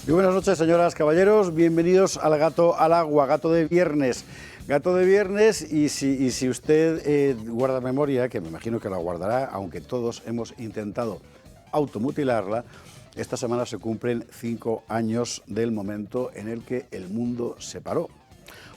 Muy buenas noches, señoras, caballeros. Bienvenidos al Gato al Agua, Gato de Viernes. Gato de Viernes, y si usted guarda memoria, que me imagino que la guardará, aunque todos hemos intentado automutilarla, esta semana se cumplen 5 años del momento en el que el mundo se paró.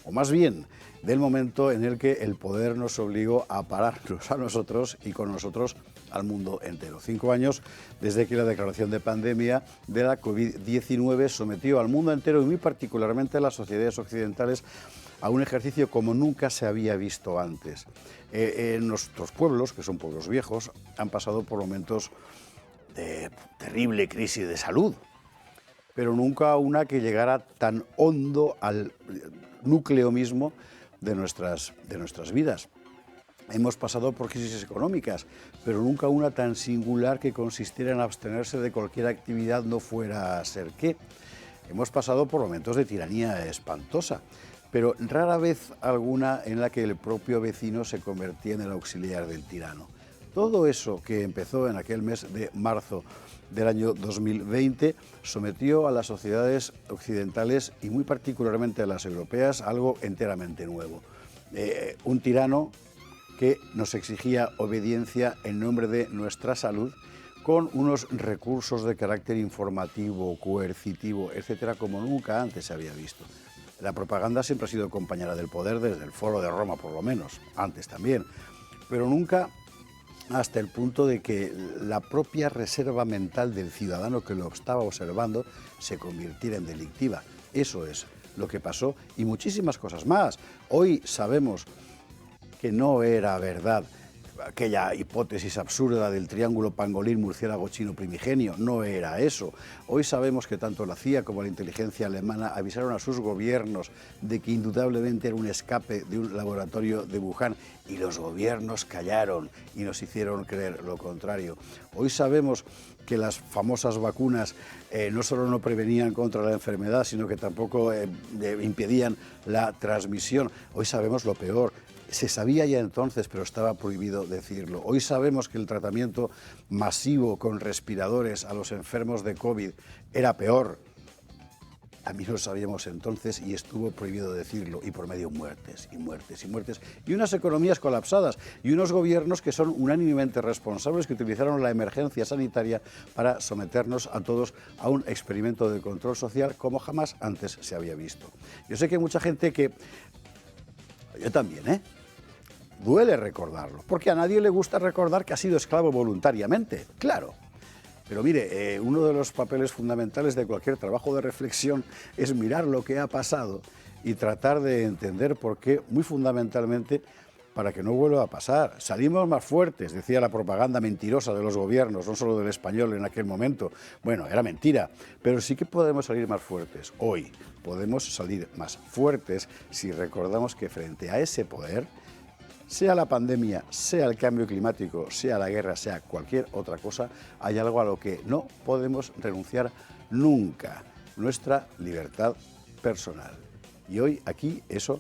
O más bien, del momento en el que el poder nos obligó a pararnos a nosotros y con nosotros al mundo entero. 5 años desde que la declaración de pandemia de la COVID-19 sometió al mundo entero y muy particularmente a las sociedades occidentales a un ejercicio como nunca se había visto antes. Nuestros pueblos, que son pueblos viejos, han pasado por momentos de terrible crisis de salud, pero nunca una que llegara tan hondo al núcleo mismo de nuestras vidas. Hemos pasado por crisis económicas, pero nunca una tan singular que consistiera en abstenerse de cualquier actividad no fuera a ser qué. Hemos pasado por momentos de tiranía espantosa, pero rara vez alguna en la que el propio vecino se convertía en el auxiliar del tirano. Todo eso que empezó en aquel mes de marzo del año 2020 sometió a las sociedades occidentales y muy particularmente a las europeas a algo enteramente nuevo. Un tirano que nos exigía obediencia en nombre de nuestra salud, con unos recursos de carácter informativo, coercitivo, etcétera, como nunca antes se había visto. La propaganda siempre ha sido compañera del poder desde el Foro de Roma, por lo menos, antes también, pero nunca hasta el punto de que la propia reserva mental del ciudadano que lo estaba observando se convirtiera en delictiva. Eso es lo que pasó y muchísimas cosas más. Hoy sabemos que no era verdad aquella hipótesis absurda del triángulo pangolín murciélago chino primigenio, no era eso. Hoy sabemos que tanto la CIA como la inteligencia alemana avisaron a sus gobiernos de que indudablemente era un escape de un laboratorio de Wuhan y los gobiernos callaron y nos hicieron creer lo contrario. Hoy sabemos que las famosas vacunas no solo no prevenían contra la enfermedad, sino que tampoco impedían la transmisión. Hoy sabemos lo peor. Se sabía ya entonces, pero estaba prohibido decirlo. Hoy sabemos que el tratamiento masivo con respiradores a los enfermos de COVID era peor. También lo sabíamos entonces y estuvo prohibido decirlo, y por medio muertes y muertes y muertes, y unas economías colapsadas, y unos gobiernos que son unánimemente responsables, que utilizaron la emergencia sanitaria para someternos a todos a un experimento de control social como jamás antes se había visto. Yo sé que hay mucha gente que... Yo también, duele recordarlo, porque a nadie le gusta recordar que ha sido esclavo voluntariamente, claro. Pero mire, uno de los papeles fundamentales de cualquier trabajo de reflexión es mirar lo que ha pasado y tratar de entender por qué, muy fundamentalmente, para que no vuelva a pasar. Salimos más fuertes, decía la propaganda mentirosa de los gobiernos, no solo del español en aquel momento. Bueno, era mentira, pero sí que podemos salir más fuertes. Hoy podemos salir más fuertes si recordamos que frente a ese poder, sea la pandemia, sea el cambio climático, sea la guerra, sea cualquier otra cosa, hay algo a lo que no podemos renunciar nunca: nuestra libertad personal. Y hoy aquí eso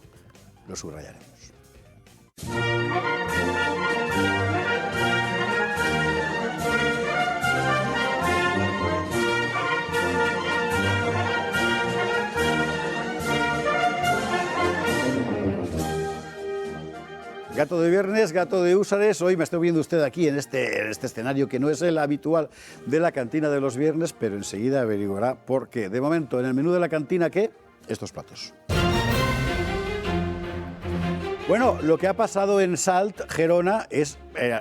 lo subrayaremos. Gato de Viernes, Gato de Húsares. Hoy me estoy viendo usted aquí en este escenario que no es el habitual de la cantina de los viernes, pero enseguida averiguará por qué. De momento, en el menú de la cantina, ¿qué? Estos platos. Bueno, lo que ha pasado en Salt, Gerona, es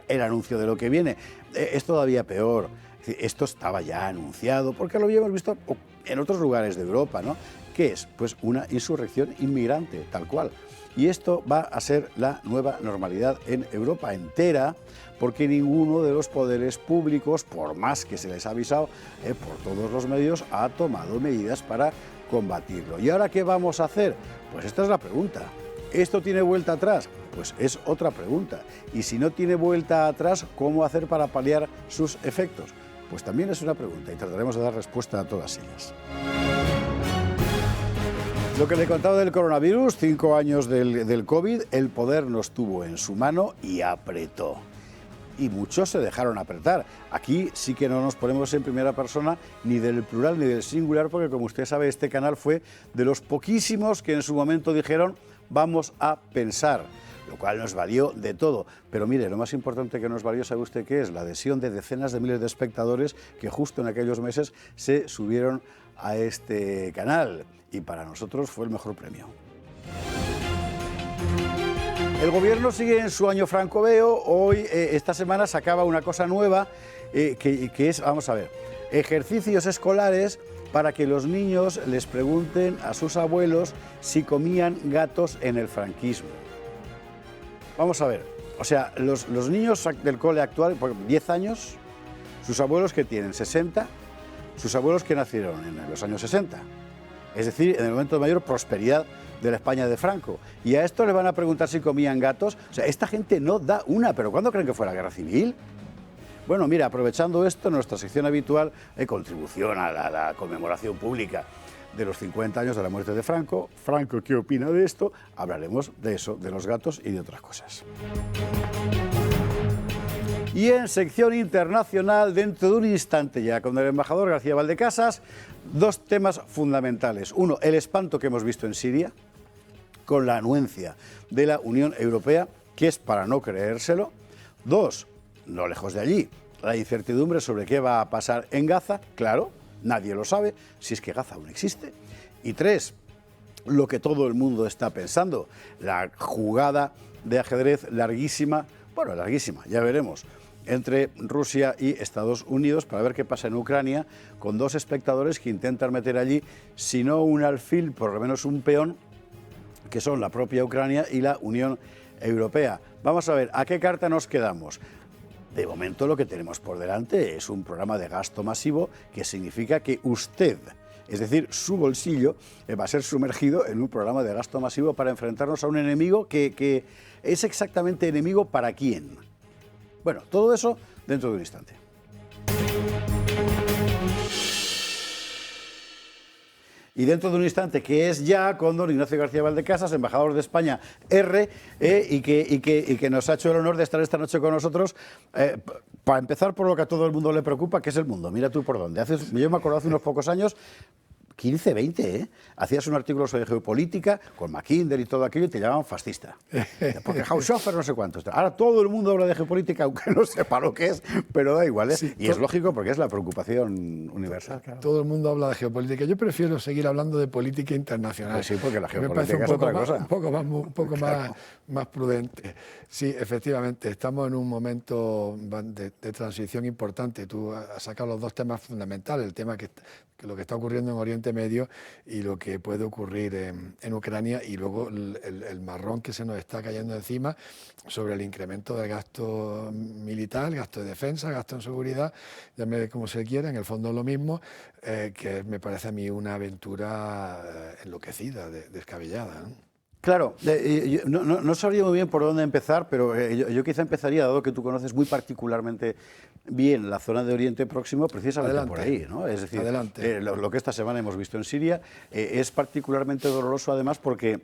el anuncio de lo que viene. Es todavía peor. Esto estaba ya anunciado, porque lo habíamos visto en otros lugares de Europa, ¿no? ¿Qué es? Pues una insurrección inmigrante, tal cual. Y esto va a ser la nueva normalidad en Europa entera, porque ninguno de los poderes públicos, por más que se les ha avisado por todos los medios, ha tomado medidas para combatirlo. ¿Y ahora qué vamos a hacer? Pues esta es la pregunta. ¿Esto tiene vuelta atrás? Pues es otra pregunta. Y si no tiene vuelta atrás, ¿cómo hacer para paliar sus efectos? Pues también es una pregunta y trataremos de dar respuesta a todas ellas. Lo que le contaba del coronavirus, 5 años del COVID, el poder nos tuvo en su mano y apretó. y muchos se dejaron apretar. Aquí sí que no nos ponemos en primera persona ni del plural ni del singular, porque como usted sabe, este canal fue de los poquísimos que en su momento dijeron vamos a pensar, lo cual nos valió de todo. Pero mire, lo más importante que nos valió, ¿sabe usted qué es? La adhesión de decenas de miles de espectadores que justo en aquellos meses se subieron a este canal, y para nosotros fue el mejor premio. El gobierno sigue en su año francoveo. Hoy, esta semana, sacaba una cosa nueva, que es, vamos a ver, ejercicios escolares para que los niños les pregunten a sus abuelos si comían gatos en el franquismo. Vamos a ver, o sea, los niños del cole actual, por 10 años, sus abuelos que tienen 60, sus abuelos que nacieron en los años 60, es decir, en el momento de mayor prosperidad de la España de Franco. Y a esto le van a preguntar si comían gatos. O sea, esta gente no da una, pero ¿cuándo creen que fue la guerra civil? Bueno, mira, aprovechando esto, nuestra sección habitual, contribución a la conmemoración pública de los 50 años de la muerte de Franco. Franco, ¿qué opina de esto? Hablaremos de eso, de los gatos y de otras cosas. Y en sección internacional, dentro de un instante ya, con el embajador García Valdecasas, dos temas fundamentales. Uno, el espanto que hemos visto en Siria, con la anuencia de la Unión Europea, que es para no creérselo. Dos, no lejos de allí, la incertidumbre sobre qué va a pasar en Gaza. Claro, nadie lo sabe, si es que Gaza aún existe. Y tres, lo que todo el mundo está pensando, la jugada de ajedrez larguísima, bueno, larguísima, ya veremos, entre Rusia y Estados Unidos para ver qué pasa en Ucrania, con dos espectadores que intentan meter allí, si no un alfil, por lo menos un peón, que son la propia Ucrania y la Unión Europea. Vamos a ver, ¿a qué carta nos quedamos? De momento lo que tenemos por delante es un programa de gasto masivo, que significa que usted, es decir, su bolsillo, va a ser sumergido en un programa de gasto masivo para enfrentarnos a un enemigo que es exactamente enemigo para quién. Bueno, todo eso dentro de un instante. Y dentro de un instante, que es ya, con don Ignacio García Valdecasas, embajador de España R, y que nos ha hecho el honor de estar esta noche con nosotros, para empezar por lo que a todo el mundo le preocupa, que es el mundo. Mira tú por dónde. Yo me acuerdo hace unos pocos años, 15, 20, hacías un artículo sobre geopolítica con Mackinder y todo aquello y te llamaban fascista. Porque Haushofer no sé cuántos. Ahora todo el mundo habla de geopolítica, aunque no sepa lo que es, pero da igual, ¿eh? Sí, y es lógico porque es la preocupación universal. Claro. Todo el mundo habla de geopolítica. Yo prefiero seguir hablando de política internacional. Pues sí, porque la geopolítica es otra cosa. Un poco Claro. más prudente. Sí, efectivamente, estamos en un momento de transición importante. Tú has sacado los dos temas fundamentales, el tema que lo que está ocurriendo en Oriente Medio y lo que puede ocurrir en Ucrania, y luego el marrón que se nos está cayendo encima sobre el incremento del gasto militar, gasto de defensa, gasto en seguridad, llámeme como se quiera, en el fondo es lo mismo, que me parece a mí una aventura enloquecida, descabellada, ¿no? Claro, no sabría muy bien por dónde empezar, pero yo quizá empezaría, dado que tú conoces muy particularmente bien la zona de Oriente Próximo, precisamente Adelante. por ahí, ¿no? Es decir, Adelante. Lo que esta semana hemos visto en Siria es particularmente doloroso, además, porque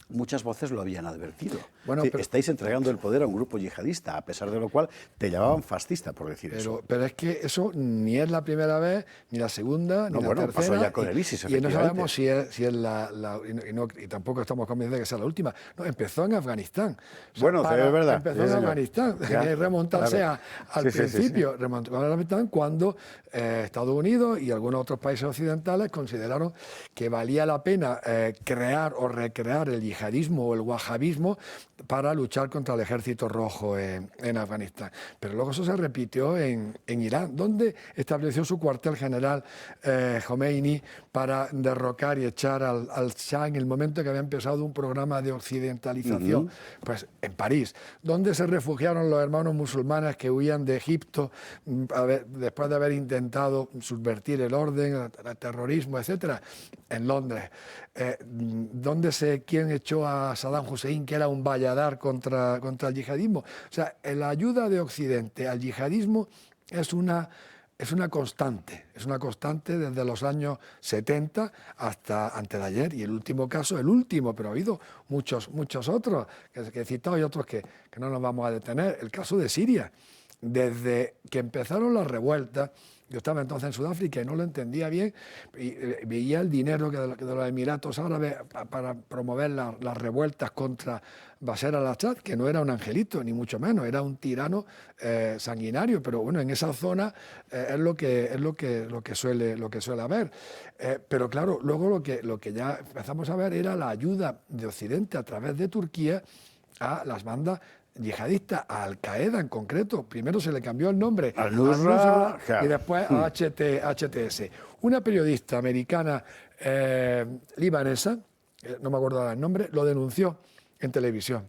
muchas voces lo habían advertido. Bueno, pero estáis entregando el poder a un grupo yihadista, a pesar de lo cual te llamaban fascista por decir eso. Pero es que eso ni es la primera vez, ni la segunda, ni la tercera. Pasó ya con el ISIS, y no sabemos si es y tampoco estamos convencidos de que sea la última. No, empezó en Afganistán. O sea, Bueno, es verdad. Empezó en Afganistán. Hay que remontarse al principio. Remontó a Afganistán cuando Estados Unidos y algunos otros países occidentales consideraron que valía la pena crear o recrear el yihadismo o el wahabismo para luchar contra el ejército rojo en Afganistán. Pero luego eso se repitió en Irán, donde estableció su cuartel general Khomeini para derrocar y echar al Shah en el momento que había empezado un programa de occidentalización, pues en París, donde se refugiaron los hermanos musulmanes que huían de Egipto después de haber intentado subvertir el orden, el terrorismo, etcétera, en Londres. ¿Quién echó a Saddam Hussein, que era un valladar contra el yihadismo? O sea, la ayuda de Occidente al yihadismo es es una constante desde los años 70 hasta antes de ayer. Y el último caso, pero ha habido muchos otros que he citado y otros que no nos vamos a detener. El caso de Siria. Desde que empezaron las revueltas, yo estaba entonces en Sudáfrica y no lo entendía bien, y veía el dinero que de los Emiratos Árabes para promover las revueltas contra Bashar al-Assad, que no era un angelito, ni mucho menos, era un tirano sanguinario, pero bueno, en esa zona es lo que suele haber. Pero claro, luego lo que ya empezamos a ver era la ayuda de Occidente a través de Turquía a las bandas yihadista, a Al-Qaeda en concreto. Primero se le cambió el nombre Al-Nusra y después a HTS. Una periodista americana libanesa, no me acuerdo el nombre, lo denunció en televisión.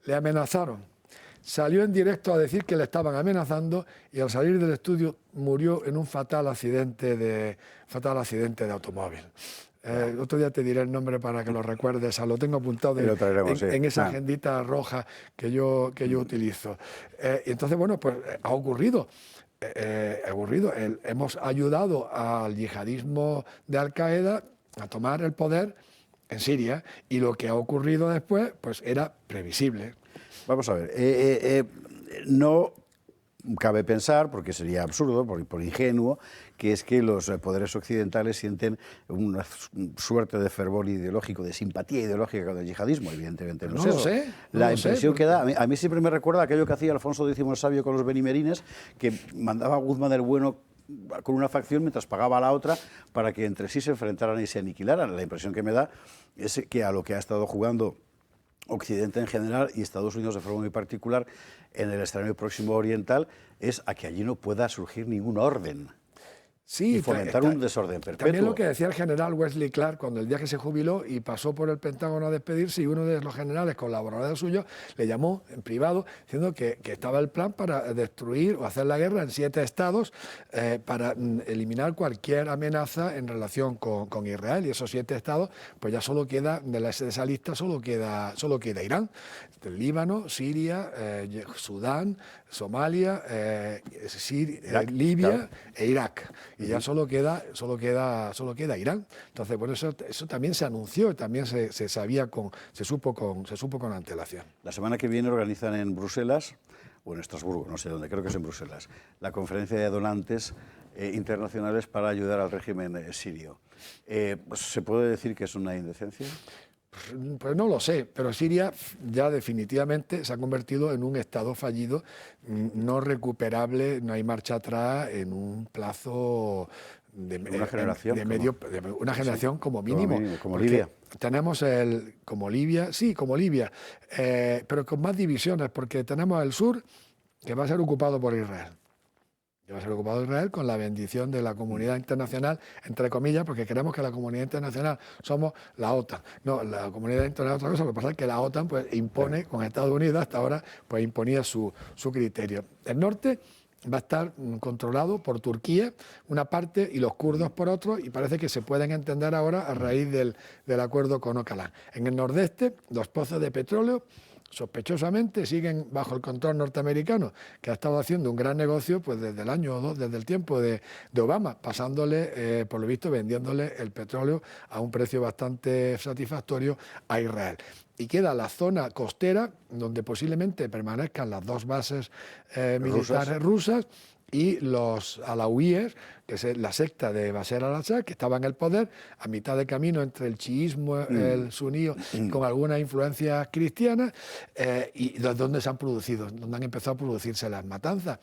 Le amenazaron. Salió en directo a decir que le estaban amenazando y al salir del estudio murió en un fatal accidente de automóvil. Otro día te diré el nombre para que lo recuerdes, lo tengo apuntado en esa agendita roja que yo utilizo. Y entonces, bueno, pues ha ocurrido. Hemos ayudado al yihadismo de Al-Qaeda a tomar el poder en Siria y lo que ha ocurrido después pues era previsible. Vamos a ver, no cabe pensar, porque sería absurdo, por ingenuo, que es que los poderes occidentales sienten una suerte de fervor ideológico, de simpatía ideológica con el yihadismo. Evidentemente no es eso. La impresión que da, a mí siempre me recuerda aquello que hacía Alfonso X el Sabio con los benimerines, que mandaba a Guzmán el Bueno con una facción mientras pagaba a la otra para que entre sí se enfrentaran y se aniquilaran. La impresión que me da es que a lo que ha estado jugando Occidente en general y Estados Unidos de forma muy particular en el escenario próximo oriental es a que allí no pueda surgir ningún orden. Sí, y fomentar un desorden perpetuo. También lo que decía el general Wesley Clark cuando el día que se jubiló y pasó por el Pentágono a despedirse, y uno de los generales, colaboradores suyos, le llamó en privado diciendo que estaba el plan para destruir o hacer la guerra en 7 estados para eliminar cualquier amenaza en relación con Israel. Y esos 7 estados, pues ya solo queda, de esa lista solo queda Irán, el Líbano, Siria, Sudán, Somalia, Libia e Irak. Y ya solo queda Irán. Entonces, bueno, eso también se anunció, también se supo con antelación. La semana que viene organizan en Bruselas, o en Estrasburgo, no sé dónde, creo que es en Bruselas, la conferencia de donantes internacionales para ayudar al régimen sirio. ¿Se puede decir que es una indecencia? Pues no lo sé, pero Siria ya definitivamente se ha convertido en un estado fallido, no recuperable, no hay marcha atrás en un plazo de una generación, una generación como mínimo. Como Libia. Tenemos como Libia, pero con más divisiones, porque tenemos el sur que va a ser ocupado por Israel. Va a ser ocupado Israel con la bendición de la comunidad internacional, entre comillas, porque creemos que la comunidad internacional somos la OTAN. No, la comunidad internacional es otra cosa, lo que pasa es que la OTAN pues, impone, con Estados Unidos hasta ahora, pues imponía su criterio. El norte va a estar controlado por Turquía, una parte, y los kurdos por otro, y parece que se pueden entender ahora a raíz del acuerdo con Öcalan. En el nordeste, los pozos de petróleo sospechosamente siguen bajo el control norteamericano, que ha estado haciendo un gran negocio pues desde el año 2, desde el tiempo de Obama, pasándole, por lo visto, vendiéndole el petróleo a un precio bastante satisfactorio a Israel. Y queda la zona costera, donde posiblemente permanezcan las 2 bases militares rusas y los alauíes, que es la secta de Bashar al-Assad, que estaba en el poder, a mitad de camino entre el chiismo, el sunío, con algunas influencias cristianas, y donde se han producido, donde han empezado a producirse las matanzas.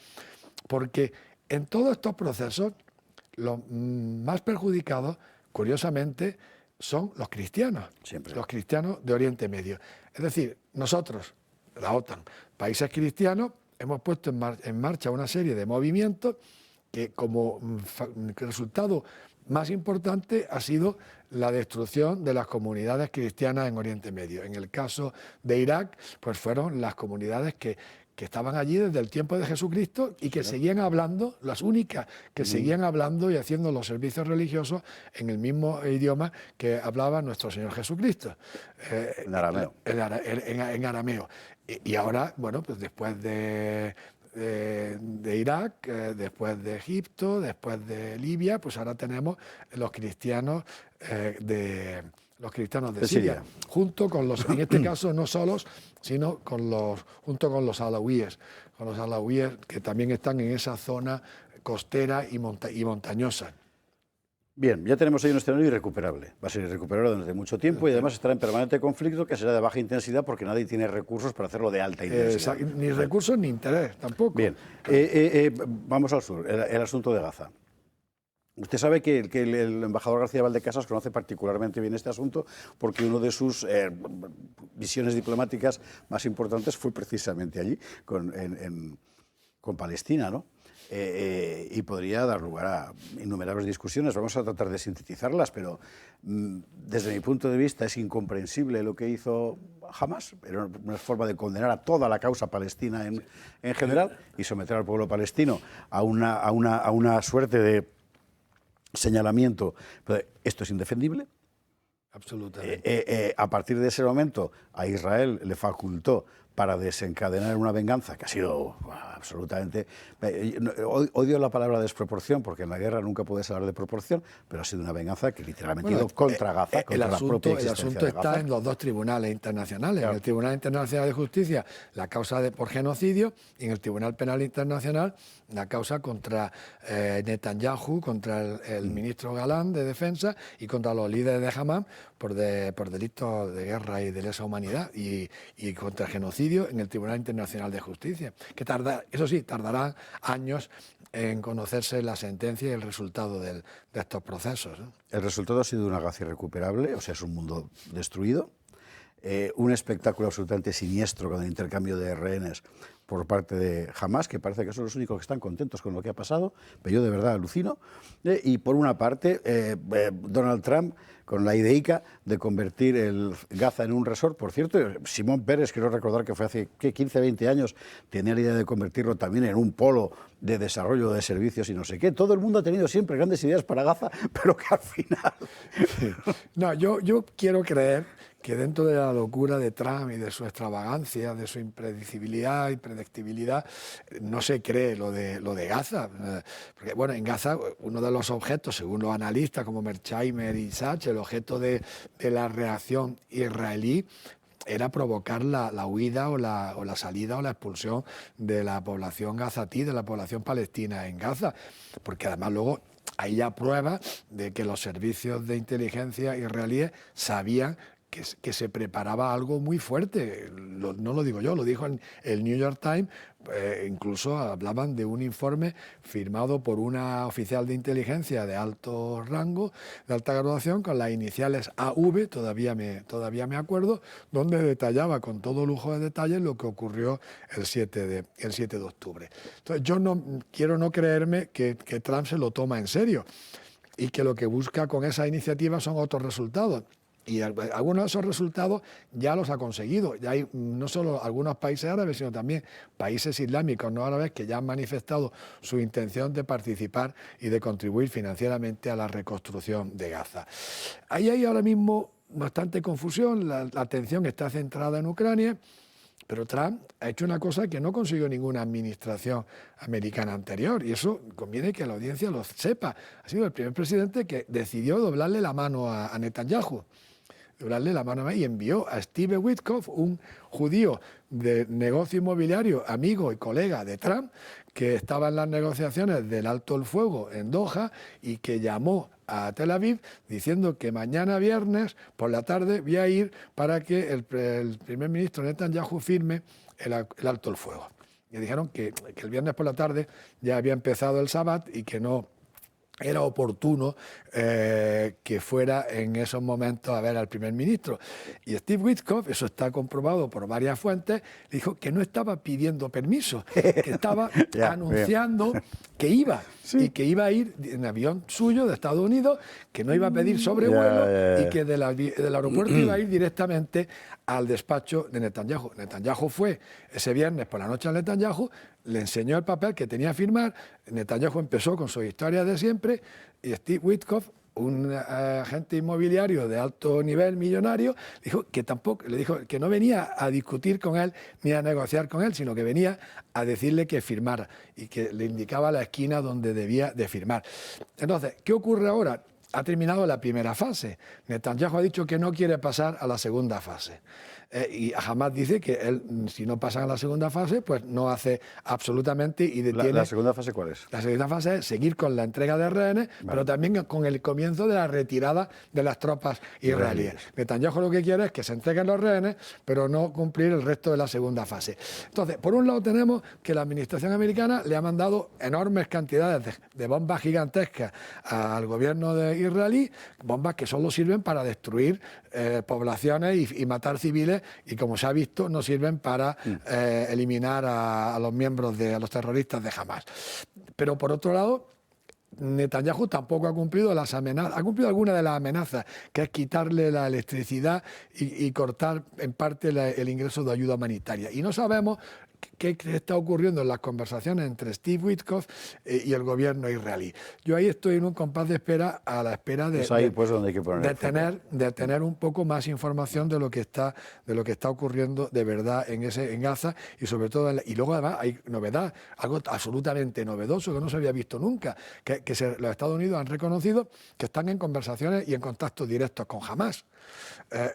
Porque en todos estos procesos, los más perjudicados, curiosamente, son los cristianos, siempre. Los cristianos de Oriente Medio. Es decir, nosotros, la OTAN, países cristianos, hemos puesto en marcha una serie de movimientos que como resultado más importante ha sido la destrucción de las comunidades cristianas en Oriente Medio. En el caso de Irak, pues fueron las comunidades que estaban allí desde el tiempo de Jesucristo y que seguían hablando, las únicas que seguían hablando y haciendo los servicios religiosos en el mismo idioma que hablaba nuestro Señor Jesucristo. En arameo. En arameo. Y ahora, bueno, pues después de de Irak, después de Egipto, después de Libia, pues ahora tenemos los cristianos de Siria, junto con los, en este caso no solos, sino junto con los alauíes que también están en esa zona costera y montañosa. Bien, ya tenemos ahí un escenario irrecuperable. Va a ser irrecuperable durante mucho tiempo y además estará en permanente conflicto, que será de baja intensidad porque nadie tiene recursos para hacerlo de alta intensidad. Ni recursos ni interés tampoco. Bien, vamos al sur, el asunto de Gaza. Usted sabe que el embajador García Valdecasas conoce particularmente bien este asunto porque una de sus visiones diplomáticas más importantes fue precisamente allí, con Palestina, ¿no? Y podría dar lugar a innumerables discusiones. Vamos a tratar de sintetizarlas, pero desde mi punto de vista es incomprensible lo que hizo Hamas. Era una forma de condenar a toda la causa palestina en general y someter al pueblo palestino a una suerte de señalamiento. Esto es indefendible. Absolutamente. A partir de ese momento a Israel le facultó para desencadenar una venganza que ha sido absolutamente... Odio la palabra desproporción, porque en la guerra nunca puedes hablar de proporción, pero ha sido una venganza que literalmente ha ido contra Gaza, contra la propia existencia de Gaza. El asunto está en los dos tribunales internacionales. Claro. En el Tribunal Internacional de Justicia, la causa por genocidio, y en el Tribunal Penal Internacional, la causa contra Netanyahu, contra el ministro Galán de Defensa y contra los líderes de Hamas por delitos de guerra y de lesa humanidad y contra genocidio en el Tribunal Internacional de Justicia, que eso sí, tardará años en conocerse la sentencia y el resultado de estos procesos, ¿no? El resultado ha sido una Gaza irrecuperable, o sea, es un mundo destruido, un espectáculo absolutamente siniestro con el intercambio de rehenes por parte de Hamas, que parece que son los únicos que están contentos con lo que ha pasado, pero yo de verdad alucino. Y por una parte, Donald Trump con la ideica de convertir el Gaza en un resort. Por cierto, Simón Pérez, quiero recordar que fue hace 15, 20 años, tenía la idea de convertirlo también en un polo de desarrollo de servicios y no sé qué. Todo el mundo ha tenido siempre grandes ideas para Gaza, pero que al final... Sí. No, yo quiero creer que dentro de la locura de Trump y de su extravagancia, de su impredecibilidad y predictibilidad, no se cree lo de Gaza. Porque, bueno, en Gaza uno de los objetos, según los analistas como Mersheimer y Sachs, el objeto de la reacción israelí era provocar la huida o la salida o la expulsión de la población gazatí, de la población palestina en Gaza. Porque además luego hay ya pruebas de que los servicios de inteligencia israelíes sabían que se preparaba algo muy fuerte. No lo digo yo, lo dijo el New York Times. Incluso hablaban de un informe firmado por una oficial de inteligencia de alto rango, de alta graduación, con las iniciales AV, todavía me acuerdo, donde detallaba con todo lujo de detalles lo que ocurrió el 7 de octubre. Entonces yo quiero no creerme que Trump se lo toma en serio y que lo que busca con esa iniciativa son otros resultados. Y algunos de esos resultados ya los ha conseguido. Ya hay no solo algunos países árabes, sino también países islámicos no árabes que ya han manifestado su intención de participar y de contribuir financieramente a la reconstrucción de Gaza. Ahí hay ahora mismo bastante confusión, la atención está centrada en Ucrania, pero Trump ha hecho una cosa que no consiguió ninguna administración americana anterior, y eso conviene que la audiencia lo sepa. Ha sido el primer presidente que decidió doblarle la mano a Netanyahu. Y envió a Steve Witkoff, un judío de negocio inmobiliario, amigo y colega de Trump, que estaba en las negociaciones del alto el fuego en Doha y que llamó a Tel Aviv diciendo que mañana viernes por la tarde voy a ir para que el primer ministro Netanyahu firme el alto el fuego. Y dijeron que el viernes por la tarde ya había empezado el Sabbat y que no era oportuno que fuera en esos momentos a ver al primer ministro. Y Steve Witkoff, eso está comprobado por varias fuentes, dijo que no estaba pidiendo permiso, que estaba anunciando que iba, y que iba a ir en avión suyo de Estados Unidos, que no iba a pedir sobrevuelo y que del aeropuerto iba a ir directamente al despacho de Netanyahu. Netanyahu fue ese viernes por la noche a Netanyahu, le enseñó el papel que tenía que firmar. Netanyahu empezó con su historia de siempre y Steve Witkoff un agente inmobiliario de alto nivel millonario, le dijo que no venía a discutir con él ni a negociar con él, sino que venía a decirle que firmara y que le indicaba la esquina donde debía de firmar. Entonces, ¿qué ocurre ahora? Ha terminado la primera fase. Netanyahu ha dicho que no quiere pasar a la segunda fase. Y Hamas dice que él, si no pasan a la segunda fase, pues no hace absolutamente y detiene... ¿La segunda fase cuál es? La segunda fase es seguir con la entrega de rehenes, pero también con el comienzo de la retirada de las tropas israelíes. Netanyahu lo que quiere es que se entreguen los rehenes, pero no cumplir el resto de la segunda fase. Entonces, por un lado tenemos que la administración americana le ha mandado enormes cantidades de bombas gigantescas al gobierno de israelí, bombas que solo sirven para destruir poblaciones y matar civiles, y como se ha visto, no sirven para eliminar a los miembros a los terroristas de Hamas. Pero por otro lado, Netanyahu tampoco ha cumplido las amenazas, ha cumplido alguna de las amenazas, que es quitarle la electricidad y cortar en parte el ingreso de ayuda humanitaria. Y no sabemos qué está ocurriendo en las conversaciones entre Steve Witkoff y el gobierno israelí. Yo ahí estoy en un compás de espera, a la espera de tener un poco más información de lo que está ocurriendo de verdad en Gaza, y sobre todo y luego además hay novedad, algo absolutamente novedoso que no se había visto nunca, que los Estados Unidos han reconocido que están en conversaciones y en contactos directos con Hamas.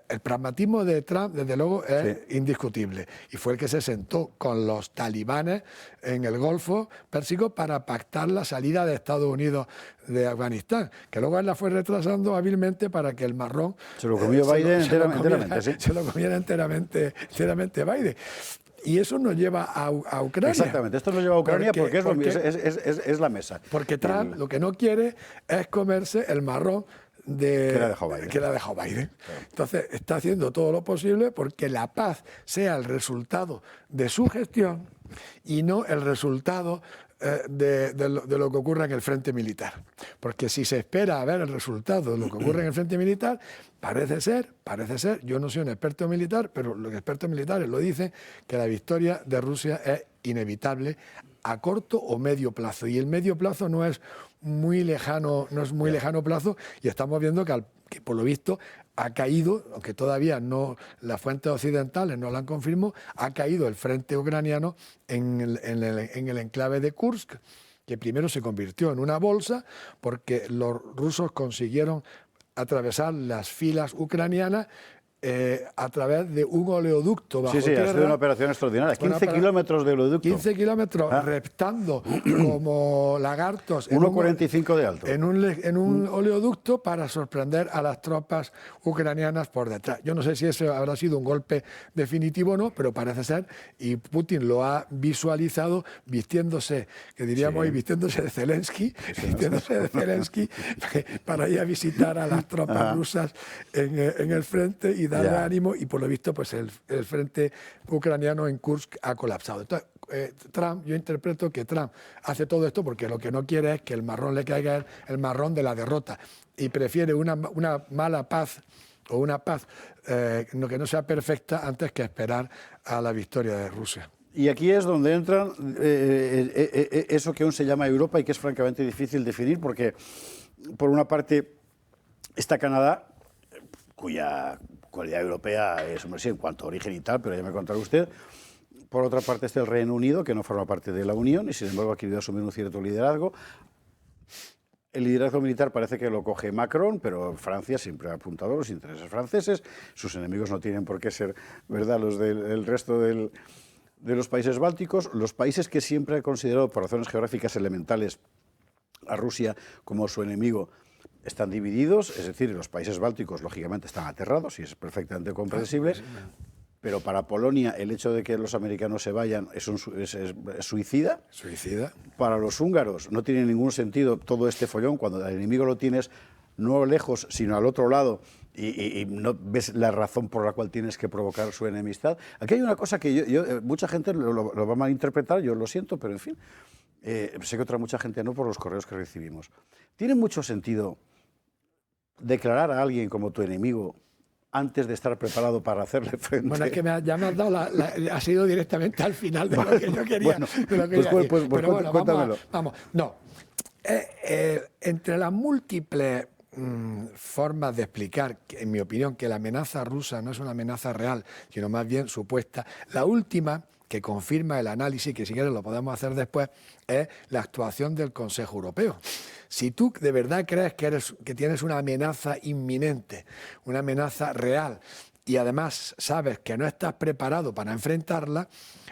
El pragmatismo de Trump, desde luego, es indiscutible, y fue el que se sentó con los talibanes en el Golfo Pérsico para pactar la salida de Estados Unidos de Afganistán, que luego él la fue retrasando hábilmente para que el marrón se lo comió Biden enteramente, sí. Se lo comiera enteramente Biden. Y eso nos lleva a Ucrania. Exactamente, esto nos lleva a Ucrania porque es la mesa. Porque Trump lo que no quiere es comerse el marrón que la dejó Biden. Claro. Entonces está haciendo todo lo posible porque la paz sea el resultado de su gestión y no el resultado de lo que ocurra en el frente militar. Porque si se espera a ver el resultado de lo que ocurre en el frente militar, parece ser, yo no soy un experto militar, pero los expertos militares lo dicen, que la victoria de Rusia es inevitable a corto o medio plazo. Y el medio plazo no es muy lejano plazo, y estamos viendo que por lo visto ha caído, aunque todavía no, las fuentes occidentales no lo han confirmado, ha caído el frente ucraniano en el enclave de Kursk, que primero se convirtió en una bolsa porque los rusos consiguieron atravesar las filas ucranianaas a través de un oleoducto bajo tierra. Ha sido una operación extraordinaria. 15 kilómetros de oleoducto. 15 kilómetros reptando como lagartos. 1,45 de alto. En un oleoducto para sorprender a las tropas ucranianas por detrás. Yo no sé si ese habrá sido un golpe definitivo o no, pero parece ser, y Putin lo ha visualizado vistiéndose, que diríamos hoy, vistiéndose de Zelensky, para ir a visitar a las tropas rusas en el frente y darle ánimo, y por lo visto pues el frente ucraniano en Kursk ha colapsado. Entonces, Trump, yo interpreto que Trump hace todo esto porque lo que no quiere es que el marrón le caiga el marrón de la derrota, y prefiere una mala paz o una paz que no sea perfecta antes que esperar a la victoria de Rusia. Y aquí es donde entran eso que aún se llama Europa y que es francamente difícil definir, porque por una parte está Canadá, cuya cualidad europea es, en cuanto a origen y tal, pero ya me contará usted. Por otra parte está el Reino Unido, que no forma parte de la Unión y sin embargo ha querido asumir un cierto liderazgo. El liderazgo militar parece que lo coge Macron, pero Francia siempre ha apuntado a los intereses franceses. Sus enemigos no tienen por qué ser, ¿verdad?, los del resto de los países bálticos. Los países que siempre ha considerado por razones geográficas elementales a Rusia como su enemigo están divididos, es decir, los países bálticos lógicamente están aterrados y es perfectamente comprensible, pero para Polonia el hecho de que los americanos se vayan es suicida. Suicida. Para los húngaros no tiene ningún sentido todo este follón cuando el enemigo lo tienes no lejos, sino al otro lado, y no ves la razón por la cual tienes que provocar su enemistad. Aquí hay una cosa que mucha gente lo va a malinterpretar, yo lo siento, pero en fin, sé que otra mucha gente no por los correos que recibimos. Tiene mucho sentido declarar a alguien como tu enemigo antes de estar preparado para hacerle frente. Bueno, es que ya me has dado ha sido directamente al final de lo que yo quería. Cuéntamelo. Vamos. No. Entre las múltiples formas de explicar, en mi opinión, que la amenaza rusa no es una amenaza real, sino más bien supuesta. La última, que confirma el análisis, que si quieres lo podemos hacer después, es la actuación del Consejo Europeo. Si tú de verdad crees que tienes una amenaza inminente, una amenaza real, y además sabes que no estás preparado para enfrentarla,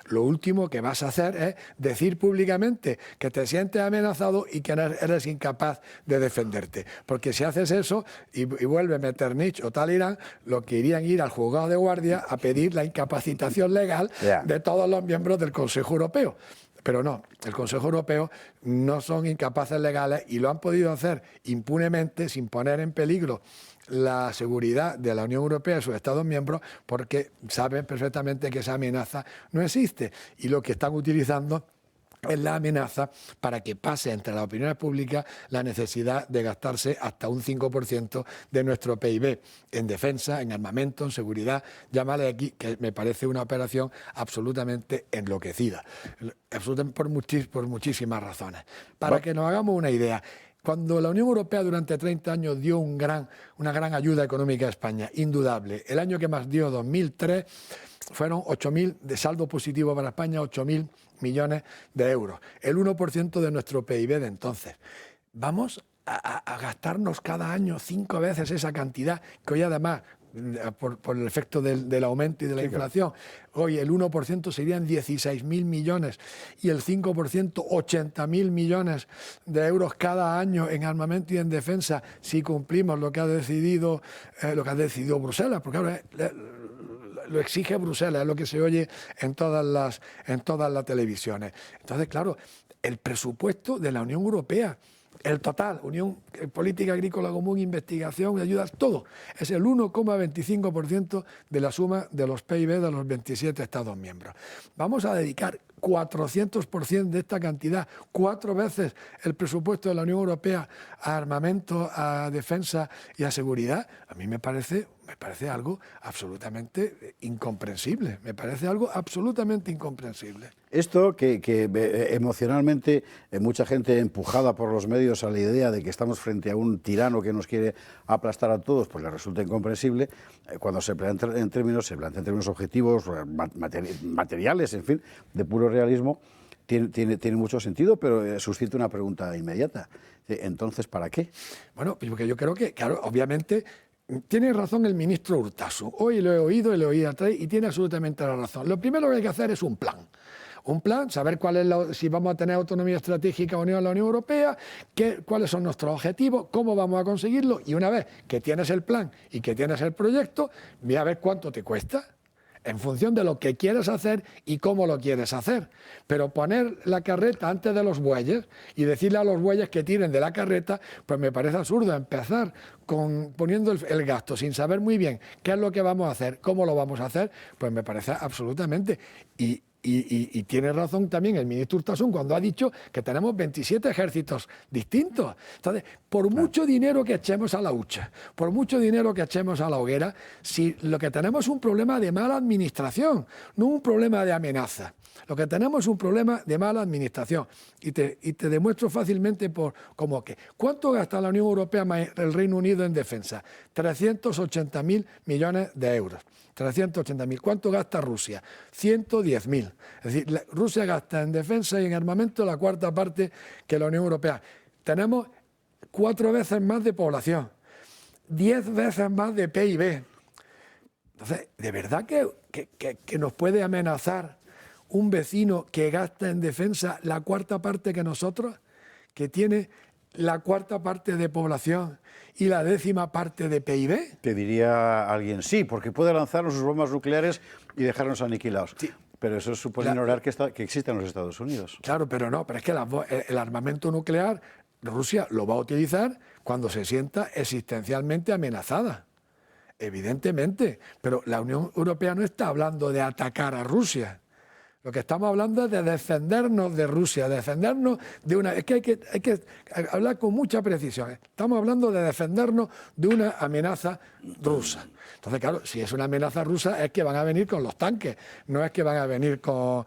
lo último que vas a hacer es decir públicamente que te sientes amenazado y que eres incapaz de defenderte. Porque si haces eso y vuelve Metternich o Talleyrand, lo que irían ir al juzgado de guardia a pedir la incapacitación legal de todos los miembros del Consejo Europeo. Pero no, el Consejo Europeo no son incapaces legales y lo han podido hacer impunemente, sin poner en peligro la seguridad de la Unión Europea y sus Estados miembros, porque saben perfectamente que esa amenaza no existe. Y lo que están utilizando es la amenaza para que pase entre las opiniones públicas la necesidad de gastarse hasta un 5% de nuestro PIB en defensa, en armamento, en seguridad, llámale aquí, que me parece una operación absolutamente enloquecida, por muchísimas razones. Para que nos hagamos una idea, cuando la Unión Europea durante 30 años dio una gran ayuda económica a España, indudable, el año que más dio, 2003, fueron 8.000 de saldo positivo para España, 8.000 millones de euros, el 1% de nuestro PIB de entonces. Vamos a gastarnos cada año 5 veces esa cantidad, que hoy además, por el efecto del aumento y de la inflación, hoy el 1% serían 16.000 millones y el 5%, 80.000 millones de euros cada año en armamento y en defensa, si cumplimos lo que ha decidido Bruselas, porque ahora lo exige Bruselas, es lo que se oye en todas las televisiones. Entonces, claro, el presupuesto de la Unión Europea, el total, política agrícola común, investigación, ayudas, todo, es el 1,25% de la suma de los PIB de los 27 Estados miembros. Vamos a dedicar 400% de esta cantidad, 4 veces el presupuesto de la Unión Europea a armamento, a defensa y a seguridad. A mí me parece algo absolutamente incomprensible. Me parece algo absolutamente incomprensible. Esto que emocionalmente mucha gente empujada por los medios a la idea de que estamos frente a un tirano que nos quiere aplastar a todos, pues le resulta incomprensible. Cuando se plantea en términos objetivos, materiales, en fin, de puro realismo, tiene mucho sentido, pero suscita una pregunta inmediata. Entonces, ¿para qué? Bueno, porque yo creo que, claro, obviamente, tiene razón el ministro Urtasun. Hoy lo he oído y lo he oído atrás y tiene absolutamente la razón. Lo primero que hay que hacer es un plan. Un plan, saber si vamos a tener autonomía estratégica o no en la Unión Europea, cuáles son nuestros objetivos, cómo vamos a conseguirlo, y una vez que tienes el plan y que tienes el proyecto, ve a ver cuánto te cuesta, en función de lo que quieres hacer y cómo lo quieres hacer. Pero poner la carreta antes de los bueyes y decirle a los bueyes que tiren de la carreta, pues me parece absurdo. Empezar poniendo el gasto sin saber muy bien qué es lo que vamos a hacer, cómo lo vamos a hacer, pues me parece absolutamente. Y tiene razón también el ministro Urtasun cuando ha dicho que tenemos 27 ejércitos distintos. Entonces, por mucho dinero que echemos a la hucha, por mucho dinero que echemos a la hoguera, si lo que tenemos es un problema de mala administración, no un problema de amenaza. Lo que tenemos es un problema de mala administración. Y te demuestro fácilmente como que. ¿Cuánto gasta la Unión Europea más el Reino Unido en defensa? 380.000 millones de euros. 380.000. ¿Cuánto gasta Rusia? 110.000. Es decir, Rusia gasta en defensa y en armamento la cuarta parte que la Unión Europea. Tenemos 4 veces más de población, 10 veces más de PIB. Entonces, ¿de verdad que nos puede amenazar un vecino que gasta en defensa la cuarta parte que nosotros, que tiene la cuarta parte de población y la 10ª parte de PIB? Te diría alguien, sí, porque puede lanzarnos sus bombas nucleares y dejarnos aniquilados. Sí. Pero eso supone ignorar que existen los Estados Unidos. Claro, pero no, pero es que el armamento nuclear, Rusia lo va a utilizar cuando se sienta existencialmente amenazada. Evidentemente, pero la Unión Europea no está hablando de atacar a Rusia. Lo que estamos hablando es de defendernos de Rusia, de defendernos de una... Es que hay que hablar con mucha precisión. Estamos hablando de defendernos de una amenaza rusa. Entonces, claro, si es una amenaza rusa es que van a venir con los tanques, no es que van a venir con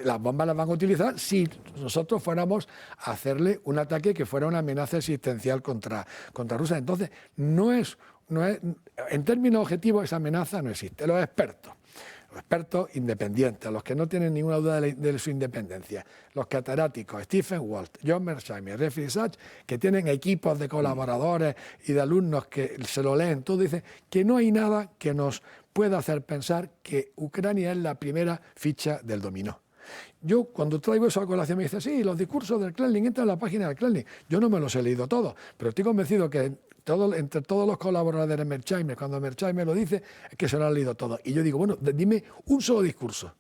las bombas las van a utilizar si nosotros fuéramos a hacerle un ataque que fuera una amenaza existencial contra Rusia. Entonces, no es, en términos objetivos, esa amenaza no existe. Los expertos independientes, los que no tienen ninguna duda de su independencia, los catedráticos Stephen Walt, John Mearsheimer, Jeffrey Sachs, que tienen equipos de colaboradores y de alumnos que se lo leen todo, dicen que no hay nada que nos pueda hacer pensar que Ucrania es la primera ficha del dominó. Yo cuando traigo eso a colación me dicen, sí, los discursos del Kremlin, entra en la página del Kremlin. Yo no me los he leído todos, pero estoy convencido que entre todos los colaboradores de Mearsheimer, cuando Mearsheimer lo dice, es que se lo han leído todos. Y yo digo, bueno, dime un solo discurso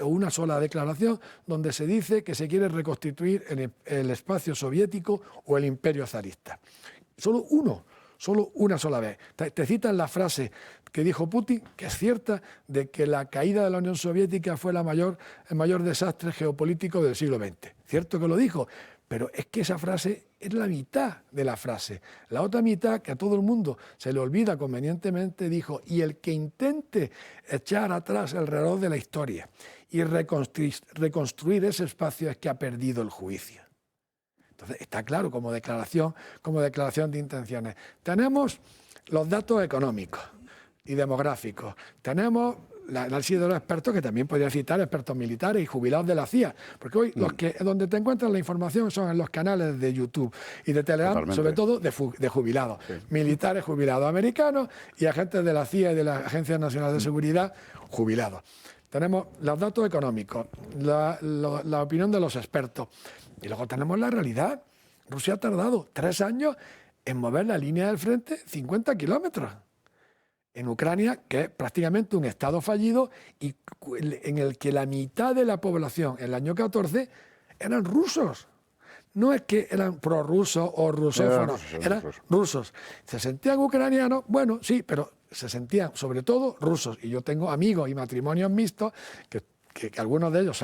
o una sola declaración donde se dice que se quiere reconstituir el espacio soviético o el imperio zarista. Solo una sola vez. Te citan la frase que dijo Putin, que es cierta, de que la caída de la Unión Soviética fue el mayor desastre geopolítico del siglo XX. Cierto que lo dijo, pero es que esa frase es la mitad de la frase. La otra mitad, que a todo el mundo se le olvida convenientemente, dijo, y el que intente echar atrás el reloj de la historia y reconstruir ese espacio es que ha perdido el juicio. Entonces, está claro como declaración de intenciones. Tenemos los datos económicos y demográficos. Tenemos el análisis de los expertos, que también podría citar expertos militares y jubilados de la CIA, porque hoy donde te encuentras la información son en los canales de YouTube y de Telegram. Totalmente. Sobre todo de jubilados, sí. Militares jubilados americanos y agentes de la CIA y de la Agencia Nacional de Seguridad jubilados. Tenemos los datos económicos, la opinión de los expertos y luego tenemos la realidad. Rusia ha tardado 3 años en mover la línea del frente 50 kilómetros. En Ucrania, que es prácticamente un estado fallido y en el que la mitad de la población en el año 14 eran rusos. No es que eran prorrusos o rusófonos, eran rusos. ¿Se sentían ucranianos? Bueno, sí, pero se sentían sobre todo rusos. Y yo tengo amigos y matrimonios mixtos que algunos de ellos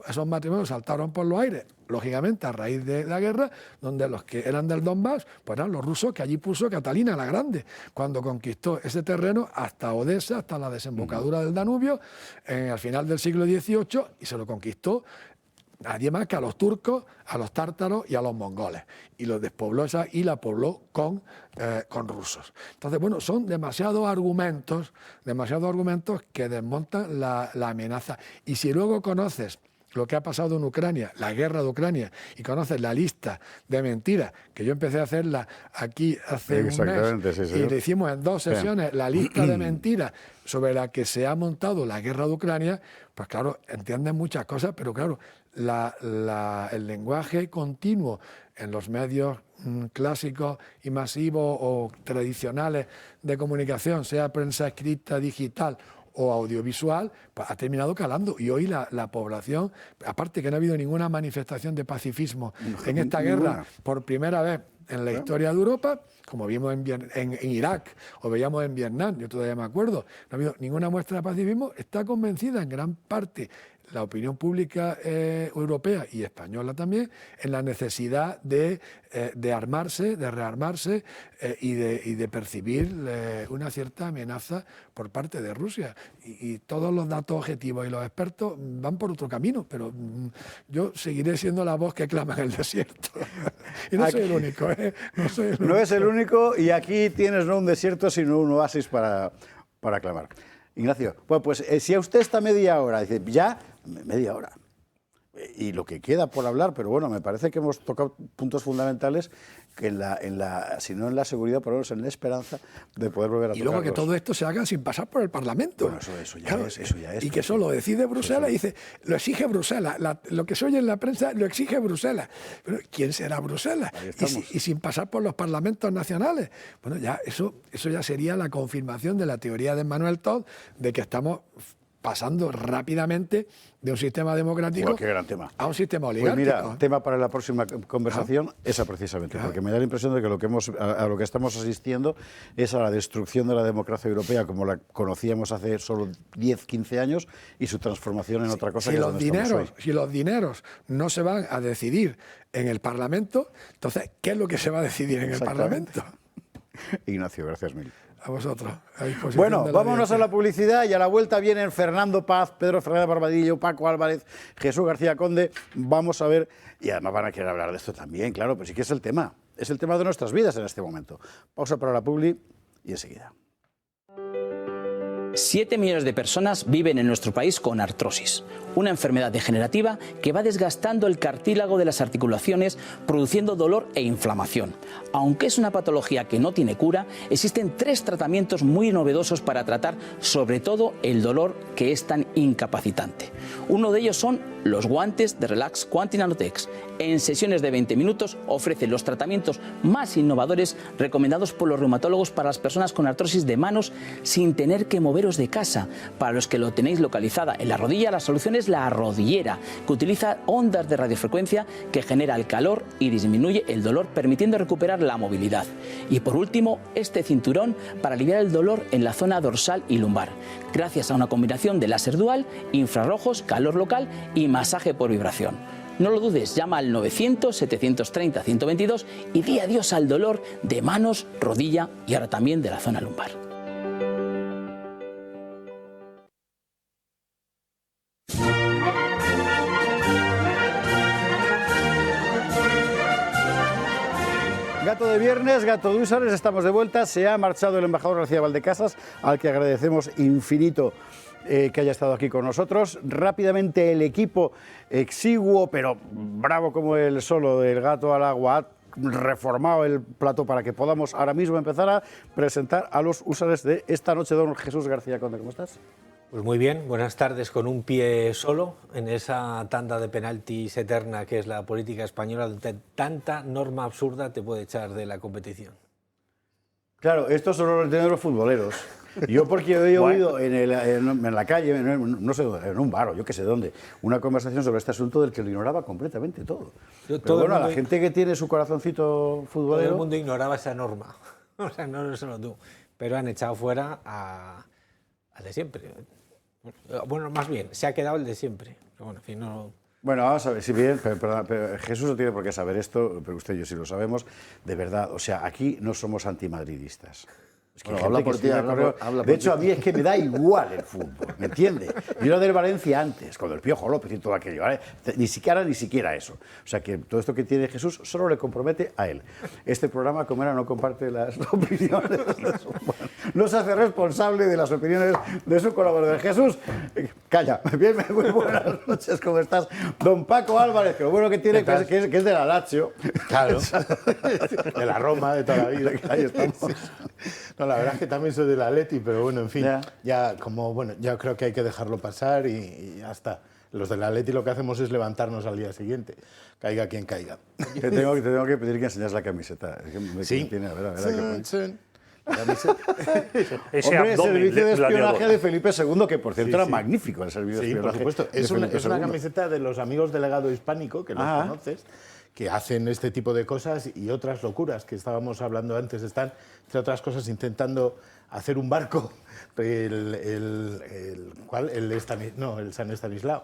esos matrimonios saltaron por los aires, lógicamente a raíz de la guerra, donde los que eran del Donbass, pues eran los rusos que allí puso Catalina la Grande, cuando conquistó ese terreno hasta Odessa, hasta la desembocadura del Danubio, al final del siglo XVIII, y se lo conquistó nadie más que a los turcos, a los tártaros y a los mongoles. Y los despobló y la pobló con rusos. Entonces, bueno, son demasiados argumentos que desmontan la amenaza. Y si luego conoces lo que ha pasado en Ucrania, la guerra de Ucrania, y conoces la lista de mentiras, que yo empecé a hacerla aquí hace un mes, sí, y le hicimos en 2 sesiones la lista de mentiras sobre la que se ha montado la guerra de Ucrania, pues claro, entienden muchas cosas, pero claro, el lenguaje continuo en los medios clásicos y masivos o tradicionales de comunicación, sea prensa escrita, digital o audiovisual, pues ha terminado calando. Y hoy la población, aparte que no ha habido ninguna manifestación de pacifismo en esta guerra por primera vez en la historia de Europa, como vimos en Irak o veíamos en Vietnam, yo todavía me acuerdo, no ha habido ninguna muestra de pacifismo, está convencida en gran parte la opinión pública europea y española también en la necesidad de armarse, de rearmarse y de percibir una cierta amenaza por parte de Rusia. Y todos los datos objetivos y los expertos van por otro camino, pero yo seguiré siendo la voz que clama en el desierto. Y no soy el único, No soy el único. No es el único, y aquí tienes no un desierto, sino un oasis para clamar. Ignacio, bueno, pues si a usted está media hora, dice, ya, media hora. Y lo que queda por hablar, pero bueno, me parece que hemos tocado puntos fundamentales que si no en la seguridad, por lo menos en la esperanza de poder volver a tocarlos. Y luego que todo esto se haga sin pasar por el Parlamento. Bueno, eso ya es. Y que eso lo decide Bruselas y dice, lo exige Bruselas. Lo que se oye en la prensa lo exige Bruselas. Pero ¿quién será Bruselas? Y sin pasar por los parlamentos nacionales. Bueno, ya eso ya sería la confirmación de la teoría de Emmanuel Todd de que estamos pasando rápidamente de un sistema democrático qué gran tema. a un sistema Pues oligárquico. mira, tema para la próxima conversación, esa precisamente, porque me da la impresión de que a lo que estamos asistiendo es a la destrucción de la democracia europea como la conocíamos hace solo 10, 15 años y su transformación en otra cosa. Si los dineros no se van a decidir en el Parlamento, entonces, ¿qué es lo que se va a decidir en el Parlamento? Ignacio, gracias mil. A vosotros. A disposición Bueno, de la vámonos audiencia. a la publicidad y a la vuelta vienen Fernando Paz, Pedro Fernández Barbadillo, Paco Álvarez, Jesús García Conde. Vamos a ver, y además van a querer hablar de esto también, claro, pero sí que es el tema de nuestras vidas en este momento. Pausa para la publi y enseguida. 7 millones de personas viven en nuestro país con artrosis, una enfermedad degenerativa que va desgastando el cartílago de las articulaciones, produciendo dolor e inflamación. Aunque es una patología que no tiene cura, existen 3 tratamientos muy novedosos para tratar sobre todo el dolor que es tan incapacitante. Uno de ellos son los guantes de Relax Quanti Nanotex. En sesiones de 20 minutos ofrece los tratamientos más innovadores recomendados por los reumatólogos para las personas con artrosis de manos sin tener que moveros de casa. Para los que lo tenéis localizada en la rodilla, la solución es la rodillera, que utiliza ondas de radiofrecuencia que genera el calor y disminuye el dolor, permitiendo recuperar la movilidad. Y por último, este cinturón para aliviar el dolor en la zona dorsal y lumbar, gracias a una combinación de láser dual, infrarrojos, calor local y masaje por vibración. No lo dudes, llama al 900-730-122 y di adiós al dolor de manos, rodilla y ahora también de la zona lumbar. Gato de viernes, gato de Úsares, estamos de vuelta. Se ha marchado el embajador García Valdecasas, al que agradecemos infinito que haya estado aquí con nosotros. Rápidamente el equipo exiguo, pero bravo como el solo del Gato al Agua, ha reformado el plato para que podamos ahora mismo empezar a presentar a los Úsares de esta noche. Don Jesús García Conde, ¿cómo estás? Pues muy bien, buenas tardes, con un pie solo en esa tanda de penaltis eterna que es la política española, donde tanta norma absurda te puede echar de la competición. Claro, estos son los entrenadores futboleros. Yo porque he oído en la calle, no sé, en un bar o yo qué sé dónde, una conversación sobre este asunto del que lo ignoraba completamente todo. Pero bueno, a la gente que tiene su corazoncito futbolero... Todo el mundo ignoraba esa norma, o sea, no solo tú, pero han echado fuera al de siempre. Bueno, más bien, se ha quedado el de siempre. Pero bueno, en fin, no... Bueno, vamos a ver, si bien, pero Jesús no tiene por qué saber esto, pero usted y yo sí lo sabemos, de verdad, o sea, aquí no somos antimadridistas. Es que bueno, habla por ti, de hecho, a mí es que me da igual el fútbol, ¿me entiende? Yo era del Valencia antes, con el Piojo López y todo aquello, ¿vale? Ni siquiera eso. O sea, que todo esto que tiene Jesús solo le compromete a él. Este programa, como era, no comparte las opiniones de su... Bueno, no se hace responsable de las opiniones de su colaborador. Jesús, calla. Bien, muy buenas noches, ¿cómo estás? Don Paco Álvarez, que lo bueno que tiene que es de la Lazio. Claro, de la Roma, de toda la vida. Ahí estamos. Sí. No, la verdad es que también soy del Atleti, pero bueno, en fin, ya creo que hay que dejarlo pasar y ya está. Los del Atleti lo que hacemos es levantarnos al día siguiente, caiga quien caiga. Te tengo que pedir que enseñes la camiseta. Es que sí. Tiene, a ver, sí. Ese hombre, el servicio de espionaje de Felipe II, que por cierto era magnífico el servicio de espionaje. Por supuesto. Es una camiseta de los amigos del legado hispánico, que los conoces, que hacen este tipo de cosas y otras locuras que estábamos hablando antes. Están, entre otras cosas, intentando hacer un barco, el San Estanislao.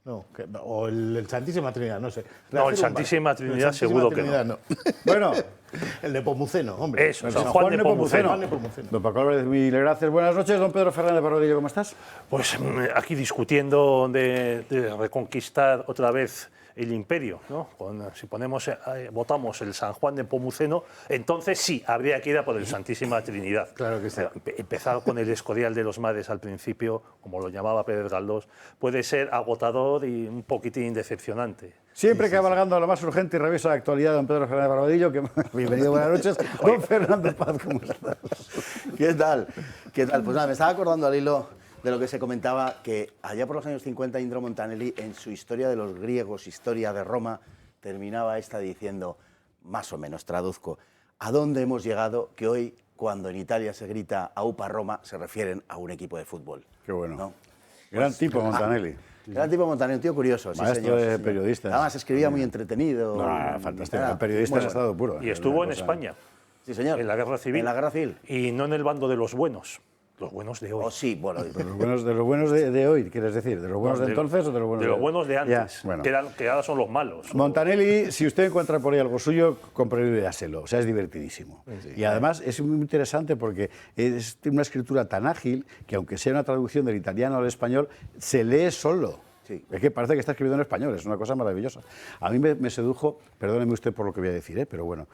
No, o el Santísima Trinidad, no sé. No, el Santísima Trinidad seguro que no. Bueno, el de Pomuceno, hombre. Eso, San Juan de Pomuceno. Don Paco Álvarez, mil gracias. Buenas noches, don Pedro Fernández Barbadillo, ¿cómo estás? Pues aquí discutiendo de reconquistar otra vez el imperio, ¿no? Si votamos el San Juan de Pomuceno, entonces sí, habría que ir a por el Santísima Trinidad. Claro que sí. Empezar con el Escorial de los Mares al principio, como lo llamaba Pérez Galdós, puede ser agotador y un poquitín decepcionante. Siempre cabalgando a lo más urgente y revisa la actualidad, don Pedro Fernández Barbadillo, que bienvenido, buenas noches. Don Fernando Paz, ¿cómo estás? ¿Qué tal? Pues nada, me estaba acordando al hilo de lo que se comentaba, que allá por los años 50 Indro Montanelli, en su Historia de los griegos, Historia de Roma, terminaba esta diciendo, más o menos traduzco, ¿a dónde hemos llegado que hoy, cuando en Italia se grita Aupa Roma, se refieren a un equipo de fútbol? Qué bueno. ¿No? Gran tipo, Montanelli. Gran tipo Montanelli, un tío curioso. Maestro de Sí. periodistas. Además, escribía muy entretenido. Fantástico. El periodista es estado puro. Y estuvo en España. Sí, señor. En la Guerra Civil. En la Guerra Civil. Y no en el bando de los buenos. Los buenos de hoy. Oh, sí, bueno. De los buenos de hoy, ¿quieres decir? ¿De los buenos de entonces o de los buenos de los buenos de antes? Ya, bueno. Que ahora son los malos. Montanelli, si usted encuentra por ahí algo suyo, cómprelo y léaselo. O sea, es divertidísimo. Sí. Y además es muy interesante porque es una escritura tan ágil que, aunque sea una traducción del italiano al español, se lee solo. Sí. Es que parece que está escribiendo en español, es una cosa maravillosa. A mí me sedujo, perdóneme usted por lo que voy a decir, pero bueno,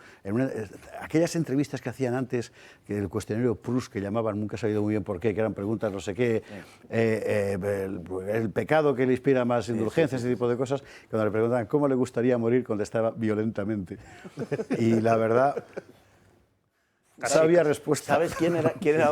aquellas entrevistas que hacían antes, que el cuestionario Proust, que llamaban, nunca he sabido muy bien por qué, que eran preguntas no sé qué, el pecado que le inspira más indulgencia, ese tipo de cosas, cuando le preguntaban cómo le gustaría morir, contestaba violentamente. Y la verdad... sabia respuesta. ¿Sabes quién era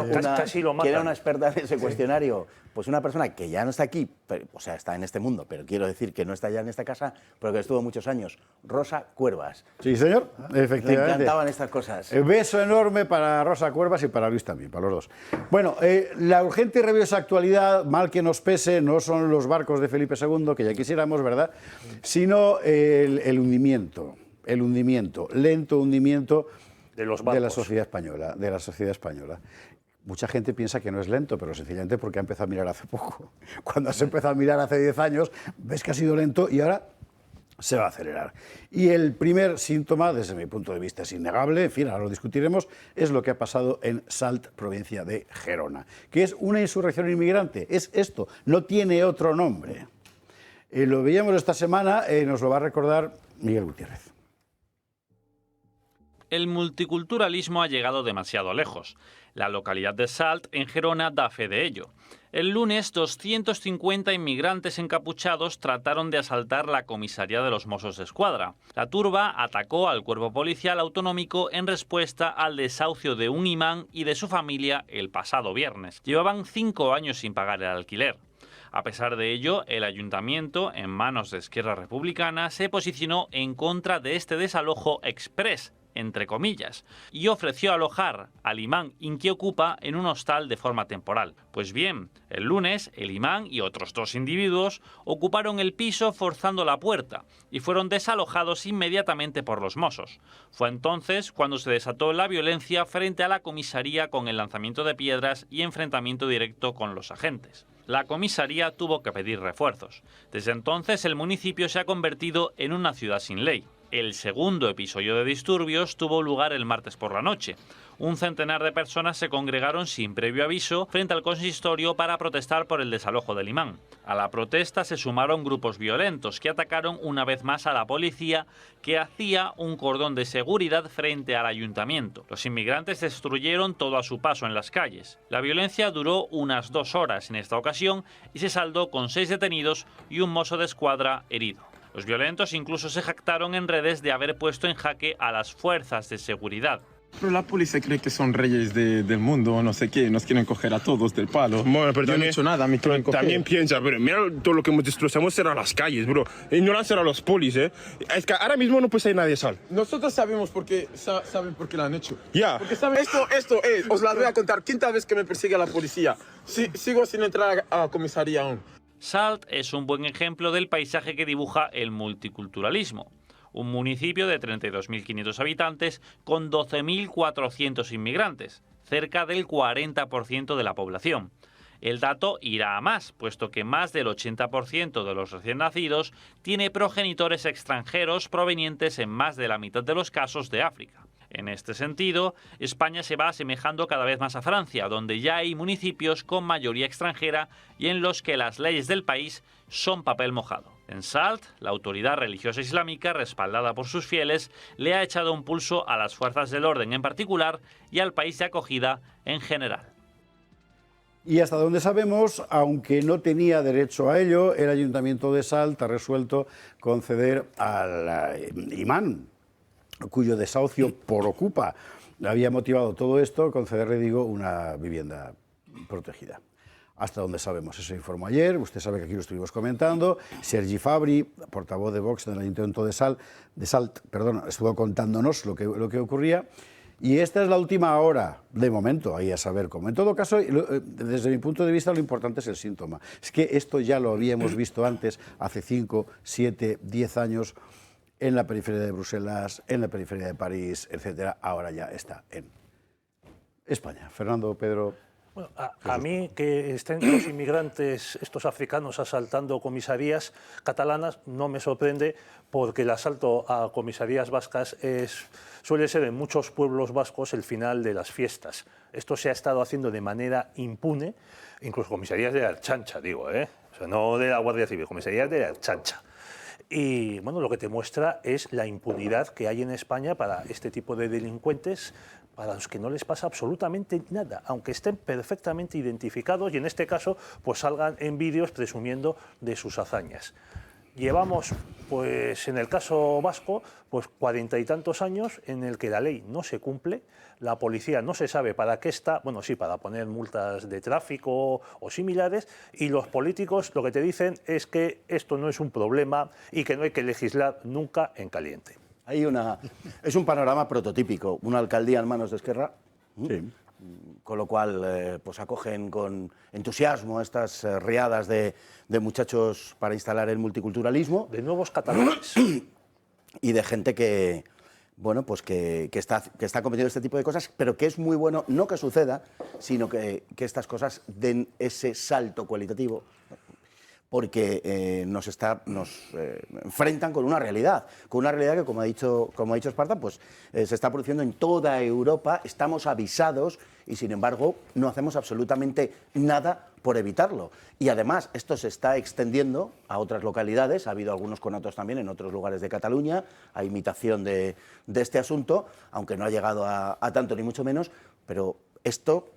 una experta en ese cuestionario? Pues una persona que ya no está aquí, pero, o sea, está en este mundo, pero quiero decir que no está ya en esta casa, pero que estuvo muchos años. Rosa Cuervas. Sí, señor, efectivamente. Le encantaban estas cosas. Beso enorme para Rosa Cuervas y para Luis también, para los dos. Bueno, la urgente y rabiosa actualidad, mal que nos pese, no son los barcos de Felipe II, que ya quisiéramos, ¿verdad?, sino el hundimiento, lento hundimiento de la sociedad española, Mucha gente piensa que no es lento, pero sencillamente porque ha empezado a mirar hace poco. Cuando has empezado a mirar hace 10 años, ves que ha sido lento y ahora se va a acelerar. Y el primer síntoma, desde mi punto de vista, es innegable, en fin, ahora lo discutiremos, es lo que ha pasado en Salt, provincia de Gerona, que es una insurrección inmigrante. Es esto, no tiene otro nombre. Lo veíamos esta semana, nos lo va a recordar Miguel Gutiérrez. El multiculturalismo ha llegado demasiado lejos. La localidad de Salt, en Gerona, da fe de ello. El lunes, 250 inmigrantes encapuchados trataron de asaltar la comisaría de los Mossos d'Esquadra. La turba atacó al cuerpo policial autonómico en respuesta al desahucio de un imán y de su familia el pasado viernes. Llevaban 5 años sin pagar el alquiler. A pesar de ello, el ayuntamiento, en manos de Esquerra Republicana, se posicionó en contra de este desalojo exprés, entre comillas, y ofreció alojar al imán inquiocupa en un hostal de forma temporal. Pues bien, el lunes, el imán y otros 2 individuos ocuparon el piso forzando la puerta y fueron desalojados inmediatamente por los Mossos. Fue entonces cuando se desató la violencia frente a la comisaría con el lanzamiento de piedras y enfrentamiento directo con los agentes. La comisaría tuvo que pedir refuerzos. Desde entonces, el municipio se ha convertido en una ciudad sin ley. El segundo episodio de disturbios tuvo lugar el martes por la noche. Un centenar de personas se congregaron sin previo aviso frente al consistorio para protestar por el desalojo del imán. A la protesta se sumaron grupos violentos que atacaron una vez más a la policía, que hacía un cordón de seguridad frente al ayuntamiento. Los inmigrantes destruyeron todo a su paso en las calles. La violencia duró unas 2 horas en esta ocasión y se saldó con 6 detenidos y un mozo de escuadra herido. Los violentos incluso se jactaron en redes de haber puesto en jaque a las fuerzas de seguridad. Pero la policía cree que son reyes del mundo, no sé qué, nos quieren coger a todos del palo. Bueno, pero yo no he hecho nada, me quieren coger. También piensa, pero mira todo lo que hemos destrozado, hemos cerrado las calles, bro. Y no lo han cerrado los polis, ¿eh? Es que ahora mismo no puede salir nadie sal. Nosotros sabemos saben por qué lo han hecho. Ya. Porque saben, esto es, os la voy a contar, quinta vez que me persigue la policía. Sigo sin entrar a la comisaría aún. Salt es un buen ejemplo del paisaje que dibuja el multiculturalismo. Un municipio de 32.500 habitantes con 12.400 inmigrantes, cerca del 40% de la población. El dato irá a más, puesto que más del 80% de los recién nacidos tiene progenitores extranjeros provenientes en más de la mitad de los casos de África. En este sentido, España se va asemejando cada vez más a Francia, donde ya hay municipios con mayoría extranjera y en los que las leyes del país son papel mojado. En Salt, la autoridad religiosa islámica, respaldada por sus fieles, le ha echado un pulso a las fuerzas del orden en particular y al país de acogida en general. Y hasta donde sabemos, aunque no tenía derecho a ello, el Ayuntamiento de Salt ha resuelto conceder al imán, cuyo desahucio por ocupa había motivado todo esto, concederle, digo, una vivienda protegida. Hasta donde sabemos, eso informó ayer, usted sabe que aquí lo estuvimos comentando, Sergi Fabri, portavoz de Vox del Ayuntamiento de Salt, estuvo contándonos lo que ocurría, Y esta es la última hora, de momento, ahí a saber cómo. En todo caso, desde mi punto de vista, lo importante es el síntoma. Es que esto ya lo habíamos visto antes, hace 5, 7, 10 años, en la periferia de Bruselas, en la periferia de París, etcétera. Ahora ya está en España. Fernando, Pedro... Bueno, a mí que estén los inmigrantes, estos africanos, asaltando comisarías catalanas, no me sorprende, porque el asalto a comisarías vascas suele ser en muchos pueblos vascos el final de las fiestas. Esto se ha estado haciendo de manera impune, incluso comisarías de Archancha, digo, o sea, no de la Guardia Civil, comisarías de Archancha. Y bueno, lo que te muestra es la impunidad que hay en España para este tipo de delincuentes, para los que no les pasa absolutamente nada, aunque estén perfectamente identificados y en este caso pues salgan en vídeos presumiendo de sus hazañas. Llevamos, pues en el caso vasco, pues 40 y tantos años en el que la ley no se cumple, la policía no se sabe para qué está, bueno, sí, para poner multas de tráfico o similares, y los políticos lo que te dicen es que esto no es un problema y que no hay que legislar nunca en caliente. Es un panorama prototípico, una alcaldía en manos de Esquerra, Sí. con lo cual pues acogen con entusiasmo estas riadas de muchachos para instalar el multiculturalismo. De nuevos catalanes. Y de gente que, bueno, pues que está cometiendo este tipo de cosas, pero que es muy bueno, no que suceda, sino que estas cosas den ese salto cualitativo, porque nos enfrentan con una realidad que, como ha dicho Esparta, pues se está produciendo en toda Europa, estamos avisados y, sin embargo, no hacemos absolutamente nada por evitarlo. Y además, esto se está extendiendo a otras localidades, ha habido algunos conatos también en otros lugares de Cataluña, a imitación de este asunto, aunque no ha llegado a tanto ni mucho menos, pero esto,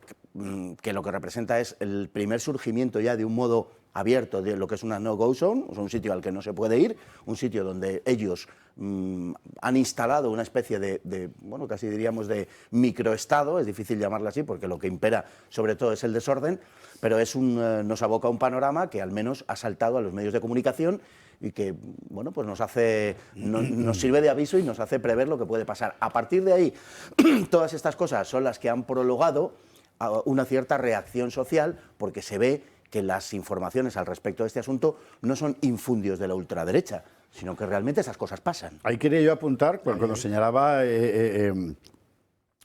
que lo que representa es el primer surgimiento ya de un modo abierto de lo que es una no-go zone, o sea, un sitio al que no se puede ir, un sitio donde ellos han instalado una especie bueno, casi diríamos de microestado, es difícil llamarlo así porque lo que impera sobre todo es el desorden, pero nos aboca a un panorama que al menos ha saltado a los medios de comunicación y que, bueno, pues nos sirve de aviso y nos hace prever lo que puede pasar. A partir de ahí, todas estas cosas son las que han prolongado una cierta reacción social, porque se ve que las informaciones al respecto de este asunto no son infundios de la ultraderecha, sino que realmente esas cosas pasan. Ahí quería yo apuntar, cuando señalaba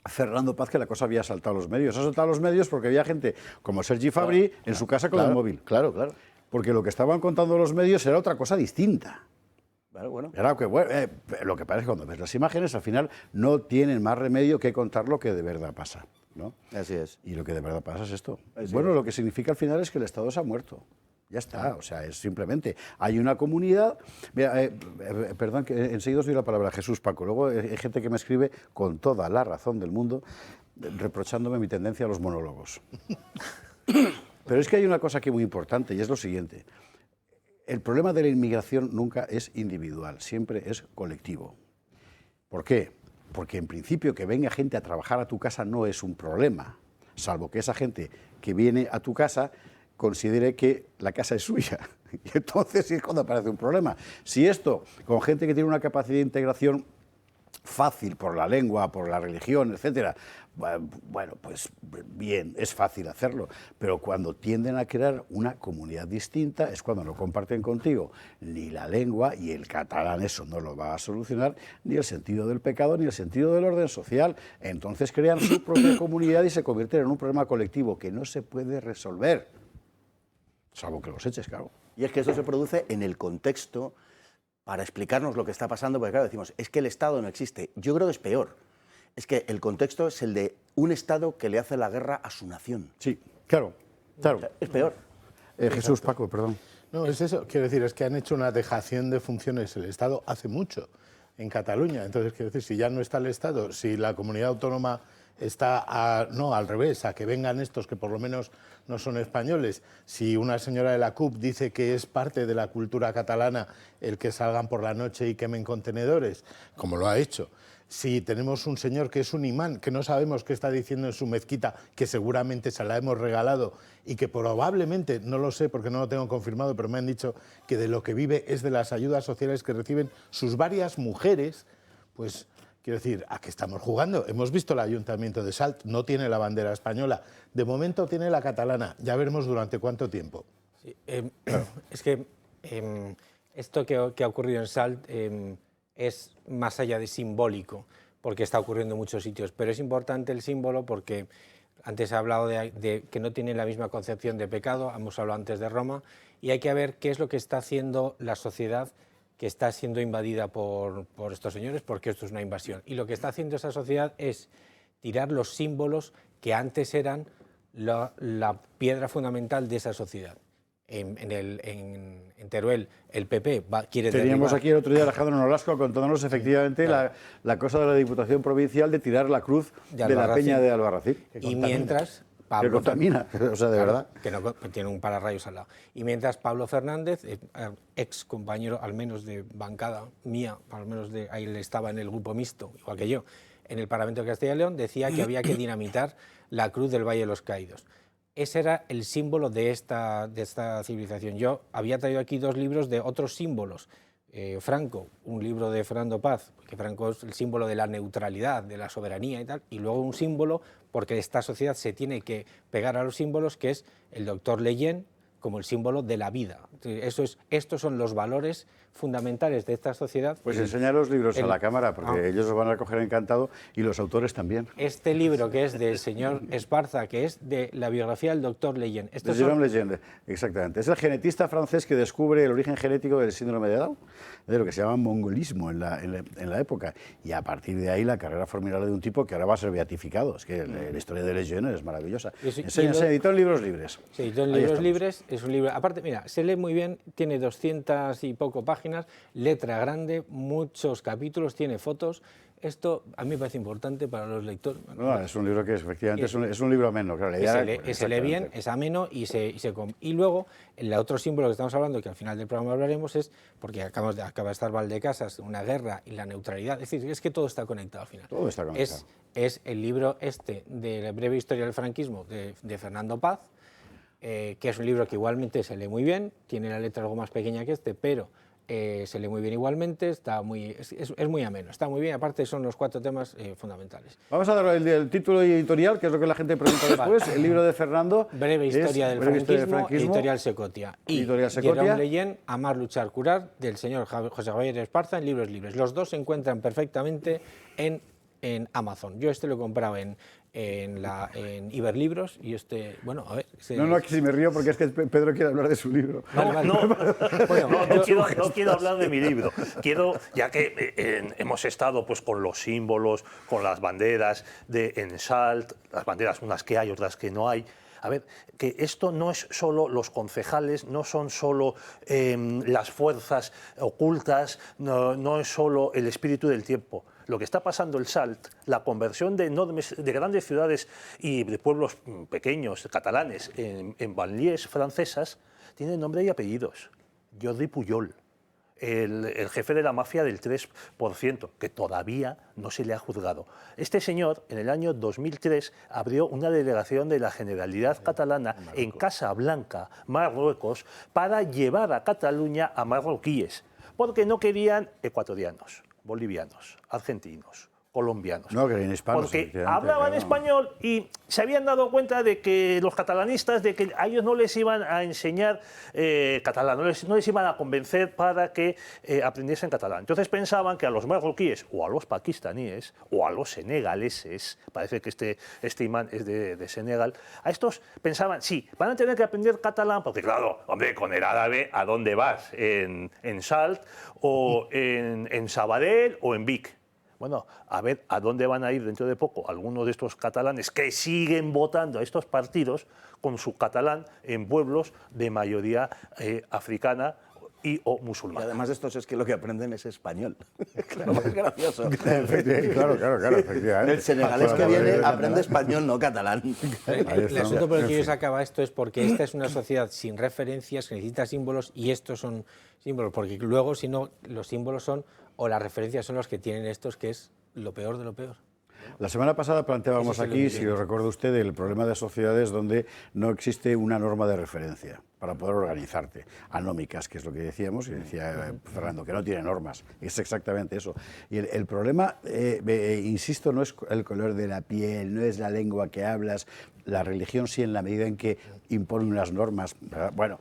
Fernando Paz que la cosa había saltado a los medios. Ha saltado a los medios porque había gente como Sergi Fabri en su casa con el móvil. Claro. Porque lo que estaban contando los medios era otra cosa distinta. Bueno. Era que, lo que pasa es que cuando ves las imágenes, al final no tienen más remedio que contar lo que de verdad pasa, ¿no? Así es. Y lo que de verdad pasa es esto. Así Bueno, es. Lo que significa al final es que el Estado se ha muerto. Ya está, o sea, es simplemente, hay una comunidad, mira, perdón, que enseguida os doy la palabra a Jesús, Paco, luego hay gente que me escribe con toda la razón del mundo, reprochándome mi tendencia a los monólogos. Pero es que hay una cosa aquí muy importante y es lo siguiente, el problema de la inmigración nunca es individual, siempre es colectivo. ¿Por qué? Porque en principio que venga gente a trabajar a tu casa no es un problema, salvo que esa gente que viene a tu casa considere que la casa es suya. Y entonces es cuando aparece un problema. Si esto, con gente que tiene una capacidad de integración fácil por la lengua, por la religión, etcétera, bueno, pues bien, es fácil hacerlo. Pero cuando tienden a crear una comunidad distinta es cuando no comparten contigo ni la lengua, y el catalán eso no lo va a solucionar, ni el sentido del pecado, ni el sentido del orden social. Entonces crean su propia comunidad y se convierten en un problema colectivo que no se puede resolver. Salvo que los eches, claro. Y es que esto se produce en el contexto, para explicarnos lo que está pasando, porque claro, decimos, es que el Estado no existe. Yo creo que es peor. Es que el contexto es el de un Estado que le hace la guerra a su nación. Sí, claro. O sea, es peor. Jesús, Paco, perdón. No, es eso. Quiero decir, es que han hecho una dejación de funciones el Estado hace mucho en Cataluña. Entonces, quiero decir, si ya no está el Estado, si la comunidad autónoma está no, al revés, a que vengan estos que por lo menos no son españoles. Si una señora de la CUP dice que es parte de la cultura catalana el que salgan por la noche y quemen contenedores, como lo ha hecho. Si tenemos un señor que es un imán, que no sabemos qué está diciendo en su mezquita, que seguramente se la hemos regalado y que probablemente, no lo sé porque no lo tengo confirmado, pero me han dicho que de lo que vive es de las ayudas sociales que reciben sus varias mujeres, pues Quiero decir, ¿a qué estamos jugando? Hemos visto el Ayuntamiento de Salt, no tiene la bandera española. De momento tiene la catalana. Ya veremos durante cuánto tiempo. Sí, es que esto que ha ocurrido en Salt es más allá de simbólico, porque está ocurriendo en muchos sitios, pero es importante el símbolo porque antes he hablado de que no tienen la misma concepción de pecado, hemos hablado antes de Roma, y hay que ver qué es lo que está haciendo la sociedad que está siendo invadida por estos señores, porque esto es una invasión. Y lo que está haciendo esa sociedad es tirar los símbolos que antes eran la piedra fundamental de esa sociedad. En Teruel el PP quiere Teníamos derribar. aquí el otro día a Alejandro Nolasco contándonos efectivamente la cosa de la Diputación Provincial de tirar la cruz de la peña de Albarracín. Y mientras que contamina, o sea, de verdad. Que tiene un pararrayos al lado. Y mientras Pablo Fernández, ex compañero al menos de bancada mía, al menos ahí él estaba en el grupo mixto, igual que yo, en el Parlamento de Castilla y León, decía que había que dinamitar la cruz del Valle de los Caídos. Ese era el símbolo de esta civilización. Yo había traído aquí 2 libros de otros símbolos. Franco, un libro de Fernando Paz, que Franco es el símbolo de la neutralidad, de la soberanía y tal, y luego un símbolo, porque esta sociedad se tiene que pegar a los símbolos, que es el doctor Leyen, como el símbolo de la vida. Estos son los valores fundamentales de esta sociedad. Pues enseña los libros a la cámara, porque ellos los van a coger encantado, y los autores también. Este libro, que es del señor Esparza, que es de la biografía del doctor Leyen. De Jérôme Leyen, exactamente. Es el genetista francés que descubre el origen genético del síndrome de Down, de lo que se llama mongolismo en la época. Y a partir de ahí la carrera formidable de un tipo que ahora va a ser beatificado. Es que la historia de Leyen es maravillosa. Se editó en libros libres. Se editó en libros libres. Es un libro, aparte, mira, se lee muy bien, tiene 200 y poco páginas, letra grande, muchos capítulos, tiene fotos. Esto a mí me parece importante para los lectores. No, es un libro que efectivamente es un libro ameno. Claro, se lee bien, es ameno y y luego el otro símbolo que estamos hablando, que al final del programa hablaremos, es porque acaba de estar Valdecasas, una guerra y la neutralidad. Es decir, es que todo está conectado al final. Todo está conectado. Es el libro de la breve historia del franquismo de Fernando Paz, que es un libro que igualmente se lee muy bien, tiene la letra algo más pequeña que pero se lee muy bien igualmente, es muy ameno, está muy bien, aparte son los 4 temas fundamentales. Vamos a dar el título editorial, que es lo que la gente pregunta después. El libro de Fernando, Breve historia del franquismo, editorial Secotia. Y Jérôme Leyen, Amar, luchar, curar, del señor José Javier Esparza, en libros libres. Los 2 se encuentran perfectamente en Amazon. Yo lo he comprado en Iberlibros y bueno, a ver... No, que si me río porque es que Pedro quiere hablar de su libro. No quiero hablar de mi libro. Ya que hemos estado pues con los símbolos, con las banderas en Salt, las banderas unas que hay, otras que no hay. A ver, que esto no es solo los concejales, no son solo las fuerzas ocultas, no es solo el espíritu del tiempo. Lo que está pasando en Salt, la conversión de grandes ciudades y de pueblos pequeños, catalanes, en banlieues francesas, tiene nombre y apellidos. Jordi Pujol, el jefe de la mafia del 3%, que todavía no se le ha juzgado. Este señor, en el año 2003, abrió una delegación de la Generalidad Catalana en Casablanca, Marruecos, para llevar a Cataluña a marroquíes, porque no querían ecuatorianos, bolivianos, argentinos, colombianos. No, que en hispanos. Porque hablaban español y se habían dado cuenta de que los catalanistas, de que a ellos no les iban a enseñar catalán, no les iban a convencer para que aprendiesen catalán. Entonces pensaban que a los marroquíes o a los pakistaníes o a los senegaleses, parece que este imán es de Senegal, a estos pensaban, sí, van a tener que aprender catalán, porque claro, hombre, con el árabe, ¿a dónde vas? En Salt o en Sabadell o en Vic. Bueno, a ver a dónde van a ir dentro de poco algunos de estos catalanes que siguen votando a estos partidos con su catalán en pueblos de mayoría africana o musulmana. Y además de estos es que lo que aprenden es español. Claro, es gracioso. Claro, efectivamente. El senegalés que viene aprende español, no catalán. El asunto por el que yo sacaba esto es porque esta es una sociedad sin referencias, que necesita símbolos, y estos son símbolos, porque luego, si no, los símbolos son, o las referencias son los que tienen estos, que es lo peor de lo peor. La semana pasada planteábamos aquí, si lo recuerda usted, el problema de sociedades donde no existe una norma de referencia para poder organizarte. Anómicas, que es lo que decíamos, y decía Fernando, que no tiene normas. Es exactamente eso. Y el problema, insisto, no es el color de la piel, no es la lengua que hablas, la religión sí, en la medida en que impone unas normas, ¿verdad? Bueno,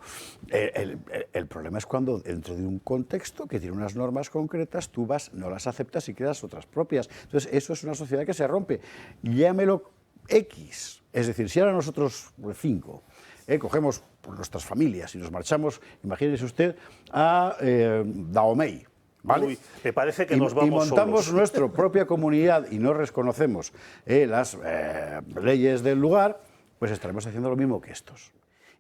el problema es cuando dentro de un contexto que tiene unas normas concretas, tú vas, no las aceptas y creas otras propias. Entonces, eso es una sociedad que se rompe. Llámelo X. Es decir, si ahora nosotros, 5, cogemos por nuestras familias y nos marchamos, imagínese usted, a Dahomey, ¿vale? Uy, me parece que nos vamos y montamos solos. nuestra propia comunidad y no reconocemos las leyes del lugar, pues estaremos haciendo lo mismo que estos.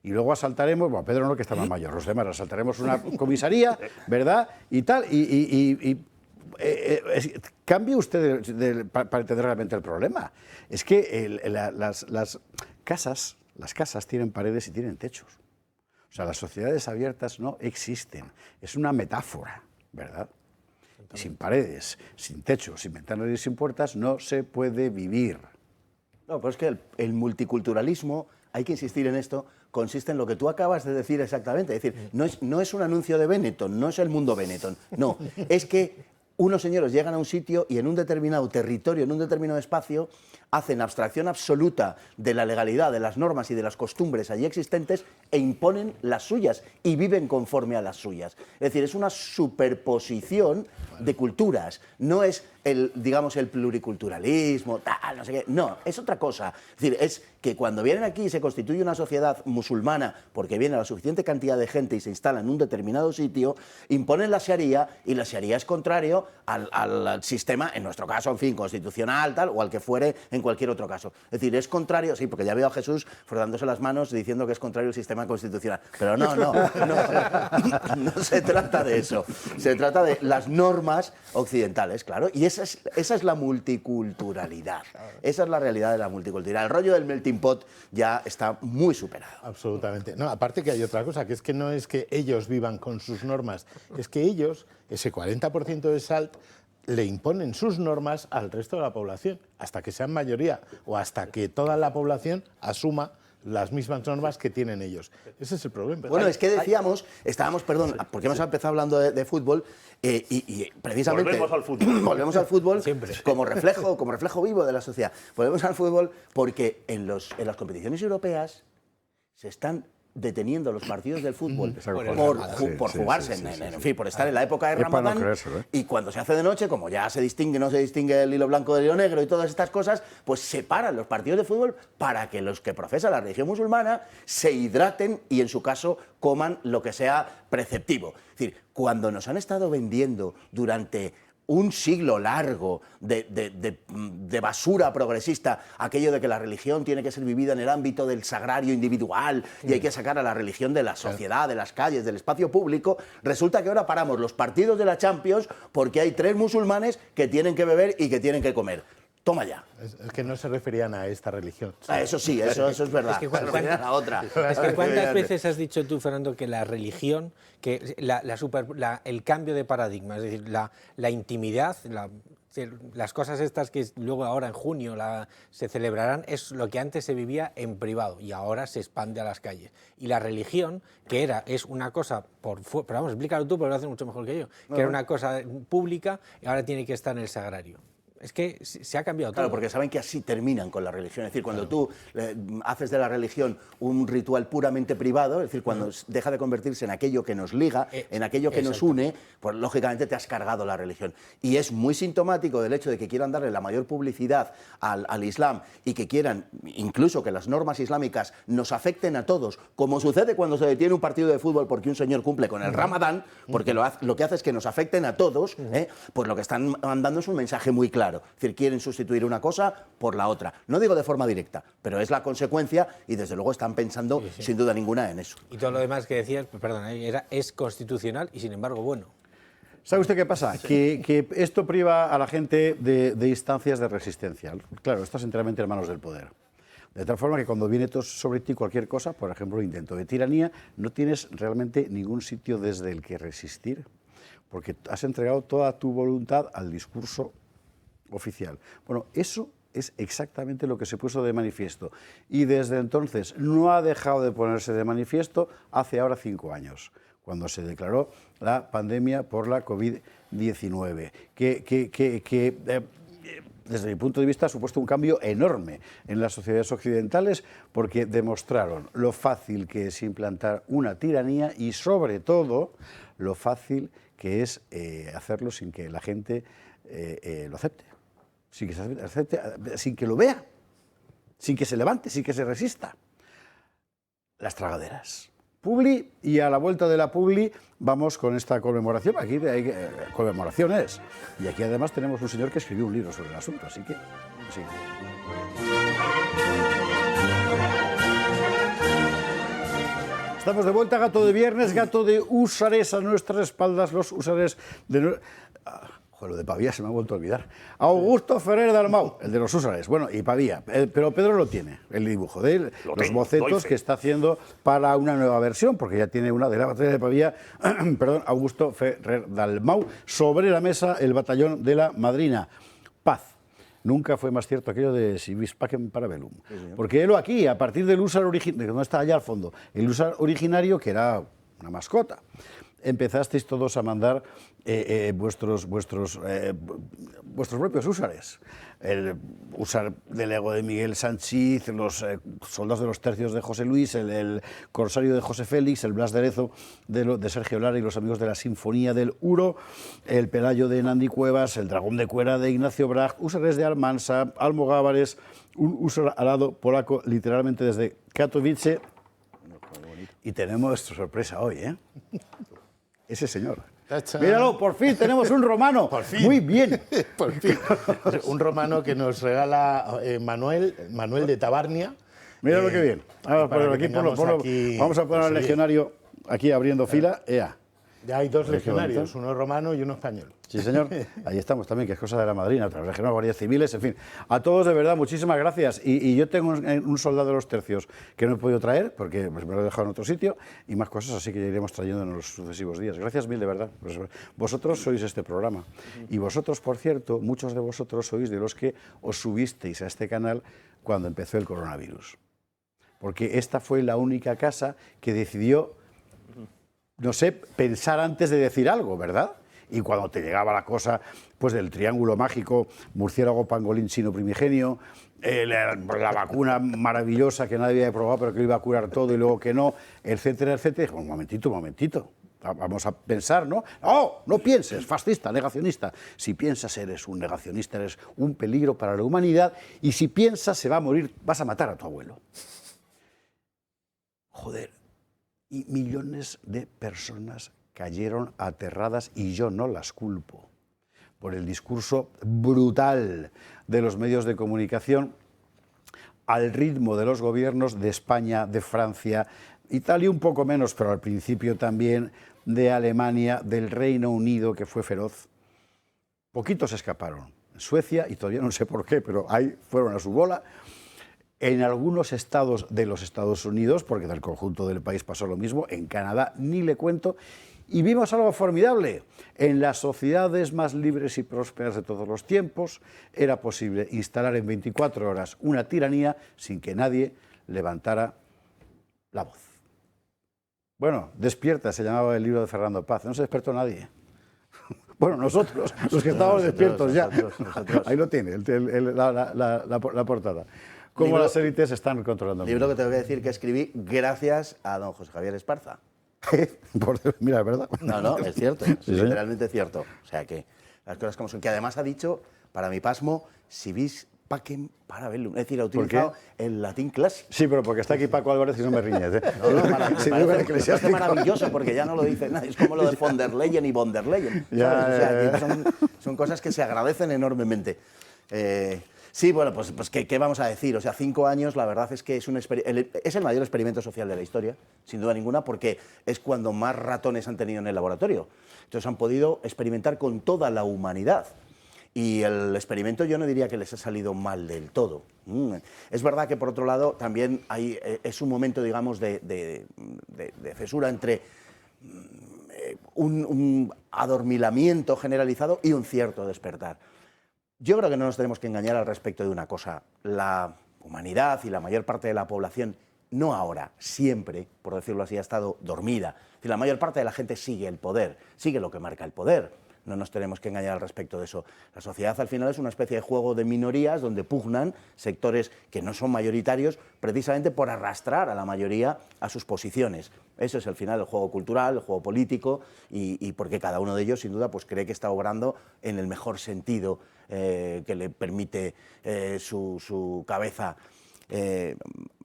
Y luego asaltaremos, bueno, Pedro no, que está más mayor, los demás, asaltaremos una comisaría, ¿verdad? Y tal, cambie usted para entender realmente el problema. Es que las casas tienen paredes y tienen techos. O sea, las sociedades abiertas no existen. Es una metáfora, ¿verdad? Sin paredes, sin techos, sin ventanas y sin puertas no se puede vivir. No, pero es que el multiculturalismo, hay que insistir en esto, consiste en lo que tú acabas de decir exactamente. Es decir, no es un anuncio de Benetton, no es el mundo Benetton. No, es que unos señores llegan a un sitio y en un determinado territorio, en un determinado espacio, hacen abstracción absoluta de la legalidad, de las normas y de las costumbres allí existentes e imponen las suyas y viven conforme a las suyas. Es decir, es una superposición de culturas, no es el pluriculturalismo, tal, no sé qué, no, es otra cosa. Es decir, es que cuando vienen aquí y se constituye una sociedad musulmana, porque viene la suficiente cantidad de gente y se instala en un determinado sitio, imponen la sharia y la sharia es contrario al sistema, en nuestro caso, en fin, constitucional, tal, o al que fuere en cualquier otro caso. Es decir, es contrario, sí, porque ya veo a Jesús frotándose las manos diciendo que es contrario al sistema constitucional. Pero no se trata de eso. Se trata de las normas occidentales, claro, y esa es la multiculturalidad. Esa es la realidad de la multiculturalidad. El rollo del melting pot ya está muy superado. Absolutamente. No, aparte que hay otra cosa, que es que no es que ellos vivan con sus normas, es que ellos, ese 40% de SALT, le imponen sus normas al resto de la población, hasta que sean mayoría o hasta que toda la población asuma las mismas normas que tienen ellos. Ese es el problema. Bueno, es que decíamos, porque hemos empezado hablando de fútbol y precisamente... Volvemos al fútbol. Volvemos al fútbol como reflejo vivo de la sociedad. Volvemos al fútbol porque en las competiciones europeas se están deteniendo los partidos del fútbol por jugarse, en fin, por estar en la época de Ramadán, y cuando se hace de noche, como ya no se distingue el hilo blanco del hilo negro y todas estas cosas, pues separan los partidos de fútbol para que los que profesan la religión musulmana se hidraten y, en su caso, coman lo que sea preceptivo. Es decir, cuando nos han estado vendiendo durante un siglo largo de basura progresista, aquello de que la religión tiene que ser vivida en el ámbito del sagrario individual y hay que sacar a la religión de la sociedad, de las calles, del espacio público, resulta que ahora paramos los partidos de la Champions porque hay 3 musulmanes que tienen que beber y que tienen que comer. Toma ya. Es que no se referían a esta religión. Eso sí, eso es verdad. Es que se referían a otra. Es que ¿cuántas veces has dicho tú, Fernando, que la religión, que el cambio de paradigma, es decir, la intimidad, las cosas estas que luego ahora en junio se celebrarán, es lo que antes se vivía en privado y ahora se expande a las calles. Y la religión, que es una cosa, pero vamos, explícalo tú porque lo haces mucho mejor que yo, que era una cosa pública y ahora tiene que estar en el sagrario. Es que se ha cambiado todo. Claro, porque saben que así terminan con la religión. Es decir, cuando tú haces de la religión un ritual puramente privado, es decir, cuando deja de convertirse en aquello que nos liga, en aquello que nos une, pues lógicamente te has cargado la religión. Y es muy sintomático del hecho de que quieran darle la mayor publicidad al Islam y que quieran incluso que las normas islámicas nos afecten a todos, como sucede cuando se detiene un partido de fútbol porque un señor cumple con el Ramadán, porque lo que hace es que nos afecten a todos, pues lo que están mandando es un mensaje muy claro. Es decir, quieren sustituir una cosa por la otra. No digo de forma directa, pero es la consecuencia y desde luego están pensando sin duda ninguna en eso. Y todo lo demás que decías, perdón, es constitucional y sin embargo bueno. ¿Sabe usted qué pasa? Que esto priva a la gente de instancias de resistencia. Claro, estás enteramente en manos del poder. De tal forma que cuando viene sobre ti cualquier cosa, por ejemplo, un intento de tiranía, no tienes realmente ningún sitio desde el que resistir, porque has entregado toda tu voluntad al discurso oficial. Bueno, eso es exactamente lo que se puso de manifiesto. Y desde entonces no ha dejado de ponerse de manifiesto hace ahora 5 años, cuando se declaró la pandemia por la COVID-19, que desde mi punto de vista ha supuesto un cambio enorme en las sociedades occidentales, porque demostraron lo fácil que es implantar una tiranía y, sobre todo, lo fácil que es hacerlo sin que la gente lo acepte, sin que se acepte, sin que lo vea, sin que se levante, sin que se resista. Las tragaderas. Publi, y a la vuelta de la Publi vamos con esta conmemoración. Aquí hay conmemoraciones. Y aquí además tenemos un señor que escribió un libro sobre el asunto, así que sí. Estamos de vuelta, Gato de Viernes, Gato de húsares a nuestras espaldas, los húsares de... Lo de Pavía se me ha vuelto a olvidar. Augusto Ferrer Dalmau, el de los húsares. Bueno, y Pavía. Pero Pedro lo tiene, el dibujo de él, los bocetos que está haciendo para una nueva versión, porque ya tiene una de la batalla de Pavía, perdón, Augusto Ferrer Dalmau, sobre la mesa el batallón de la Madrina. Paz. Nunca fue más cierto aquello de si vis pacem para bellum. Sí, porque él aquí, a partir del húsar originario, no está allá al fondo, el húsar originario, que era una mascota, empezasteis todos a mandar vuestros propios húsares. El húsar de Lego de Miguel Sanchís, los soldados de los tercios de José Luis, el corsario de José Félix, el Blas de Lezo de Sergio Lara y los amigos de la Sinfonía del Uro, el Pelayo de Nandi Cuevas, el Dragón de Cuera de Ignacio Brag, húsares de Almansa, almogávares, un húsar alado polaco literalmente desde Katowice. Y tenemos sorpresa hoy, ¿eh? Ese señor. ¡Tachán! Míralo, por fin tenemos un romano. Por fin. Muy bien. Por fin. Un romano que nos regala Manuel de Tabarnia. Míralo qué bien. Vamos a ponerlo aquí, vamos a poner al legionario aquí abriendo fila. Ea. Ya hay 2 legionarios, uno romano y uno español. Sí, señor. Ahí estamos también, que es cosa de la Madrina, otra Legión de Guardias Civiles, en fin. A todos, de verdad, muchísimas gracias. Y yo tengo un soldado de los tercios que no he podido traer, porque pues, me lo he dejado en otro sitio, y más cosas, así que ya iremos trayendo en los sucesivos días. Gracias mil, de verdad. Vosotros sois este programa. Y vosotros, por cierto, muchos de vosotros sois de los que os subisteis a este canal cuando empezó el coronavirus. Porque esta fue la única casa que decidió, no sé, pensar antes de decir algo, ¿verdad? Y cuando te llegaba la cosa pues del triángulo mágico, murciélago, pangolín, chino primigenio, la vacuna maravillosa que nadie había probado pero que iba a curar todo y luego que no, etcétera, etcétera, un momentito. Vamos a pensar, ¿no? No pienses, fascista, negacionista. Si piensas eres un negacionista, eres un peligro para la humanidad, y si piensas se va a morir, vas a matar a tu abuelo. Joder. Y millones de personas cayeron aterradas, y yo no las culpo, por el discurso brutal de los medios de comunicación al ritmo de los gobiernos de España, de Francia, Italia un poco menos, pero al principio también, de Alemania, del Reino Unido, que fue feroz. Poquitos escaparon. En Suecia, y todavía no sé por qué, pero ahí fueron a su bola. En algunos estados de los Estados Unidos, porque del conjunto del país pasó lo mismo, en Canadá ni le cuento, y vimos algo formidable. En las sociedades más libres y prósperas de todos los tiempos era posible instalar en 24 horas una tiranía sin que nadie levantara la voz. Bueno, Despierta se llamaba el libro de Fernando Paz, no se despertó nadie. Bueno, nosotros, los que estábamos despiertos ya. Nosotros. Ahí lo tiene, la portada. Cómo las élites están controlando el libro mundo. Que tengo que decir que escribí gracias a don José Javier Esparza. Mira, es verdad. No, es cierto, sí, literalmente cierto. O sea que las cosas como son. Que además ha dicho, para mi pasmo, si vis pacem para bellum. Es decir, ha utilizado el latín clásico. Sí, pero porque está aquí Paco Álvarez y no me riñes. Me parece maravilloso, porque ya no lo dice nadie. Es como lo de von der Leyen y von der Leyen. O sea, son cosas que se agradecen enormemente. Sí, bueno, pues ¿qué vamos a decir? O sea, 5 años, la verdad es que es el mayor experimento social de la historia, sin duda ninguna, porque es cuando más ratones han tenido en el laboratorio. Entonces han podido experimentar con toda la humanidad. Y el experimento yo no diría que les ha salido mal del todo. Es verdad que, por otro lado, también es un momento, digamos, de cesura entre un adormilamiento generalizado y un cierto despertar. Yo creo que no nos tenemos que engañar al respecto de una cosa. La humanidad y la mayor parte de la población, no ahora, siempre, por decirlo así, ha estado dormida. Es decir, la mayor parte de la gente sigue el poder, sigue lo que marca el poder. No nos tenemos que engañar al respecto de eso. La sociedad al final es una especie de juego de minorías donde pugnan sectores que no son mayoritarios precisamente por arrastrar a la mayoría a sus posiciones. Eso es al final el juego cultural, el juego político y porque cada uno de ellos sin duda pues cree que está obrando en el mejor sentido que le permite su cabeza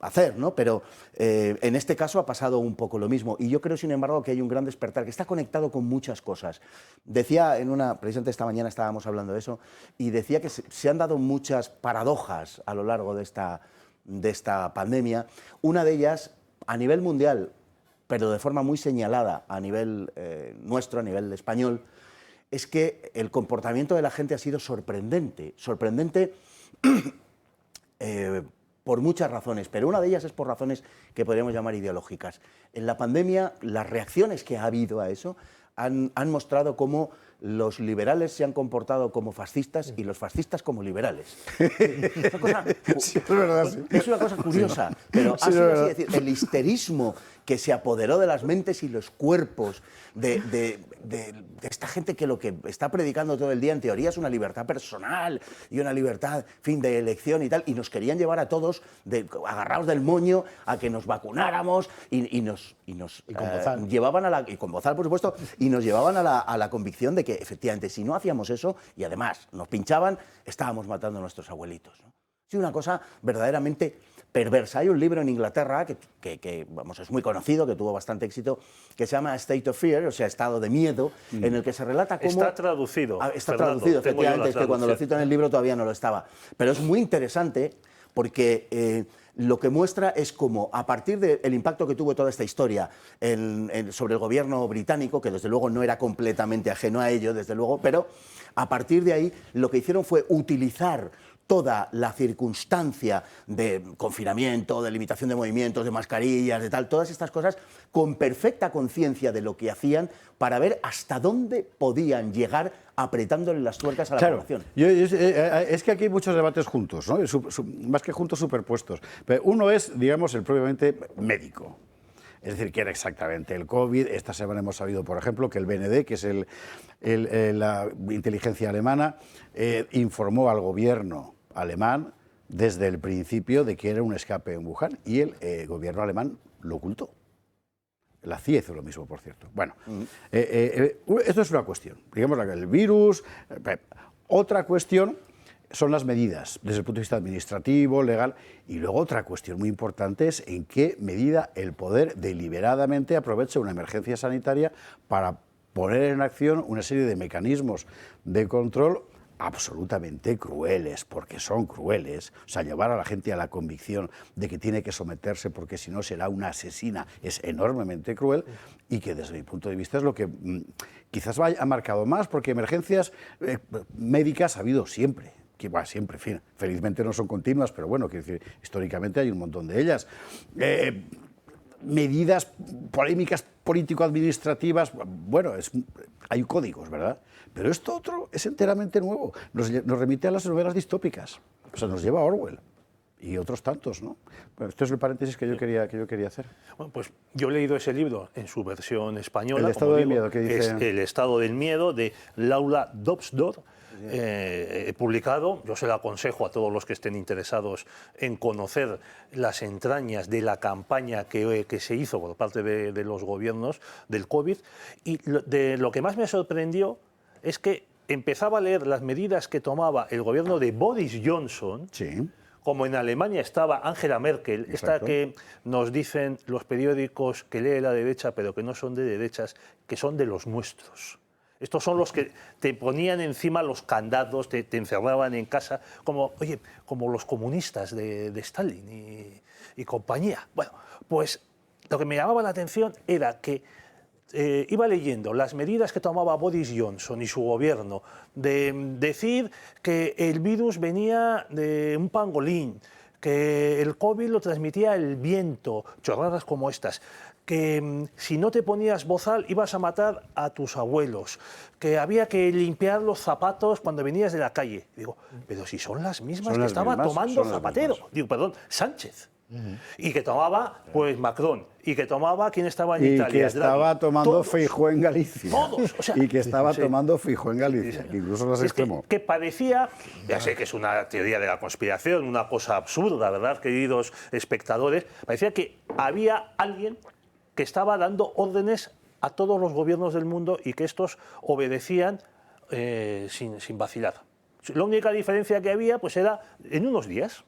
hacer, ¿no? Pero en este caso ha pasado un poco lo mismo y yo creo, sin embargo, que hay un gran despertar que está conectado con muchas cosas. Decía precisamente esta mañana estábamos hablando de eso y decía que se han dado muchas paradojas a lo largo de esta pandemia. Una de ellas, a nivel mundial, pero de forma muy señalada a nivel nuestro, a nivel español, es que el comportamiento de la gente ha sido sorprendente. Sorprendente por muchas razones, pero una de ellas es por razones que podríamos llamar ideológicas. En la pandemia, las reacciones que ha habido a eso han mostrado cómo los liberales se han comportado como fascistas y los fascistas como liberales. Es una cosa curiosa, pero ha sido así, es decir, el histerismo que se apoderó de las mentes y los cuerpos de esta gente que lo que está predicando todo el día en teoría es una libertad personal y una libertad, fin, de elección y tal, y nos querían llevar a todos agarrados del moño a que nos vacunáramos y nos llevaban y con Bozal, por supuesto, y nos llevaban a la convicción de que efectivamente si no hacíamos eso y además nos pinchaban, estábamos matando a nuestros abuelitos, ¿no? Sí, una cosa verdaderamente perversa. Hay un libro en Inglaterra que vamos, es muy conocido, que tuvo bastante éxito, que se llama State of Fear, o sea, Estado de Miedo, en el que se relata cómo... Está traducido. Está traducido, efectivamente, es que cuando lo cito en el libro todavía no lo estaba. Pero es muy interesante porque lo que muestra es cómo, a partir del impacto que tuvo toda esta historia sobre el gobierno británico, que desde luego no era completamente ajeno a ello, desde luego, pero a partir de ahí lo que hicieron fue utilizar toda la circunstancia de confinamiento, de limitación de movimientos, de mascarillas, de tal, todas estas cosas, con perfecta conciencia de lo que hacían para ver hasta dónde podían llegar apretándole las tuercas a la población. Es que aquí hay muchos debates juntos, ¿no? Más que juntos, superpuestos. Pero uno es, digamos, el propiamente médico. Es decir, que era exactamente el COVID. Esta semana hemos sabido, por ejemplo, que el BND, que es la inteligencia alemana, informó al gobierno alemán desde el principio de que era un escape en Wuhan y el gobierno alemán lo ocultó. La CIA hizo lo mismo, por cierto. Bueno, esto es una cuestión. Digamos, el virus. Otra cuestión son las medidas, desde el punto de vista administrativo, legal, y luego otra cuestión muy importante es en qué medida el poder deliberadamente aprovecha una emergencia sanitaria para poner en acción una serie de mecanismos de control absolutamente crueles, porque son crueles. O sea, llevar a la gente a la convicción de que tiene que someterse porque si no será una asesina es enormemente cruel y que desde mi punto de vista es lo que quizás ha marcado más, porque emergencias médicas ha habido siempre. Que va siempre, en fin, felizmente no son continuas, pero bueno, quiero decir, históricamente hay un montón de ellas. Medidas polémicas político-administrativas, bueno, hay códigos, ¿verdad? Pero esto otro es enteramente nuevo, nos remite a las novelas distópicas, o sea, nos lleva a Orwell y otros tantos, ¿no? Bueno, esto es el paréntesis que yo quería hacer. Bueno, pues yo he leído ese libro en su versión española. El Estado del Miedo, que dice... Es El Estado del Miedo, de Laura Dobsdorf, publicado. Yo se lo aconsejo a todos los que estén interesados en conocer las entrañas de la campaña que se hizo por parte de los gobiernos del COVID. Y lo que más me sorprendió es que empezaba a leer las medidas que tomaba el gobierno de Boris Johnson, sí, como en Alemania estaba Angela Merkel, esta que nos dicen los periódicos que lee la derecha, pero que no son de derechas, que son de los nuestros. Estos son los que te ponían encima los candados, te encerraban en casa, como los comunistas de Stalin y compañía. Bueno, pues lo que me llamaba la atención era que iba leyendo las medidas que tomaba Boris Johnson y su gobierno, de decir que el virus venía de un pangolín, que el COVID lo transmitía el viento, chorradas como estas, que si no te ponías bozal ibas a matar a tus abuelos, que había que limpiar los zapatos cuando venías de la calle. Digo, pero si son las mismas que estaba tomando Zapatero, digo, perdón, Sánchez. Y que tomaba, pues, Macron, y que tomaba quien estaba en Italia. Y que estaba tomando todos, Feijóo en Galicia. Todos, o sea, y que estaba tomando Feijóo en Galicia, que incluso los extremó. Que parecía, ya sé que es una teoría de la conspiración, una cosa absurda, ¿verdad, queridos espectadores? Parecía que había alguien que estaba dando órdenes a todos los gobiernos del mundo y que estos obedecían sin vacilar. La única diferencia que había, pues, era en unos días.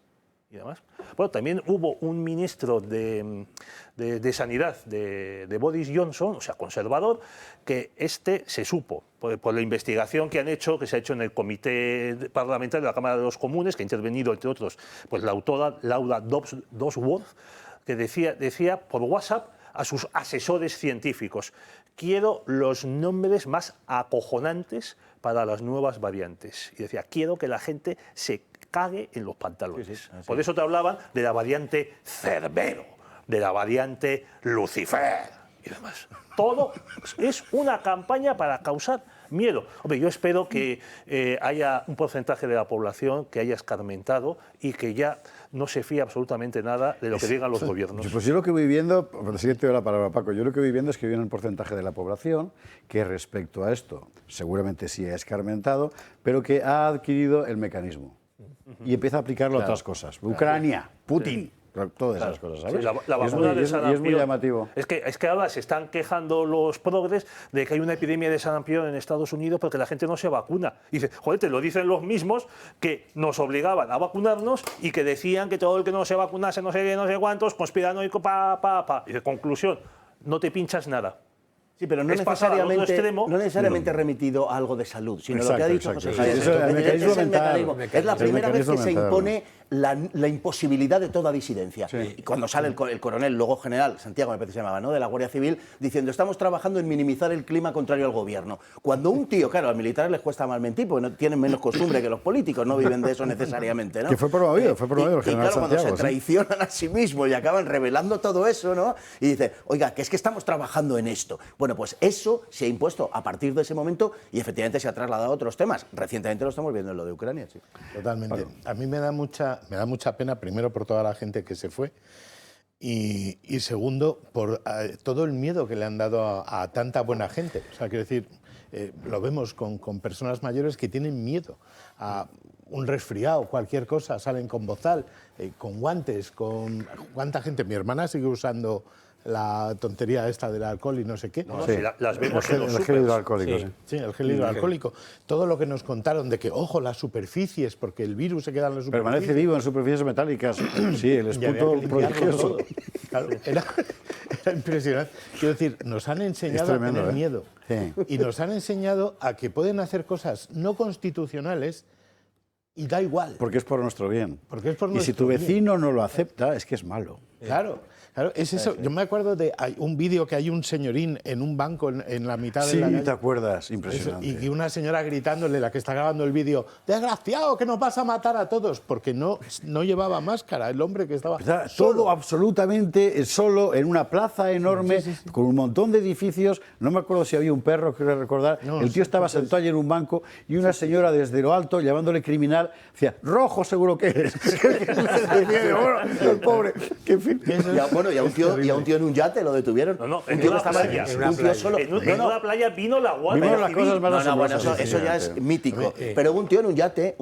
Y demás. Bueno, también hubo un ministro de Sanidad de Boris Johnson, o sea, conservador, que se supo, por la investigación que han hecho, que se ha hecho en el Comité Parlamentario de la Cámara de los Comunes, que ha intervenido, entre otros, pues la autora Laura Dodsworth, que decía por WhatsApp a sus asesores científicos: quiero los nombres más acojonantes para las nuevas variantes. Y decía, quiero que la gente se cague en los pantalones. Sí, sí, por eso te hablaban de la variante Cerbero, de la variante Lucifer y demás. Todo es una campaña para causar miedo. Hombre, yo espero que haya un porcentaje de la población que haya escarmentado y que ya no se fíe absolutamente nada de lo que digan los gobiernos. Pues yo lo que voy viendo, por siguiente doy la palabra a Paco, yo lo que voy viendo es que viene un porcentaje de la población que respecto a esto seguramente sí ha escarmentado, pero que ha adquirido el mecanismo y empieza a aplicarlo a otras cosas. Ucrania, Putin, todas esas cosas, ¿sabes? Sí, la vacuna de sarampión. Y es muy llamativo. Es que ahora se están quejando los progres de que hay una epidemia de sarampión en Estados Unidos porque la gente no se vacuna. Y dice, joder, te lo dicen los mismos que nos obligaban a vacunarnos y que decían que todo el que no se vacunase, no sé qué, no sé cuántos, conspiranoico, Y dice, conclusión, no te pinchas nada. Sí, pero no necesariamente remitido a algo de salud, sino lo que ha dicho José Javier. Es el mecanismo. Es la primera vez que se impone la imposibilidad de toda disidencia. Sí. Y cuando sale el coronel, luego general, Santiago me parece que se llamaba, ¿no?, de la Guardia Civil, diciendo, estamos trabajando en minimizar el clima contrario al gobierno. Cuando un tío, claro, a los militares les cuesta más mentir, porque no tienen menos costumbre que los políticos, no viven de eso necesariamente, ¿no? Que fue promovido el general Santiago. Y claro, cuando se traicionan a sí mismos y acaban revelando todo eso, ¿no? Y dice, oiga, que es que estamos trabajando en esto. Bueno, pues eso se ha impuesto a partir de ese momento y efectivamente se ha trasladado a otros temas. Recientemente lo estamos viendo en lo de Ucrania, sí. Totalmente. Claro. A mí me da mucha pena, primero por toda la gente que se fue y segundo por todo el miedo que le han dado a tanta buena gente. O sea, quiero decir, lo vemos con personas mayores que tienen miedo a un resfriado, cualquier cosa, salen con bozal, con guantes, con... ¿Cuánta gente? Mi hermana sigue usando la tontería esta del alcohol y no sé qué. No, sí, las vemos en los el gel hidroalcohólico. Sí, sí, el gel hidroalcohólico. Todo lo que nos contaron de que, ojo, las superficies, porque el virus se queda en las superficies. Permanece vivo en superficies metálicas. Sí, el esputo prodigioso. Claro, era impresionante. Quiero decir, nos han enseñado a tener miedo. Sí. Y nos han enseñado a que pueden hacer cosas no constitucionales y da igual. Porque es por nuestro bien. Porque es por nuestro bien. Y si tu vecino no lo acepta, es que es malo. Claro. Claro, es eso. Yo me acuerdo de un vídeo que hay un señorín en un banco en la mitad de la calle. Sí, te acuerdas, impresionante. Y una señora gritándole, la que está grabando el vídeo, desgraciado, que nos vas a matar a todos, porque no llevaba máscara el hombre que estaba todo absolutamente solo, en una plaza enorme, con un montón de edificios. No me acuerdo si había un perro, quiero recordar. El tío estaba sentado allí en un banco y una señora desde lo alto, llamándole criminal, decía, rojo seguro que eres. El pobre, que en fin... Bueno, y a un tío en un yate lo detuvieron. No, en una playa. Un tío solo. En una playa vino la Guardia Civil. Las cosas más bueno, eso ya es mítico. Pero un tío en un yate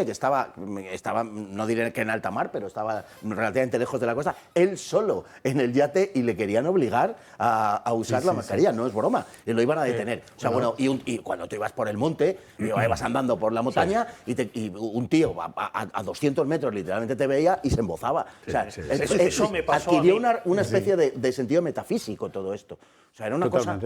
que estaba, no diré que en alta mar, pero estaba relativamente lejos de la costa, él solo en el yate y le querían obligar a usar la mascarilla, no es broma, y lo iban a detener. O sea, bueno, y cuando tú ibas por el monte, ibas andando por la montaña y un tío a 200 metros literalmente te veía y se embozaba. O sea, eso me pasó. Una especie de sentido metafísico todo esto. O sea, era una cosa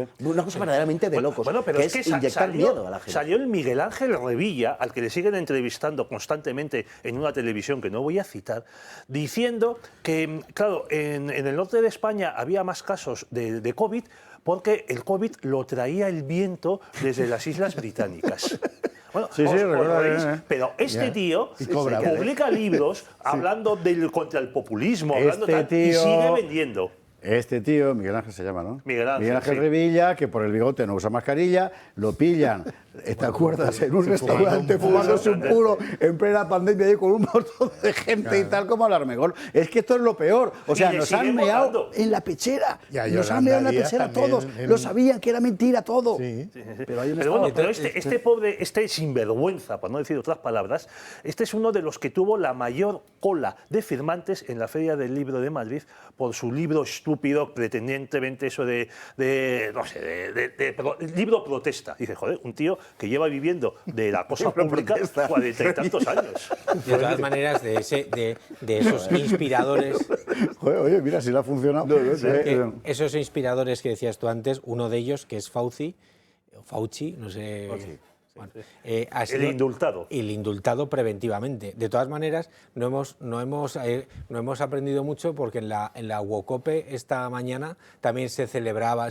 verdaderamente de locos. Bueno, pero que es inyectar miedo a la gente. Salió el Miguel Ángel Revilla, al que le siguen entrevistando constantemente en una televisión que no voy a citar, diciendo que, claro, en el norte de España había más casos de COVID porque el COVID lo traía el viento desde las Islas Británicas. Bueno, Sí, sí, recuerdo, pero este tío publica libros hablando contra el populismo, hablando y sigue vendiendo. Este tío, Miguel Ángel se llama, ¿no? Miguel Ángel, sí. Revilla, que por el bigote no usa mascarilla, lo pillan, ¿te acuerdas? En un restaurante fumándose un puro en plena pandemia y con un montón de gente y tal, como hablar mejor. Es que esto es lo peor. O sea, nos han meado en la pechera. Nos han meado en la pechera todos. Lo sabían que era mentira todo. Sí. Pero este sinvergüenza, por no decir otras palabras, este es uno de los que tuvo la mayor cola de firmantes en la Feria del Libro de Madrid por su libro estúpido, pretendientemente eso de libro protesta. Dice, joder, un tío que lleva viviendo de la cosa pública 40 y tantos años. De todas maneras, de esos inspiradores... Joder, oye, mira, si le ha funcionado. Esos inspiradores que decías tú antes, uno de ellos, que es Fauci, no sé... Bueno, el indultado. El indultado preventivamente. De todas maneras, no hemos aprendido mucho porque en la Wocope esta mañana también se celebraba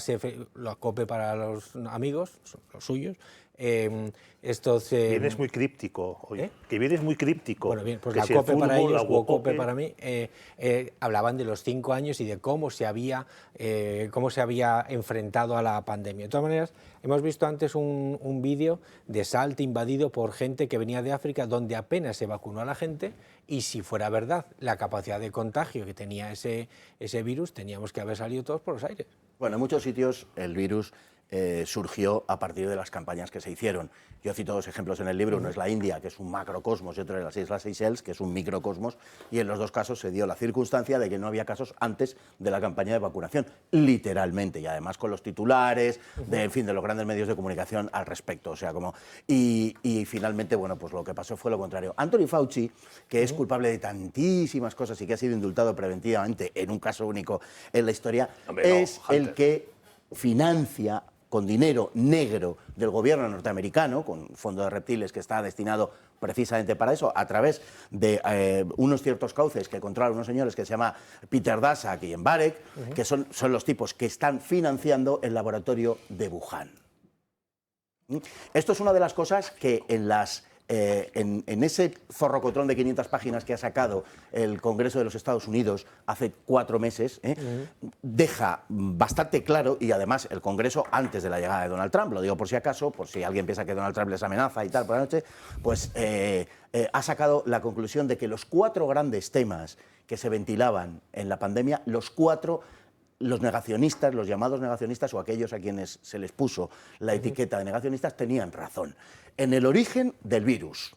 la COPE para los amigos, los suyos. Vienes muy críptico hoy. Que vienes muy críptico. Bueno, bien, pues la COPE para ellos, Wocope para mí, hablaban de los 5 años y de cómo se había enfrentado a la pandemia. De todas maneras, hemos visto antes un vídeo de Salt invadido por gente que venía de África, donde apenas se vacunó a la gente, y si fuera verdad la capacidad de contagio que tenía ese virus, teníamos que haber salido todos por los aires. Bueno, en muchos sitios el virus surgió a partir de las campañas que se hicieron. Yo cito 2 ejemplos en el libro, uno es la India, que es un macrocosmos, y otro es las Islas Seychelles, que es un microcosmos, y en los 2 casos se dio la circunstancia de que no había casos antes de la campaña de vacunación, literalmente, y además con los titulares, en fin, de los grandes medios de comunicación al respecto, o sea, como... Y finalmente, bueno, pues lo que pasó fue lo contrario. Anthony Fauci, que es culpable de tantísimas cosas y que ha sido indultado preventivamente en un caso único en la historia, es el que financia con dinero negro del gobierno norteamericano, con un fondo de reptiles que está destinado precisamente para eso, a través de unos ciertos cauces que controlan unos señores que se llama Peter Daszak y Mbarek, que son los tipos que están financiando el laboratorio de Wuhan. Esto es una de las cosas que en ese zorrocotrón de 500 páginas que ha sacado el Congreso de los Estados Unidos hace 4 meses, deja bastante claro, y además el Congreso antes de la llegada de Donald Trump, lo digo por si acaso, por si alguien piensa que Donald Trump les amenaza y tal por la noche, pues ha sacado la conclusión de que los 4 grandes temas que se ventilaban en la pandemia, los negacionistas, los llamados negacionistas o aquellos a quienes se les puso la etiqueta de negacionistas, tenían razón. En el origen del virus,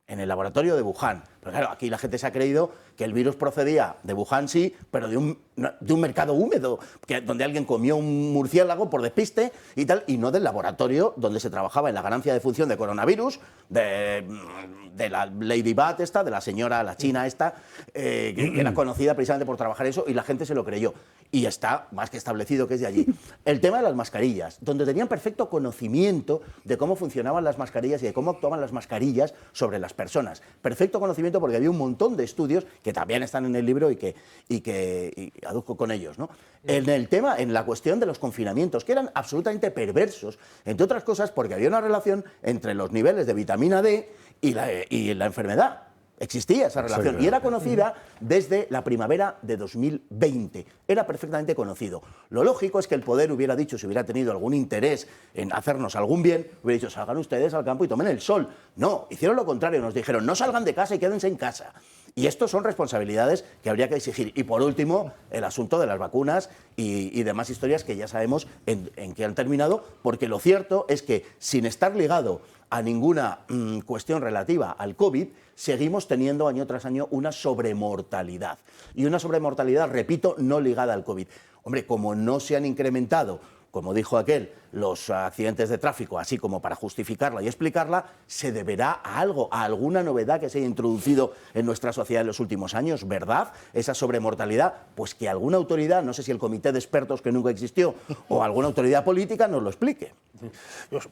en el laboratorio de Wuhan. Pero claro, aquí la gente se ha creído que el virus procedía de Wuhan, sí, pero de un mercado húmedo, donde alguien comió un murciélago por despiste y tal, y no del laboratorio donde se trabajaba en la ganancia de función de coronavirus, de la Lady Bat esta, de la señora, la china esta, que era conocida precisamente por trabajar eso, y la gente se lo creyó. Y está más que establecido que es de allí. El tema de las mascarillas, donde tenían perfecto conocimiento de cómo funcionaban las mascarillas y de cómo actuaban las mascarillas sobre las personas. Perfecto conocimiento porque había un montón de estudios que también están en el libro y que aduzco con ellos, ¿no? En la cuestión de los confinamientos, que eran absolutamente perversos, entre otras cosas porque había una relación entre los niveles de vitamina D y la enfermedad. Existía esa relación y era conocida desde la primavera de 2020. Era perfectamente conocido. Lo lógico es que el poder hubiera dicho, si hubiera tenido algún interés en hacernos algún bien, hubiera dicho, salgan ustedes al campo y tomen el sol. No, hicieron lo contrario, nos dijeron, no salgan de casa y quédense en casa. Y esto son responsabilidades que habría que exigir. Y por último, el asunto de las vacunas y demás historias que ya sabemos en qué han terminado, porque lo cierto es que sin estar ligado a ninguna cuestión relativa al COVID, seguimos teniendo año tras año una sobremortalidad. Y una sobremortalidad, repito, no ligada al COVID. Hombre, como no se han incrementado, como dijo aquel, los accidentes de tráfico, así como para justificarla y explicarla, se deberá a algo, a alguna novedad que se haya introducido en nuestra sociedad en los últimos años, ¿verdad? Esa sobremortalidad, pues que alguna autoridad, no sé si el comité de expertos que nunca existió o alguna autoridad política nos lo explique.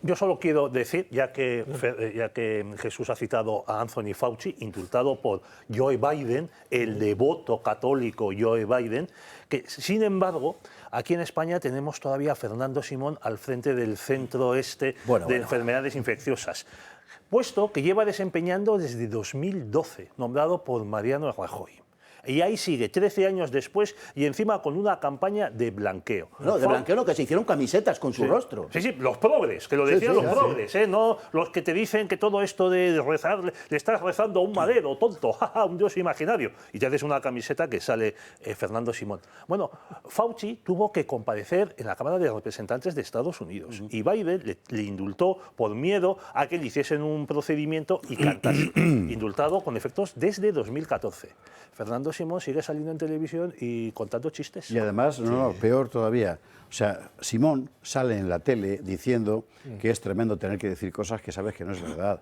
Yo solo quiero decir, ya que Jesús ha citado a Anthony Fauci, indultado por Joe Biden, el devoto católico Joe Biden, que sin embargo aquí en España tenemos todavía a Fernando Simón al frente del Centro de Enfermedades Infecciosas. puesto que lleva desempeñando desde 2012, nombrado por Mariano Rajoy. Y ahí sigue, 13 años después, y encima con una campaña de blanqueo. No, de blanqueo no, que se hicieron camisetas con su rostro. Sí, los progres, que lo decían los progres, no los que te dicen que todo esto de rezar, le estás rezando a un madero, tonto, un dios imaginario, y te haces una camiseta que sale Fernando Simón. Bueno, Fauci tuvo que comparecer en la Cámara de Representantes de Estados Unidos, y Biden le indultó por miedo a que le hiciesen un procedimiento y cantase. Indultado con efectos desde 2014. Fernando Simón sigue saliendo en televisión y contando chistes. Y además, no, peor todavía. O sea, Simón sale en la tele diciendo que es tremendo tener que decir cosas que sabes que no es verdad.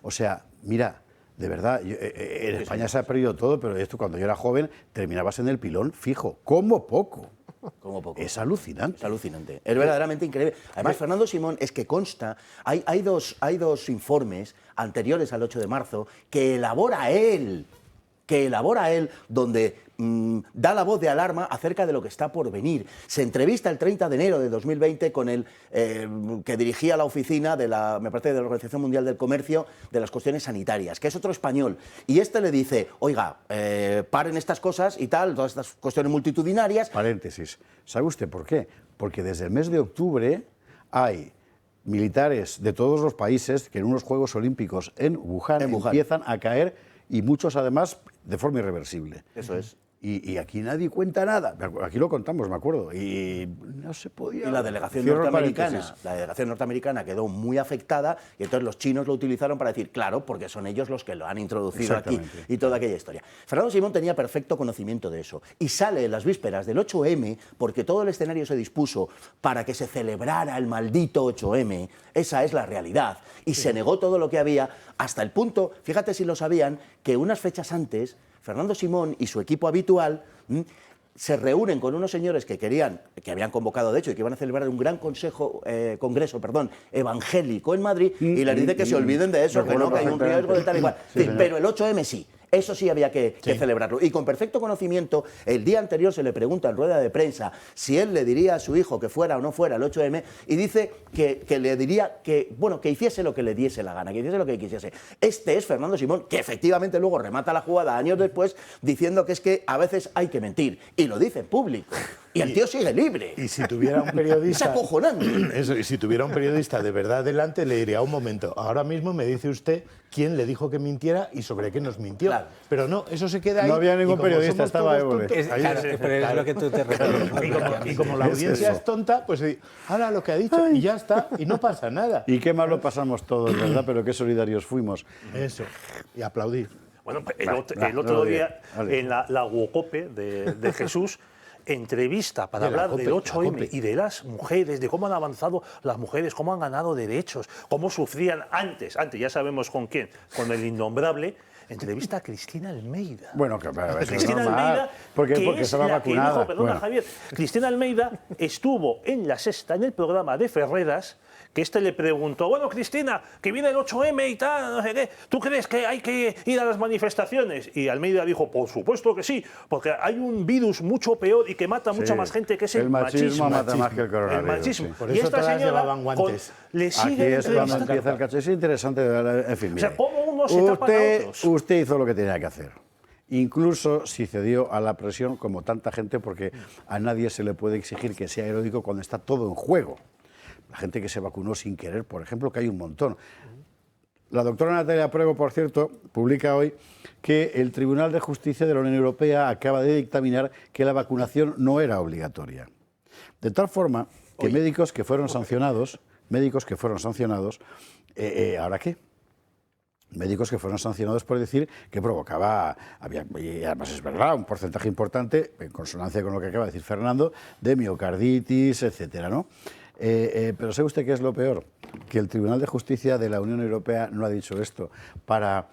O sea, mira, de verdad, en España se ha perdido todo, pero esto cuando yo era joven terminabas en el pilón fijo. ¿Cómo poco? Como poco. Es alucinante. Es alucinante. Es verdaderamente increíble. Además, Fernando Simón, es que consta, hay dos informes anteriores al 8 de marzo que elabora él, donde da la voz de alarma acerca de lo que está por venir. Se entrevista el 30 de enero de 2020 con el que dirigía la oficina de la Organización Mundial del Comercio de las cuestiones sanitarias, que es otro español. Y este le dice, oiga, paren estas cosas y tal, todas estas cuestiones multitudinarias. Paréntesis. ¿Sabe usted por qué? Porque desde el mes de octubre hay militares de todos los países que en unos Juegos Olímpicos en Wuhan empiezan a caer, y muchos además de forma irreversible. Eso es. Y aquí nadie cuenta nada. Aquí lo contamos, me acuerdo. Y no se podía. Y la delegación norteamericana quedó muy afectada, y entonces los chinos lo utilizaron para decir, claro, porque son ellos los que lo han introducido aquí, y toda aquella historia. Fernando Simón tenía perfecto conocimiento de eso, y sale en las vísperas del 8M, porque todo el escenario se dispuso para que se celebrara el maldito 8M, esa es la realidad, y se negó todo lo que había, hasta el punto, fíjate si lo sabían, que unas fechas antes, Fernando Simón y su equipo habitual se reúnen con unos señores que habían convocado de hecho y que iban a celebrar un gran congreso evangélico en Madrid, y les dice que se olviden de eso, que no, que hay un riesgo de tal y cual. Pero el 8M sí. Eso sí había que celebrarlo. Y con perfecto conocimiento, el día anterior se le pregunta en rueda de prensa si él le diría a su hijo que fuera o no fuera el 8M, y dice que le diría que hiciese lo que le diese la gana, que hiciese lo que quisiese. Este es Fernando Simón, que efectivamente luego remata la jugada años después diciendo que es que a veces hay que mentir. Y lo dice en público. Y el tío sigue libre. Y si tuviera un periodista... Es acojonante. Eso, y si tuviera un periodista de verdad delante, le diría, un momento, ahora mismo me dice usted quién le dijo que mintiera y sobre qué nos mintió. Claro. Pero no, eso se queda ahí. No había ningún periodista, estaba Évole. Pero es lo que tú te refieres. Y como la audiencia es tonta, pues ahora lo que ha dicho, y ya está, y no pasa nada. Y qué mal lo pasamos todos, ¿verdad? Pero qué solidarios fuimos. Eso, y aplaudir. Bueno, el otro día, en la Wocope de Jesús, entrevista para hablar del 8M y de las mujeres, de cómo han avanzado las mujeres, cómo han ganado derechos, cómo sufrían antes, ya sabemos con quién, con el innombrable. Entrevista a Cristina Almeida. Bueno, que Cristina Almeida, porque se va vacunada. Perdona, Javier. Cristina Almeida estuvo en La Sexta, en el programa de Ferreras, que le preguntó, bueno, Cristina, que viene el 8M y tal, no sé qué, ¿tú crees que hay que ir a las manifestaciones? Y Almeida dijo, por supuesto que sí, porque hay un virus mucho peor y que mata mucha más gente, que es el machismo. Mata más que el coronavirus. El machismo. Sí. Por eso todas llevaban guantes. Le sigue aquí es cuando empieza el cacho. Es interesante, en fin, mire, o sea, ¿cómo uno se tapa a otros? Usted hizo lo que tenía que hacer. Incluso si cedió a la presión, como tanta gente, porque a nadie se le puede exigir que sea heroico cuando está todo en juego. La gente que se vacunó sin querer, por ejemplo, que hay un montón. La doctora Natalia Prego, por cierto, publica hoy que el Tribunal de Justicia de la Unión Europea acaba de dictaminar que la vacunación no era obligatoria. De tal forma que médicos que fueron sancionados, ¿ahora qué? Médicos que fueron sancionados por decir que provocaba, y además es verdad, un porcentaje importante, en consonancia con lo que acaba de decir Fernando, de miocarditis, etcétera, ¿no? Pero ¿sabe usted qué es lo peor? Que el Tribunal de Justicia de la Unión Europea no ha dicho esto para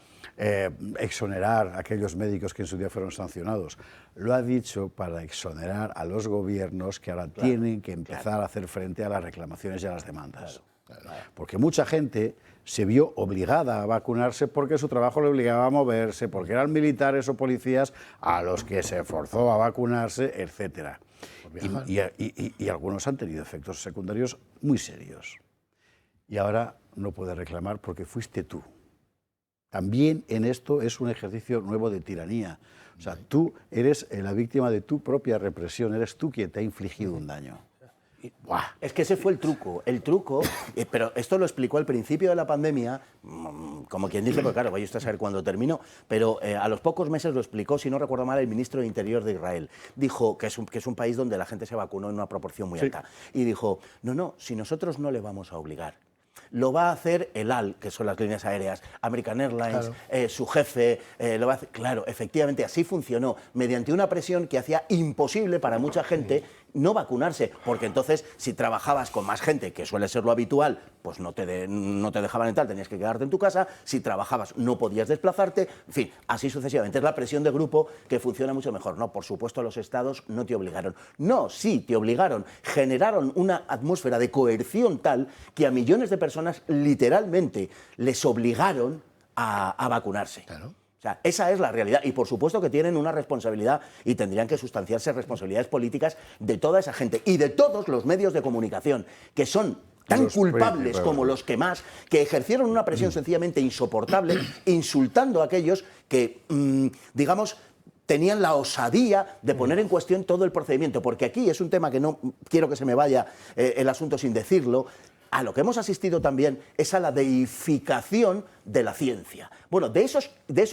exonerar a aquellos médicos que en su día fueron sancionados. Lo ha dicho para exonerar a los gobiernos que ahora tienen que empezar a hacer frente a las reclamaciones y a las demandas. Porque mucha gente se vio obligada a vacunarse porque su trabajo le obligaba a moverse, porque eran militares o policías a los que se forzó a vacunarse, etcétera. Y algunos han tenido efectos secundarios muy serios. Y ahora no puede reclamar porque fuiste tú. También en esto es un ejercicio nuevo de tiranía. O sea, tú eres la víctima de tu propia represión, eres tú quien te ha infligido un daño. ¡Buah! Es que ese fue el truco, pero esto lo explicó al principio de la pandemia, como quien dice, pues claro, vaya usted a saber cuándo terminó, pero a los pocos meses lo explicó, si no recuerdo mal, el ministro de Interior de Israel. Dijo que es un país donde la gente se vacunó en una proporción muy alta. Y dijo, no, si nosotros no le vamos a obligar, lo va a hacer el AL, que son las líneas aéreas, American Airlines, su jefe, lo va a hacer. Claro, efectivamente, así funcionó, mediante una presión que hacía imposible para mucha gente no vacunarse, porque entonces si trabajabas con más gente, que suele ser lo habitual, pues no te dejaban entrar, tenías que quedarte en tu casa, si trabajabas no podías desplazarte, en fin, así sucesivamente. Es la presión de grupo que funciona mucho mejor. No, por supuesto los estados no te obligaron. No, sí, te obligaron, generaron una atmósfera de coerción tal que a millones de personas literalmente les obligaron a vacunarse. Claro. O sea, esa es la realidad y por supuesto que tienen una responsabilidad y tendrían que sustanciarse responsabilidades políticas de toda esa gente y de todos los medios de comunicación que son tan culpables como los que más, que ejercieron una presión sencillamente insoportable, insultando a aquellos que, digamos, tenían la osadía de poner en cuestión todo el procedimiento, porque aquí es un tema que no quiero que se me vaya el asunto sin decirlo. A lo que hemos asistido también es a la deificación de la ciencia. Bueno, de eso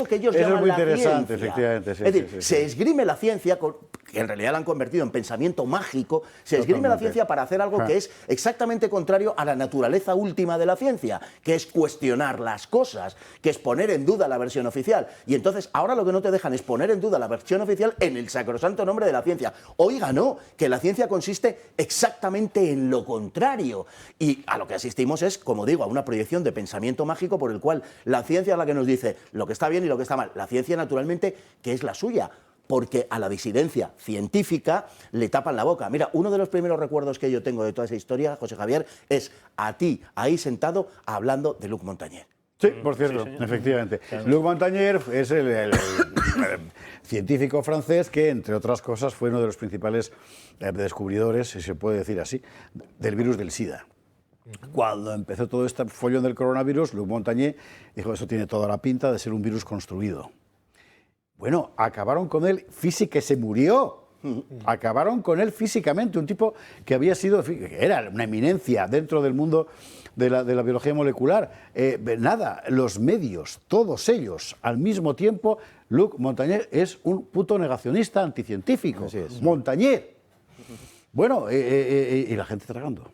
que ellos llaman la ciencia. Eso es muy interesante, efectivamente. Sí, es decir, se esgrime la ciencia, que en realidad la han convertido en pensamiento mágico, se esgrime la ciencia para hacer algo que es exactamente contrario a la naturaleza última de la ciencia, que es cuestionar las cosas, que es poner en duda la versión oficial. Y entonces ahora lo que no te dejan es poner en duda la versión oficial en el sacrosanto nombre de la ciencia. Oiga, no, que la ciencia consiste exactamente en lo contrario. Y a lo que asistimos es, como digo, a una proyección de pensamiento mágico por el cual la ciencia es la que nos dice lo que está bien y lo que está mal. La ciencia, naturalmente, que es la suya, porque a la disidencia científica le tapan la boca. Mira, uno de los primeros recuerdos que yo tengo de toda esa historia, José Javier, es a ti, ahí sentado, hablando de Luc Montagnier. Sí, por cierto, efectivamente. Claro. Luc Montagnier es el científico francés que, entre otras cosas, fue uno de los principales descubridores, si se puede decir así, del virus del SIDA. Cuando empezó todo este follón del coronavirus, Luc Montagnier dijo, eso tiene toda la pinta de ser un virus construido. Bueno, acabaron con él físicamente, que se murió. Acabaron con él físicamente, un tipo que había sido, era una eminencia dentro del mundo de la biología molecular. Nada, los medios, todos ellos, al mismo tiempo, Luc Montagnier es un puto negacionista anticientífico. Así es. Montagnier. Bueno, y la gente tragando.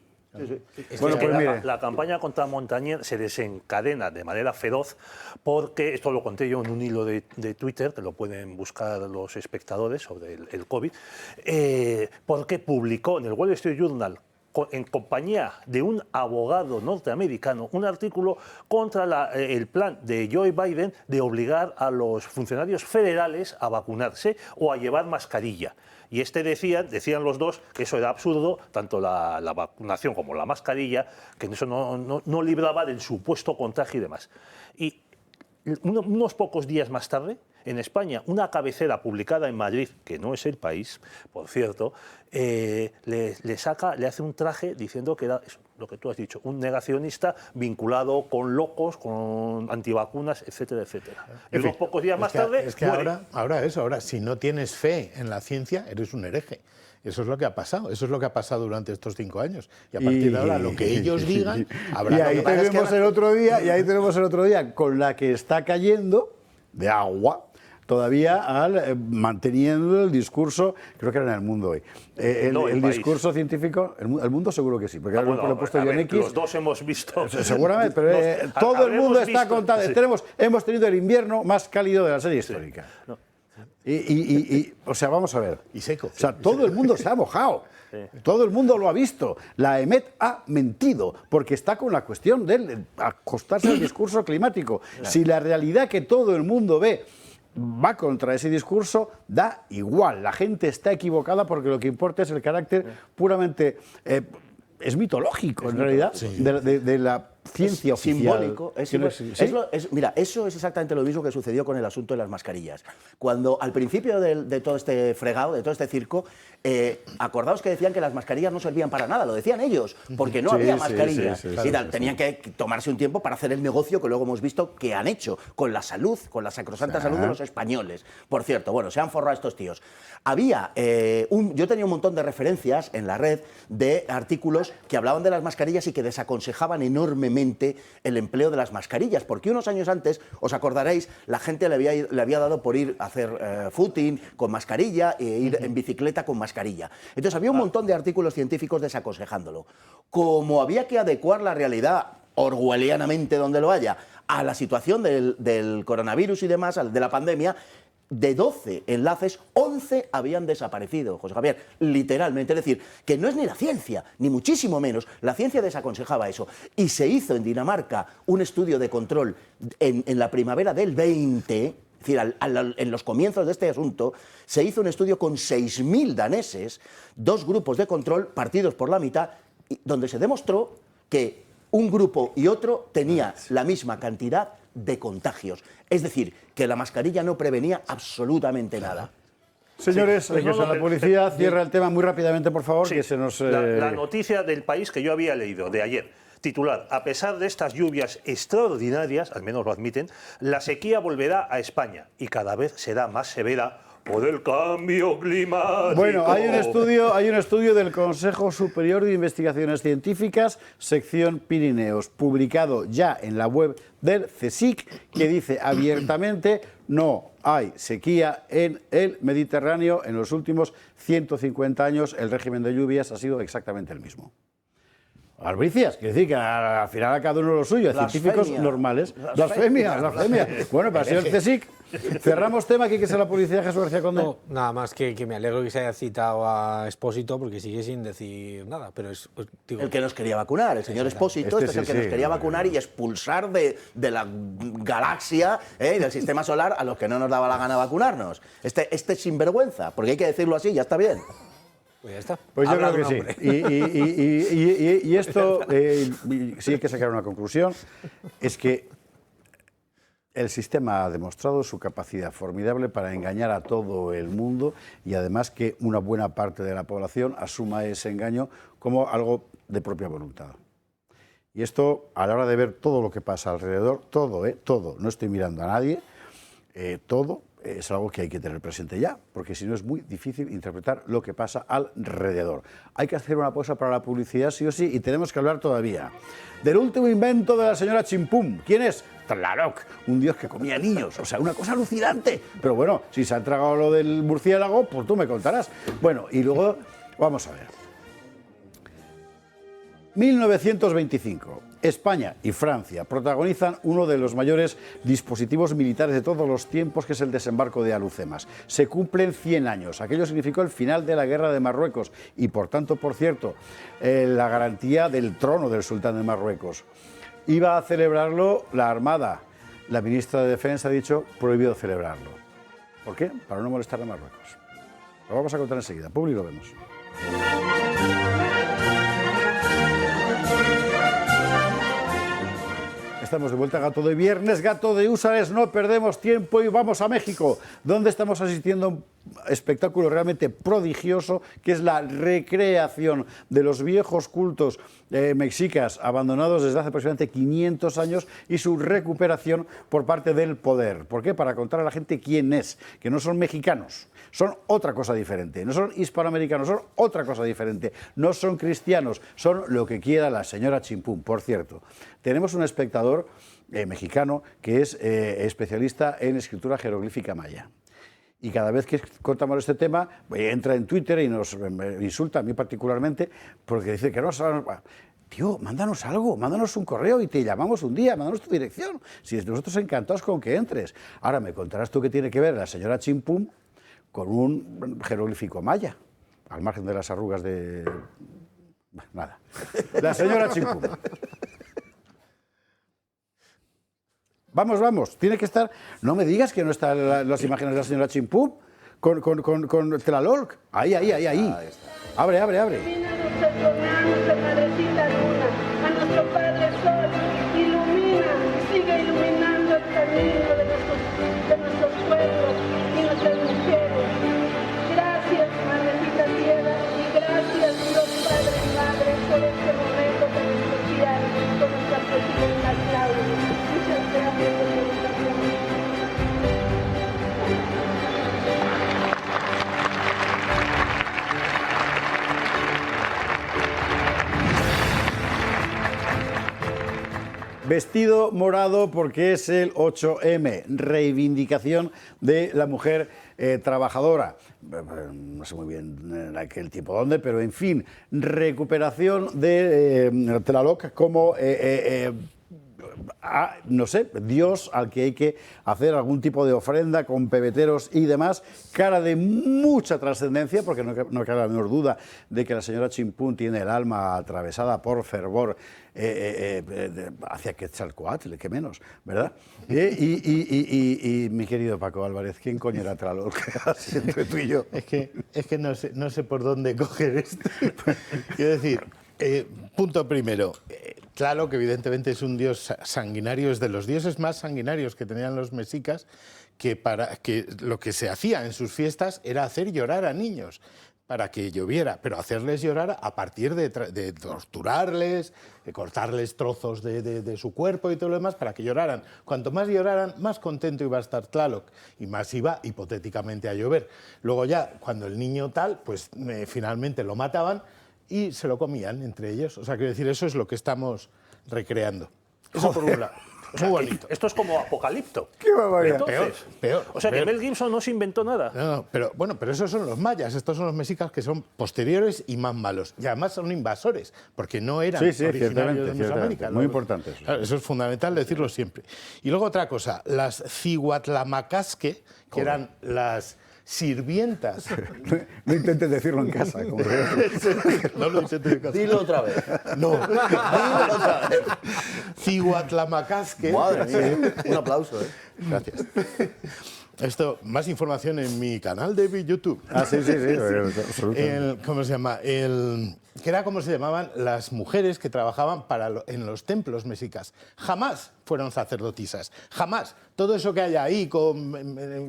Bueno, pues la campaña contra Montagnier se desencadena de manera feroz porque, esto lo conté yo en un hilo de Twitter, que lo pueden buscar los espectadores sobre el COVID, porque publicó en el Wall Street Journal, en compañía de un abogado norteamericano, un artículo contra el plan de Joe Biden de obligar a los funcionarios federales a vacunarse o a llevar mascarilla. Y decían los dos que eso era absurdo, tanto la vacunación como la mascarilla, que eso no libraba del supuesto contagio y demás. Y unos pocos días más tarde, en España, una cabecera publicada en Madrid, que no es El País, por cierto, le hace un traje diciendo que era eso, lo que tú has dicho, un negacionista vinculado con locos, con antivacunas, etcétera, etcétera. Y unos pocos días más tarde... Es que ahora, si no tienes fe en la ciencia, eres un hereje. Eso es lo que ha pasado, eso es lo que ha pasado durante estos 5 años. Y a partir de ahora, lo que ellos digan, habrá... Y ahí tenemos el otro día, con la que está cayendo de agua, todavía manteniendo el discurso, creo que era en El Mundo hoy, el discurso científico, el Mundo seguro que sí, porque ahora lo he puesto yo en X. Los dos hemos visto. Seguramente, pero todo el mundo está contando. Sí. Hemos tenido el invierno más cálido de la serie histórica. Sí. No. O sea, vamos a ver. Y seco. O sea, todo el mundo se ha mojado. Sí. Todo el mundo lo ha visto. La EMET ha mentido porque está con la cuestión de acostarse al discurso climático. Claro. Si la realidad que todo el mundo ve va contra ese discurso, da igual. La gente está equivocada porque lo que importa es el carácter puramente... es mitológico, en realidad, de la ciencia oficial. Simbólico. ¿Sí? Mira, eso es exactamente lo mismo que sucedió con el asunto de las mascarillas. Cuando al principio de todo este fregado, de todo este circo, acordaos que decían que las mascarillas no servían para nada, lo decían ellos, porque no había mascarillas. Tenían que tomarse un tiempo para hacer el negocio que luego hemos visto que han hecho con la salud, con la sacrosanta salud de los españoles. Por cierto, bueno, se han forrado estos tíos. Había yo tenía un montón de referencias en la red de artículos que hablaban de las mascarillas y que desaconsejaban enormemente el empleo de las mascarillas, porque unos años antes, os acordaréis, la gente le había dado por ir a hacer footing con mascarilla e ir en bicicleta con mascarilla. Entonces había un montón de artículos científicos desaconsejándolo. Como había que adecuar la realidad orwellianamente donde lo haya a la situación del coronavirus y demás, de la pandemia, de 12 enlaces, 11 habían desaparecido, José Javier, literalmente. Es decir, que no es ni la ciencia, ni muchísimo menos. La ciencia desaconsejaba eso. Y se hizo en Dinamarca un estudio de control en la primavera del 20, es decir, en los comienzos de este asunto, se hizo un estudio con 6.000 daneses, 2 grupos de control partidos por la mitad, donde se demostró que un grupo y otro tenía la misma cantidad de contagios. Es decir, que la mascarilla no prevenía absolutamente nada. Señores, hay que usar la policía. Cierra el tema muy rápidamente, por favor, que se nos... La noticia del País que yo había leído de ayer. Titular: a pesar de estas lluvias extraordinarias, al menos lo admiten, la sequía volverá a España y cada vez será más severa por el cambio climático. Bueno, hay un estudio del Consejo Superior de Investigaciones Científicas, sección Pirineos, publicado ya en la web del CSIC, que dice abiertamente: no hay sequía en el Mediterráneo. En los últimos 150 años el régimen de lluvias ha sido exactamente el mismo. Albricias, quiere decir que al final a cada uno lo suyo, científicos normales. Blasfemia. Bueno, para ser el CSIC. Cerramos tema, aquí que sea la policía, Jesús García Conde. No, nada más que me alegro que se haya citado a Expósito, porque sigue sin decir nada, pero es... Digo, el que nos quería vacunar, el señor Expósito, este es el que nos quería vacunar y expulsar de la galaxia y del sistema solar a los que no nos daba la gana vacunarnos. Este sinvergüenza, porque hay que decirlo así, ya está bien. Pues ya está. Pues yo creo que sí. Y esto, sí hay que sacar una conclusión, es que el sistema ha demostrado su capacidad formidable para engañar a todo el mundo y además que una buena parte de la población asuma ese engaño como algo de propia voluntad. Y esto, a la hora de ver todo lo que pasa alrededor, todo, no estoy mirando a nadie, todo es algo que hay que tener presente ya, porque si no es muy difícil interpretar lo que pasa alrededor. Hay que hacer una pausa para la publicidad, sí o sí, y tenemos que hablar todavía del último invento de la señora Chimpum. ¿Quién es? Tlaloc, un dios que comía niños, o sea, una cosa alucinante. Pero bueno, si se ha tragado lo del murciélago, pues tú me contarás. Bueno, y luego, vamos a ver. 1925. España y Francia protagonizan uno de los mayores dispositivos militares de todos los tiempos, que es el desembarco de Alhucemas. Se cumplen 100 años. Aquello significó el final de la guerra de Marruecos y, por tanto, por cierto, la garantía del trono del sultán de Marruecos. Iba a celebrarlo la Armada. La ministra de Defensa ha dicho prohibido celebrarlo. ¿Por qué? Para no molestar a Marruecos. Lo vamos a contar enseguida. Publi, lo vemos. Estamos de vuelta a Gato de Viernes, Gato de Húsares, no perdemos tiempo y vamos a México, donde estamos asistiendo a un espectáculo realmente prodigioso, que es la recreación de los viejos cultos mexicas abandonados desde hace aproximadamente 500 años y su recuperación por parte del poder. ¿Por qué? Para contar a la gente quién es, que no son mexicanos, son otra cosa diferente, no son hispanoamericanos, son otra cosa diferente, no son cristianos, son lo que quiera la señora Chimpum. Por cierto, tenemos un espectador mexicano que es especialista en escritura jeroglífica maya. Y cada vez que contamos este tema, entra en Twitter y nos insulta, a mí particularmente, porque dice que no sabemos... Tío, mándanos algo, mándanos un correo y te llamamos un día, mándanos tu dirección. Si nosotros encantados con que entres. Ahora me contarás tú qué tiene que ver la señora Chimpum con un jeroglífico maya, al margen de las arrugas de... Nada. La señora Chimpum. Vamos, tiene que estar... No me digas que no están las imágenes de la señora Chimpum con Tlaloc. Ahí. Abre. A nuestro Padre Sol, peregrino de nuestros pueblos y nuestras mujeres. Gracias, Madrecita Tierra, y gracias, Dios Padre y Madre, por este momento tan especial con nuestra presidenta Claudia. Muchas gracias por su educación. Vestido morado porque es el 8M, reivindicación de la mujer trabajadora. No sé muy bien en aquel tiempo dónde, pero en fin, recuperación de Tlaloc como, no sé, Dios al que hay que hacer algún tipo de ofrenda con pebeteros y demás, cara de mucha trascendencia, porque no cabe la menor duda de que la señora Chimpún tiene el alma atravesada por fervor hacia Quetzalcóatl, que menos, ¿verdad? Y mi querido Paco Álvarez, ¿quién coño era Tlaloc? Entre tú y yo. Es que no sé por dónde coger esto. Quiero decir, punto primero, Tlaloc evidentemente es un dios sanguinario, es de los dioses más sanguinarios que tenían los mexicas, que lo que se hacía en sus fiestas era hacer llorar a niños para que lloviera, pero hacerles llorar a partir de torturarles, de cortarles trozos de su cuerpo y todo lo demás para que lloraran. Cuanto más lloraran, más contento iba a estar Tlaloc y más iba hipotéticamente a llover. Luego ya, cuando el niño tal, pues finalmente lo mataban y se lo comían entre ellos. O sea, quiero decir, eso es lo que estamos recreando. Eso por un lado. Muy bonito. Esto es como Apocalipto. ¡Qué barbaridad! Peor. O sea, que Mel Gibson no se inventó nada. No, pero esos son los mayas, estos son los mexicas que son posteriores y más malos. Y además son invasores, porque no eran originarios de Mesoamérica. Muy importante eso. Claro, eso es fundamental decirlo siempre. Y luego otra cosa, las Cihuatlamacasque, que eran las sirvientas. No intentes decirlo en casa. Como no lo intentes en casa. Dilo otra vez. No. Dilo otra vez. Cihuatlamacasque. Madre mía, un aplauso, ¿eh? Gracias. Esto, más información en mi canal de YouTube. Sí. ¿Cómo se llama? Que era como se llamaban las mujeres que trabajaban en los templos mexicas. Jamás fueron sacerdotisas, jamás. Todo eso que hay ahí con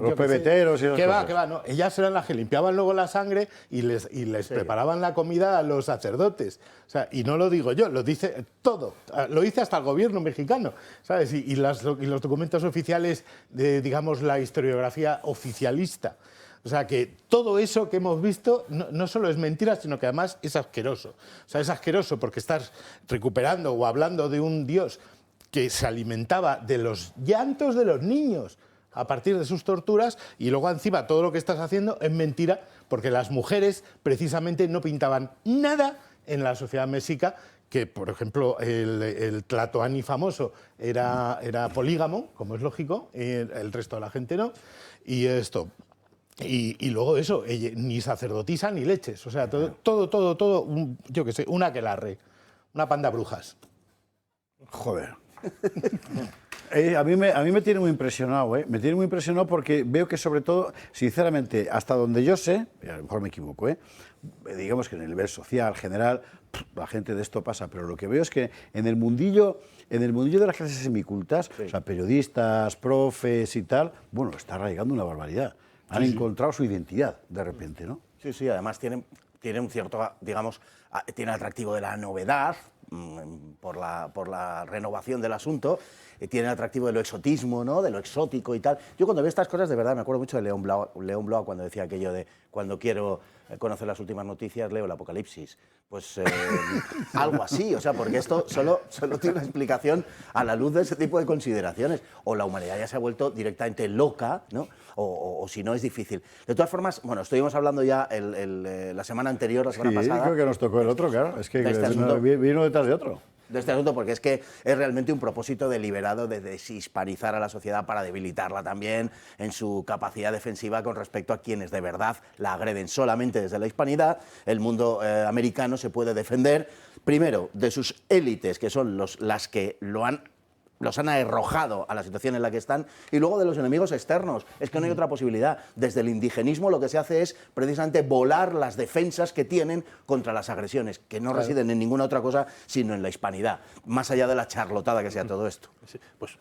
los pebeteros y esas cosas. Que va, no. Ellas eran las que limpiaban luego la sangre y les preparaban la comida a los sacerdotes. O sea, y no lo digo yo, lo dice todo. Lo dice hasta el gobierno mexicano, ¿sabes? Y los documentos oficiales de, digamos, la historiografía oficialista. O sea, que todo eso que hemos visto no solo es mentira, sino que además es asqueroso. O sea, es asqueroso porque estás recuperando o hablando de un dios que se alimentaba de los llantos de los niños a partir de sus torturas y luego encima todo lo que estás haciendo es mentira porque las mujeres precisamente no pintaban nada en la sociedad mexica, que por ejemplo el tlatoani famoso era polígamo, como es lógico, el resto de la gente no, y esto... Y luego eso, ni sacerdotisa ni leches, o sea, todo, yo qué sé, un aquelarre, una panda brujas. Joder. A mí me tiene muy impresionado, me tiene muy impresionado porque veo que sobre todo, sinceramente, hasta donde yo sé, a lo mejor me equivoco, digamos que en el nivel social, general, la gente de esto pasa, pero lo que veo es que en el mundillo de las clases semicultas, o sea, periodistas, profes y tal, bueno, está arraigando una barbaridad. Han encontrado su identidad, de repente, ¿no? Sí, además tiene un cierto, digamos, tiene atractivo de la novedad, por la renovación del asunto, tiene atractivo de lo exotismo, ¿no? De lo exótico y tal. Yo cuando veo estas cosas, de verdad, me acuerdo mucho de León Blois cuando decía aquello de cuando quiero conocer las últimas noticias, leo el Apocalipsis. Pues algo así, o sea, porque esto solo tiene una explicación a la luz de ese tipo de consideraciones. O la humanidad ya se ha vuelto directamente loca, ¿no? O si no, es difícil. De todas formas, bueno, estuvimos hablando ya la semana anterior, la semana pasada. Creo que nos tocó el otro, claro. Es que vino detrás de otro. De este asunto, porque es que es realmente un propósito deliberado de deshispanizar a la sociedad para debilitarla también en su capacidad defensiva con respecto a quienes de verdad la agreden. Solamente desde la hispanidad el mundo americano se puede defender, primero, de sus élites, que son las que lo han los han arrojado a la situación en la que están, y luego de los enemigos externos. Es que no hay otra posibilidad. Desde el indigenismo lo que se hace es precisamente volar las defensas que tienen contra las agresiones, que no residen en ninguna otra cosa sino en la hispanidad, más allá de la charlotada que sea todo esto. Sí, pues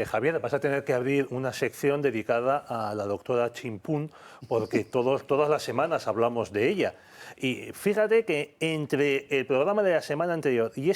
Javier, vas a tener que abrir una sección dedicada a la doctora Chimpún, porque todas las semanas hablamos de ella. Y fíjate que entre el programa de la semana anterior y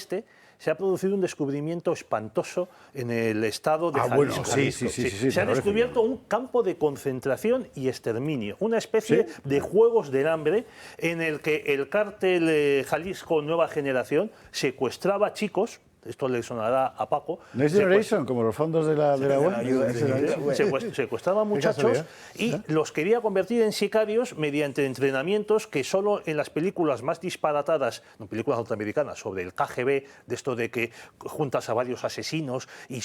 se ha producido un descubrimiento espantoso en el estado de Jalisco. Bueno, sí, se ha descubierto un campo de concentración y exterminio, una especie de juegos del hambre en el que el cártel Jalisco Nueva Generación secuestraba chicos. Esto le sonará a Paco. Next Generation, como los fondos de la UE. Secuestraba muchachos y los quería convertir en sicarios mediante entrenamientos que solo en las películas más disparatadas, no, películas norteamericanas, sobre el KGB, de esto de que juntas a varios asesinos y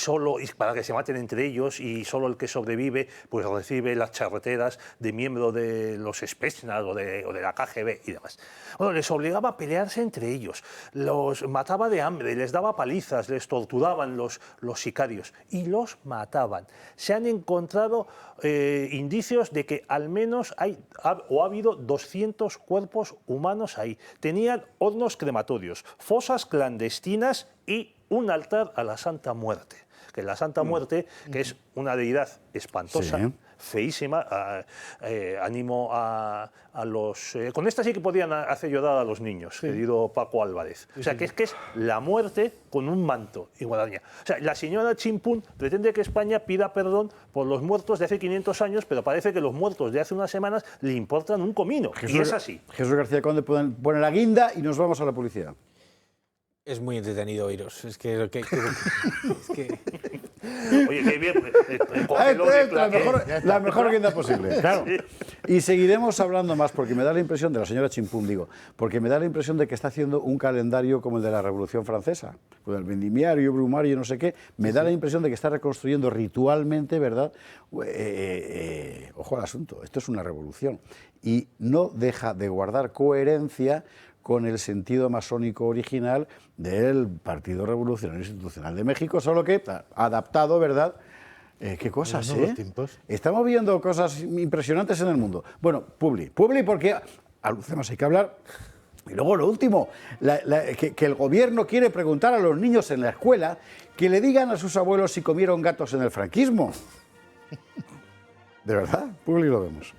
para que se maten entre ellos, y solo el que sobrevive pues recibe las charreteras de miembro de los Spetsnaz o de la KGB y demás. Bueno, les obligaba a pelearse entre ellos, los mataba de hambre, les daba palizas, les torturaban los sicarios y los mataban. Se han encontrado indicios de que al menos ha habido 200 cuerpos humanos ahí. Tenían hornos crematorios, fosas clandestinas y un altar a la Santa Muerte. Que la Santa Muerte, que es una deidad espantosa, feísima, animo a los... con esta sí que podían hacer llorar a los niños, querido Paco Álvarez. O sea, que es la muerte con un manto y guadaña. O sea, la señora Chimpún pretende que España pida perdón por los muertos de hace 500 años, pero parece que los muertos de hace unas semanas le importan un comino. Y es así. Jesús García Conde pone la guinda y nos vamos a la publicidad. Es muy entretenido oíros. Es que... Oye, qué bien. La mejor guinda posible. Claro. Y seguiremos hablando más, porque me da la impresión, de la señora Chimpún, porque me da la impresión de que está haciendo un calendario como el de la Revolución Francesa, con el vendimiario, brumario, no sé qué. Me da la impresión de que está reconstruyendo ritualmente, ¿verdad? Ojo al asunto, esto es una revolución. Y no deja de guardar coherencia con el sentido masónico original del Partido Revolucionario Institucional de México, solo que adaptado, ¿verdad? ¿Qué cosas, Estamos viendo cosas impresionantes en el mundo. Bueno, Publi, porque Alhucemas hay que hablar. Y luego lo último, que el gobierno quiere preguntar a los niños en la escuela que le digan a sus abuelos si comieron gatos en el franquismo. ¿De verdad? Publi, lo vemos.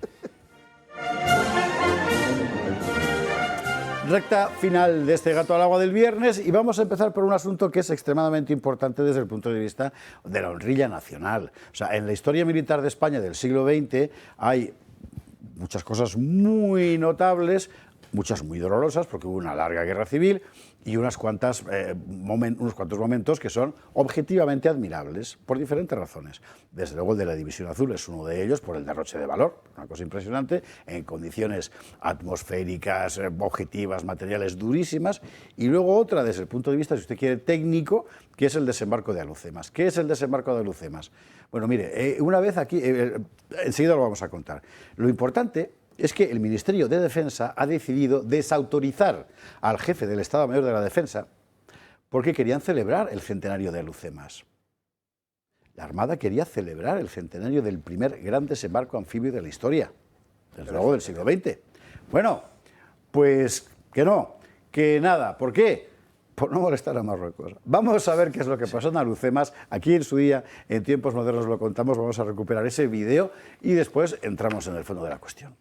Recta final de este Gato al Agua del viernes, y vamos a empezar por un asunto que es extremadamente importante desde el punto de vista de la honrilla nacional. O sea, en la historia militar de España del siglo XX hay muchas cosas muy notables, muchas muy dolorosas, porque hubo una larga guerra civil, y unos cuantos momentos que son objetivamente admirables, por diferentes razones. Desde luego el de la División Azul es uno de ellos, por el derroche de valor, una cosa impresionante, en condiciones atmosféricas, objetivas, materiales durísimas, y luego otra desde el punto de vista, si usted quiere, técnico, que es el desembarco de Alhucemas. ¿Qué es el desembarco de Alhucemas? Bueno, mire, una vez aquí, enseguida lo vamos a contar. Lo importante es que el Ministerio de Defensa ha decidido desautorizar al jefe del Estado Mayor de la Defensa porque querían celebrar el centenario de Alhucemas. La Armada quería celebrar el centenario del primer gran desembarco anfibio de la historia, desde luego del siglo XX. Bueno, pues que no, que nada. ¿Por qué? Por no molestar a Marruecos. Vamos a ver qué es lo que pasó en Alhucemas. Aquí en su día, en Tiempos Modernos lo contamos, vamos a recuperar ese vídeo y después entramos en el fondo de la cuestión.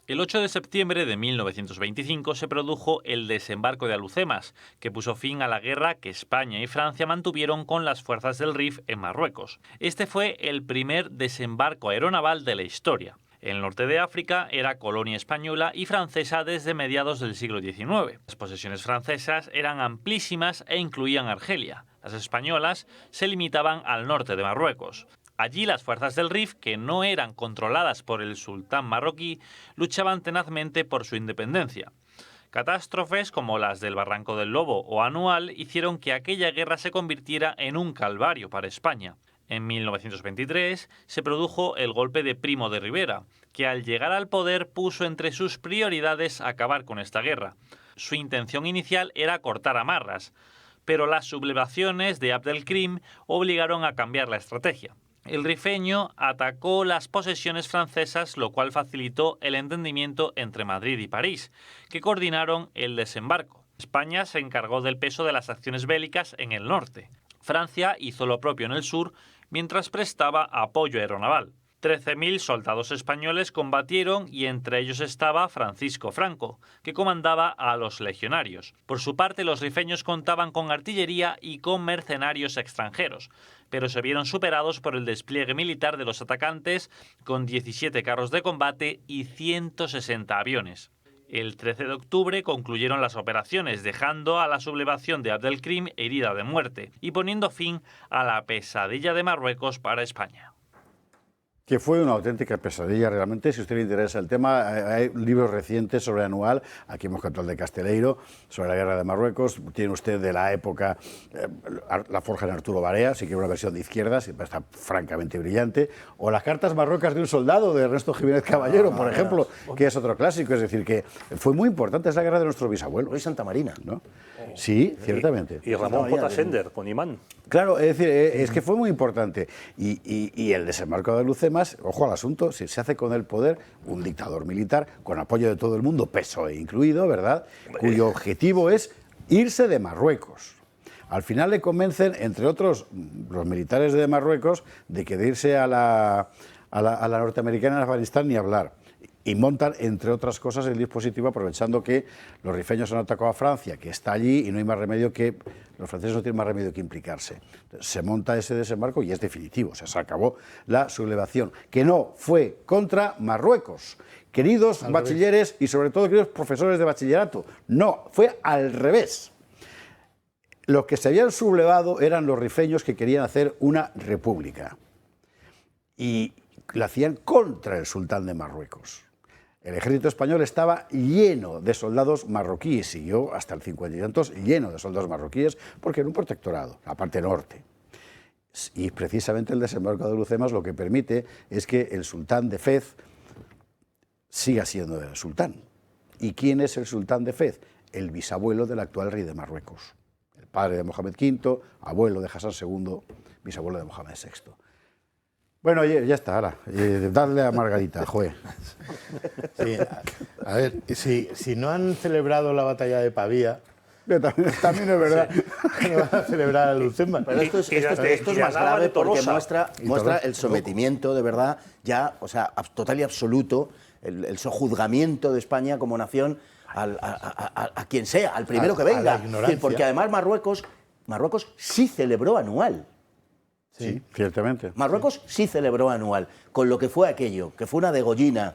El 8 de septiembre de 1925 se produjo el desembarco de Alhucemas, que puso fin a la guerra que España y Francia mantuvieron con las fuerzas del Rif en Marruecos. Este fue el primer desembarco aeronaval de la historia. El norte de África era colonia española y francesa desde mediados del siglo XIX. Las posesiones francesas eran amplísimas e incluían Argelia. Las españolas se limitaban al norte de Marruecos. Allí las fuerzas del Rif, que no eran controladas por el sultán marroquí, luchaban tenazmente por su independencia. Catástrofes como las del Barranco del Lobo o Anual hicieron que aquella guerra se convirtiera en un calvario para España. En 1923 se produjo el golpe de Primo de Rivera, que al llegar al poder puso entre sus prioridades acabar con esta guerra. Su intención inicial era cortar amarras, pero las sublevaciones de Abdelkrim obligaron a cambiar la estrategia. El rifeño atacó las posesiones francesas, lo cual facilitó el entendimiento entre Madrid y París, que coordinaron el desembarco. España se encargó del peso de las acciones bélicas en el norte. Francia hizo lo propio en el sur, mientras prestaba apoyo aeronaval. 13.000 soldados españoles combatieron y entre ellos estaba Francisco Franco, que comandaba a los legionarios. Por su parte, los rifeños contaban con artillería y con mercenarios extranjeros, pero se vieron superados por el despliegue militar de los atacantes, con 17 carros de combate y 160 aviones. El 13 de octubre concluyeron las operaciones, dejando a la sublevación de Abdelkrim herida de muerte y poniendo fin a la pesadilla de Marruecos para España. Que fue una auténtica pesadilla realmente. Si a usted le interesa el tema, hay libros recientes sobre Anual, aquí hemos contado el de Casteleiro, sobre la guerra de Marruecos, tiene usted de la época La forja de Arturo Barea, si quiere una versión de izquierdas, está francamente brillante, o Las cartas marruecas de un soldado, de Ernesto Jiménez Caballero, por ejemplo, que es otro clásico, es decir, que fue muy importante esa guerra de nuestros bisabuelos. Hoy Santa Marina, ¿no? Sí, ciertamente. Y Ramón J. Sender, con imán. Claro, es decir, es que fue muy importante. Y el desembarco de Lucemas, ojo al asunto, se hace con el poder un dictador militar, con apoyo de todo el mundo, PSOE incluido, ¿verdad?, cuyo objetivo es irse de Marruecos. Al final le convencen, entre otros, los militares de Marruecos, de que de irse a la norteamericana en Afganistán ni hablar. Y montan, entre otras cosas, el dispositivo aprovechando que los rifeños han atacado a Francia, que está allí y no hay más remedio que... Los franceses no tienen más remedio que implicarse. Entonces, se monta ese desembarco y es definitivo, o sea, se acabó la sublevación, que no fue contra Marruecos. Queridos bachilleres y sobre todo queridos profesores de bachillerato, no, fue al revés. Los que se habían sublevado eran los rifeños que querían hacer una república y la hacían contra el sultán de Marruecos. El ejército español estaba lleno de soldados marroquíes, siguió hasta el 50 y tantos lleno de soldados marroquíes, porque era un protectorado, la parte norte. Y precisamente el desembarco de Lucemas lo que permite es que el sultán de Fez siga siendo el sultán. ¿Y quién es el sultán de Fez? El bisabuelo del actual rey de Marruecos. El padre de Mohamed V, abuelo de Hassan II, bisabuelo de Mohamed VI. Bueno, oye, ya está, ahora, dadle a Margarita, joder. Sí, a ver, si no han celebrado la batalla de Pavía... También es verdad. Sí. No van a celebrar a Lucemas. Pero esto es más grave porque muestra el sometimiento, de verdad, ya, o sea, total y absoluto, el sojuzgamiento de España como nación a quien sea, al primero que venga. Porque además Marruecos sí celebró Anual. Sí, ciertamente. Marruecos sí celebró Anual, con lo que fue aquello, que fue una degollina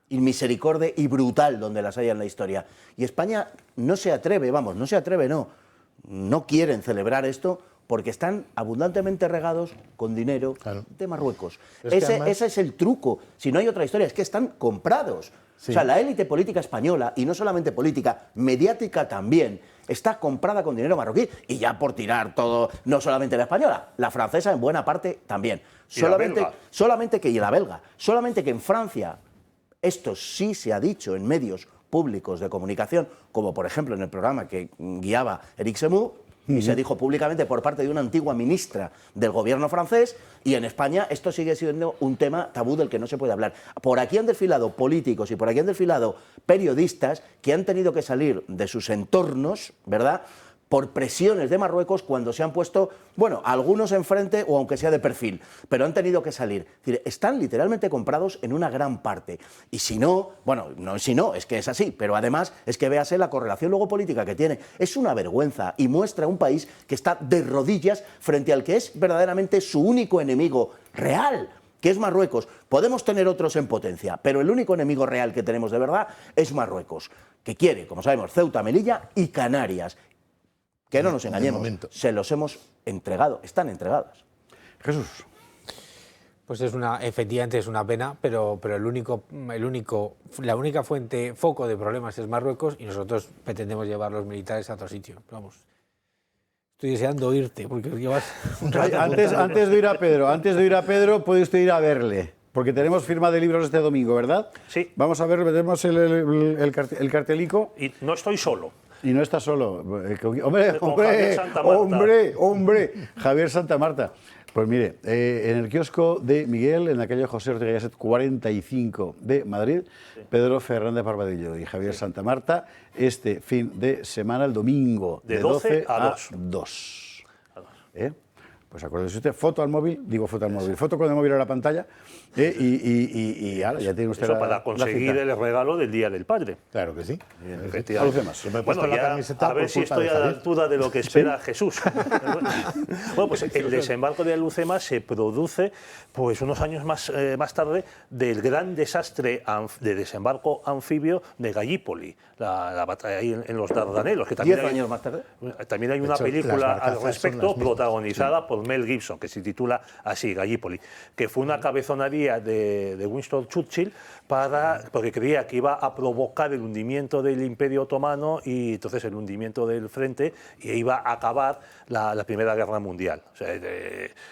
inmisericorde y brutal donde las haya en la historia. Y España no se atreve, no quieren celebrar esto porque están abundantemente regados con dinero de Marruecos. Ese es el truco, si no hay otra historia, es que están comprados. Sí. O sea, la élite política española, y no solamente política, mediática también, está comprada con dinero marroquí, y ya por tirar todo, no solamente la española, la francesa en buena parte también. Solamente que en Francia, esto sí se ha dicho en medios públicos de comunicación, como por ejemplo en el programa que guiaba Éric Zemmour, y se dijo públicamente por parte de una antigua ministra del gobierno francés, y en España esto sigue siendo un tema tabú del que no se puede hablar. Por aquí han desfilado políticos y por aquí han desfilado periodistas que han tenido que salir de sus entornos, ¿verdad?, por presiones de Marruecos cuando se han puesto, bueno, algunos enfrente o aunque sea de perfil, pero han tenido que salir. Es decir, están literalmente comprados en una gran parte. Y si no, bueno, no si no, es que es así, pero además es que véase la correlación luego política que tiene. Es una vergüenza y muestra un país que está de rodillas frente al que es verdaderamente su único enemigo real, que es Marruecos. Podemos tener otros en potencia, pero el único enemigo real que tenemos de verdad es Marruecos, que quiere, como sabemos, Ceuta, Melilla y Canarias. Que no nos engañemos, se los hemos entregado, están entregadas. Jesús. Pues efectivamente es una pena, pero la única foco de problemas es Marruecos y nosotros pretendemos llevar los militares a otro sitio. Vamos. Estoy deseando irte porque llevas un rato. Antes de ir a Pedro, puede usted ir a verle. Porque tenemos firma de libros este domingo, ¿verdad? Sí. Vamos a ver, veremos el cartelico. Y no estoy solo. Y no está solo. Hombre, Javier Santamarta. Pues mire, en el kiosco de Miguel, en la calle José Ortega y Gasset 45 de Madrid, Pedro Fernández Barbadillo y Javier Santamarta, este fin de semana, el domingo, de 12 a 2. Pues acuérdese usted, foto al móvil, foto con el móvil a la pantalla, y ahora ya tiene usted eso para conseguir el regalo del Día del Padre. Claro que sí. Efectivamente. Bueno, ya, a ver si estoy a la altura de lo que espera Jesús. Bueno, pues el desembarco de Alhucemas se produce pues unos años más tarde del gran desastre de desembarco anfibio de Gallipoli, la batalla ahí en los Dardanelos. Que también 10 años más tarde. También hay una película al respecto protagonizada por Mel Gibson, que se titula así, Gallipoli, que fue una cabezonería de Winston Churchill porque creía que iba a provocar el hundimiento del Imperio Otomano y entonces el hundimiento del frente y iba a acabar la Primera Guerra Mundial. O sea,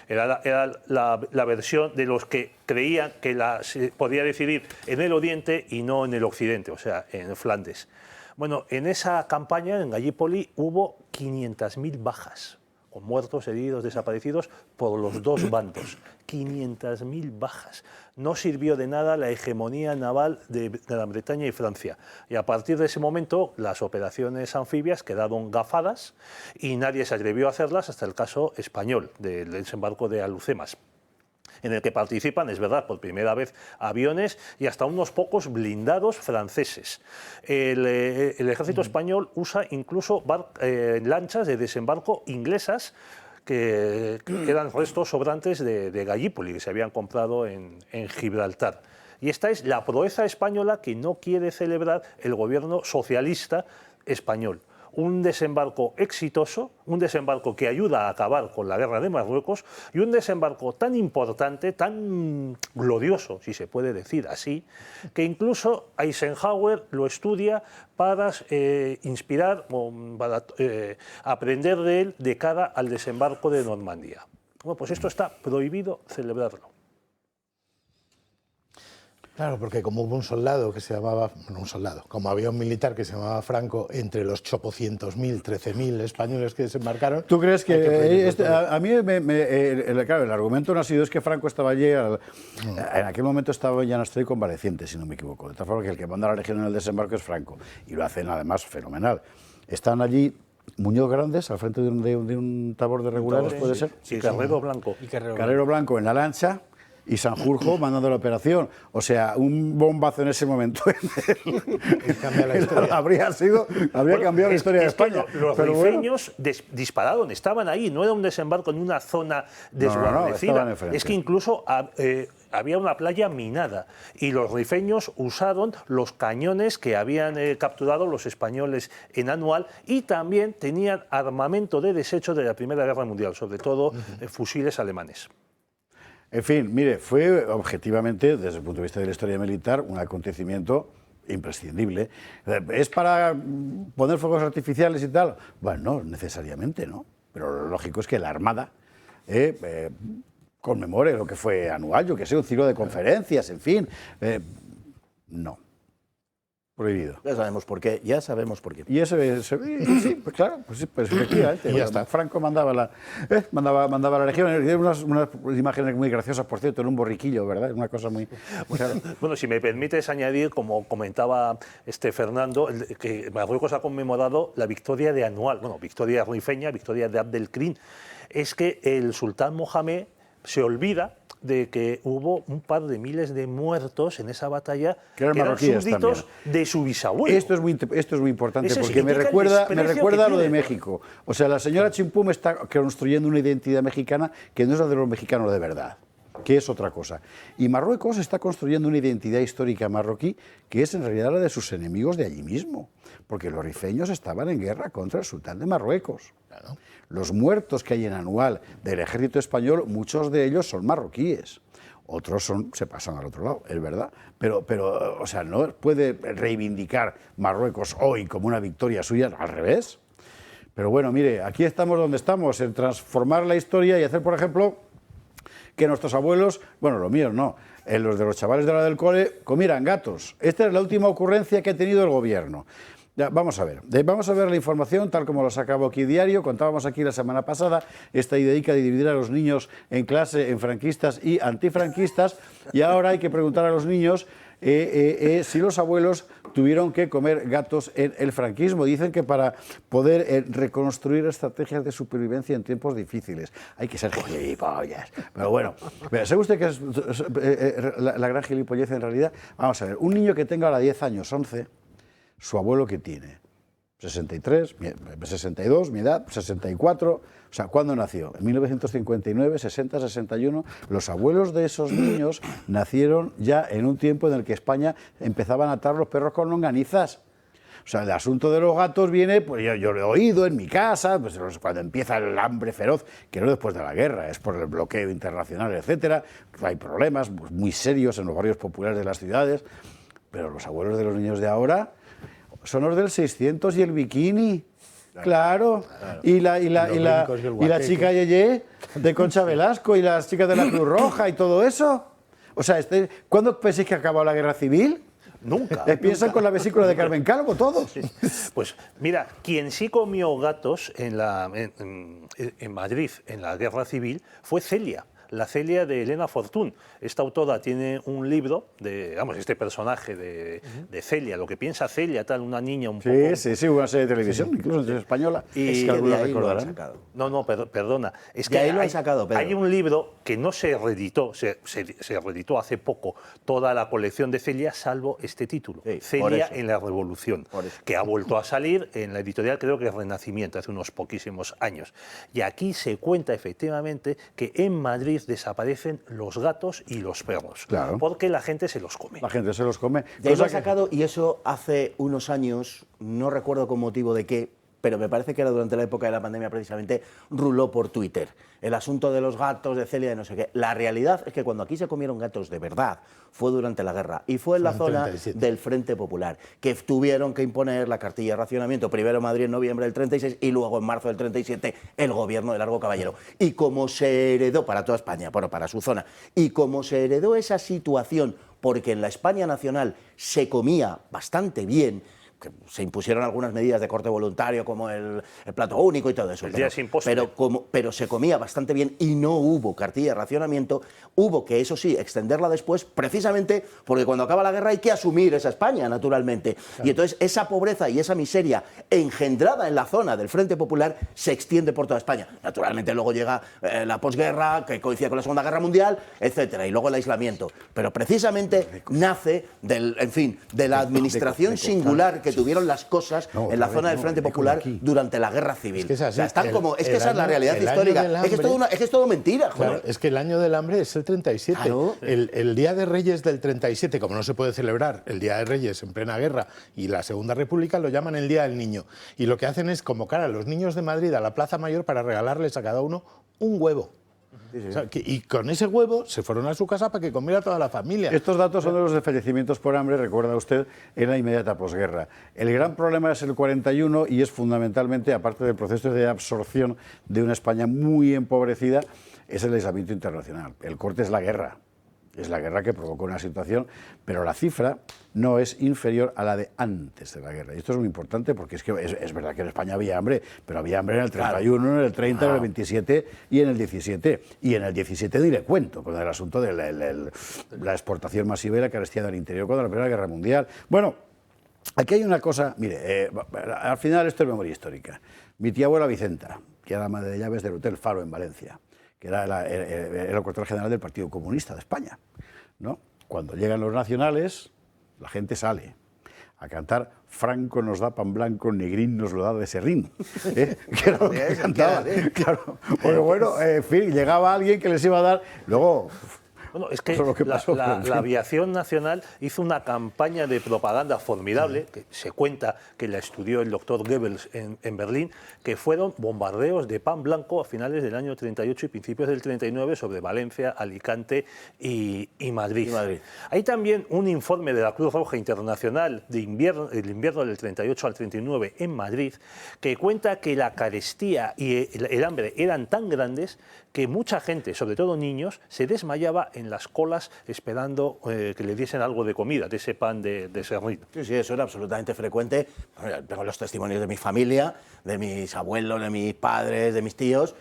era la versión de los que creían que se podía decidir en el Oriente y no en el Occidente, o sea, en Flandes. Bueno, en esa campaña, en Gallipoli, hubo 500.000 bajas, con muertos, heridos, desaparecidos por los dos bandos. 500.000 bajas. No sirvió de nada la hegemonía naval de Gran Bretaña y Francia. Y a partir de ese momento, las operaciones anfibias quedaron gafadas y nadie se atrevió a hacerlas hasta el caso español del desembarco de Alhucemas, en el que participan, es verdad, por primera vez aviones y hasta unos pocos blindados franceses. El ejército español usa incluso lanchas de desembarco inglesas que eran restos sobrantes de Gallipoli, que se habían comprado en Gibraltar. Y esta es la proeza española que no quiere celebrar el gobierno socialista español. Un desembarco exitoso, un desembarco que ayuda a acabar con la guerra de Marruecos y un desembarco tan importante, tan glorioso, si se puede decir así, que incluso Eisenhower lo estudia para inspirar o para aprender de él de cara al desembarco de Normandía. Bueno, pues esto está prohibido celebrarlo. Claro, porque como hubo un soldado que se llamaba, bueno, un soldado, como había un militar que se llamaba Franco, entre los 800.000, 13.000 españoles que desembarcaron... ¿Tú crees que a mí, claro, el argumento no ha sido es que Franco estaba allí, en aquel momento estaba ya no estoy convaleciente, si no me equivoco, de tal forma que el que manda la legión en el desembarco es Franco, y lo hacen además fenomenal. Están allí Muñoz Grandes, al frente de un tabor de regulares, ¿puede ser? Sí, Carrero Blanco. Carrero Blanco en la lancha, y Sanjurjo mandando la operación. O sea, un bombazo en ese momento habría cambiado la historia de España. Los rifeños dispararon, estaban ahí, no era un desembarco en una zona desguarnecida. Es que incluso había una playa minada y los rifeños usaron los cañones que habían capturado los españoles en Anual y también tenían armamento de desecho de la Primera Guerra Mundial, sobre todo fusiles alemanes. En fin, mire, fue objetivamente, desde el punto de vista de la historia militar, un acontecimiento imprescindible. ¿Es para poner fuegos artificiales y tal? Bueno, no necesariamente, ¿no? Pero lo lógico es que la Armada conmemore lo que fue Anual, yo que sé, un ciclo de conferencias, en fin. No. Prohibido. Ya sabemos por qué, Y eso, sí, pues claro, pues efectivamente. Y ya está. Franco mandaba la legión, unas imágenes muy graciosas, por cierto, en un borriquillo, ¿verdad? Es una cosa muy... Bueno, si me permites añadir, como comentaba Fernando, que Marruecos ha conmemorado la victoria de Anual, bueno, victoria rifeña, victoria de Abdelkrim. Es que el sultán Mohamed se olvida de que hubo un par de miles de muertos en esa batalla que eran súbditos de su bisabuelo. Esto es muy importante porque me recuerda a lo de México. O sea, la señora Chimpum está construyendo una identidad mexicana que no es la de los mexicanos de verdad, que es otra cosa. Y Marruecos está construyendo una identidad histórica marroquí que es en realidad la de sus enemigos de allí mismo, porque los rifeños estaban en guerra contra el sultán de Marruecos. Claro. Los muertos que hay en Anual del ejército español, muchos de ellos son marroquíes. Otros se pasan al otro lado, es verdad. Pero, o sea, no puede reivindicar Marruecos hoy como una victoria suya, al revés. Pero bueno, mire, aquí estamos donde estamos, en transformar la historia y hacer, por ejemplo, que nuestros abuelos, bueno, los míos no, los de los chavales de la del cole, comieran gatos. Esta es la última ocurrencia que ha tenido el gobierno. Ya, vamos a ver la información tal como lo sacaba aquí Diario. Contábamos aquí la semana pasada esta idea de dividir a los niños en clase en franquistas y antifranquistas, y ahora hay que preguntar a los niños si los abuelos tuvieron que comer gatos en el franquismo. Dicen que para poder reconstruir estrategias de supervivencia en tiempos difíciles hay que ser gilipollas. Pero bueno, ¿sabe usted qué es la gran gilipollez en realidad? Vamos a ver, un niño que tenga ahora 10 años, 11... su abuelo que tiene 63, 62, mi edad, 64, o sea, ¿cuándo nació? En 1959, 60, 61. Los abuelos de esos niños nacieron ya en un tiempo en el que España empezaban a atar los perros con longanizas. O sea, el asunto de los gatos viene, pues yo lo he oído en mi casa, pues cuando empieza el hambre feroz, que no después de la guerra, es por el bloqueo internacional, etcétera. Hay problemas pues, muy serios en los barrios populares de las ciudades, pero los abuelos de los niños de ahora son los del 600 y el bikini, claro. Y la chica Yeye de Concha Velasco y las chicas de la Cruz Roja y todo eso. O sea, ¿cuándo pensáis que ha acabado la guerra civil? Nunca. Piensan con la vesícula de Carmen Calvo todos. Sí. Pues mira, quien sí comió gatos en Madrid en la guerra civil fue Celia. La Celia de Elena Fortún. Esta autora tiene un libro de, vamos, este personaje de Celia, lo que piensa Celia, tal, una niña un poco... Sí, una serie de televisión, incluso española. Y es que algunos recordarán. No, perdona. Es que ahí lo han sacado, Pedro. Hay un libro que no se reeditó, se reeditó hace poco toda la colección de Celia, salvo este título, Celia en la Revolución, que ha vuelto a salir en la editorial, creo que es Renacimiento, hace unos poquísimos años. Y aquí se cuenta efectivamente que en Madrid desaparecen los gatos y los perros, claro, porque la gente se los come. La gente se los come. De ahí lo ha sacado, y eso hace unos años, no recuerdo con motivo de qué, pero me parece que era durante la época de la pandemia precisamente, ruló por Twitter. El asunto de los gatos, de Celia, de no sé qué. La realidad es que cuando aquí se comieron gatos de verdad fue durante la guerra y fue en la zona 37. Del Frente Popular, que tuvieron que imponer la cartilla de racionamiento, primero en Madrid en noviembre del 36 y luego en marzo del 37 el gobierno de Largo Caballero. Y como se heredó para toda España, bueno, para su zona, y como se heredó esa situación porque en la España nacional se comía bastante bien, que se impusieron algunas medidas de corte voluntario como el plato único y todo eso, pero se comía bastante bien y no hubo cartilla de racionamiento. Hubo que, eso sí, extenderla después, precisamente porque cuando acaba la guerra hay que asumir esa España, naturalmente. Claro. Y entonces esa pobreza y esa miseria engendrada en la zona del Frente Popular se extiende por toda España. Naturalmente luego llega la posguerra, que coincide con la Segunda Guerra Mundial, etcétera, y luego el aislamiento. Pero precisamente nace de la administración singular que tuvieron las cosas en la zona del Frente Popular durante la Guerra Civil. Es que, esa es la realidad histórica. Es que es todo mentira. Claro, es que el año del hambre es el 37. Claro. El Día de Reyes del 37, como no se puede celebrar el Día de Reyes en plena guerra y la Segunda República, lo llaman el Día del Niño. Y lo que hacen es convocar a los niños de Madrid a la Plaza Mayor para regalarles a cada uno un huevo. O sea, y con ese huevo se fueron a su casa para que comiera toda la familia. Estos datos son de los fallecimientos por hambre, recuerda usted, en la inmediata posguerra. El gran problema es el 41 y es fundamentalmente, aparte del proceso de absorción de una España muy empobrecida, es el aislamiento internacional. El corte es la guerra. Es la guerra que provocó una situación, pero la cifra no es inferior a la de antes de la guerra. Y esto es muy importante porque es verdad que en España había hambre, pero había hambre en el 31, en el 30, en el 27 y en el 17. Y en el 17 ni le cuento con el asunto de la exportación masiva y la carestía del interior cuando la Primera Guerra Mundial. Bueno, aquí hay una cosa, mire, al final esto es memoria histórica. Mi tía abuela Vicenta, que era la madre de llaves del Hotel Faro en Valencia, que era el cuartel general del Partido Comunista de España, ¿no? Cuando llegan los nacionales, la gente sale a cantar Franco nos da pan blanco, Negrín nos lo da de serrín. Que era lo que cantaban. Claro. Porque bueno, en fin, llegaba alguien que les iba a dar... Luego... Bueno, es que la aviación nacional hizo una campaña de propaganda formidable, que se cuenta que la estudió el doctor Goebbels en Berlín, que fueron bombardeos de pan blanco a finales del año 38 y principios del 39 sobre Valencia, Alicante y Madrid. Hay también un informe de la Cruz Roja Internacional de el invierno del 38 al 39 en Madrid, que cuenta que la carestía y el hambre eran tan grandes que mucha gente, sobre todo niños, se desmayaba en las colas esperando que le diesen algo de comida, de ese pan de serrito. Sí, sí, eso era absolutamente frecuente. Bueno, tengo los testimonios de mi familia, de mis abuelos, de mis padres, de mis tíos,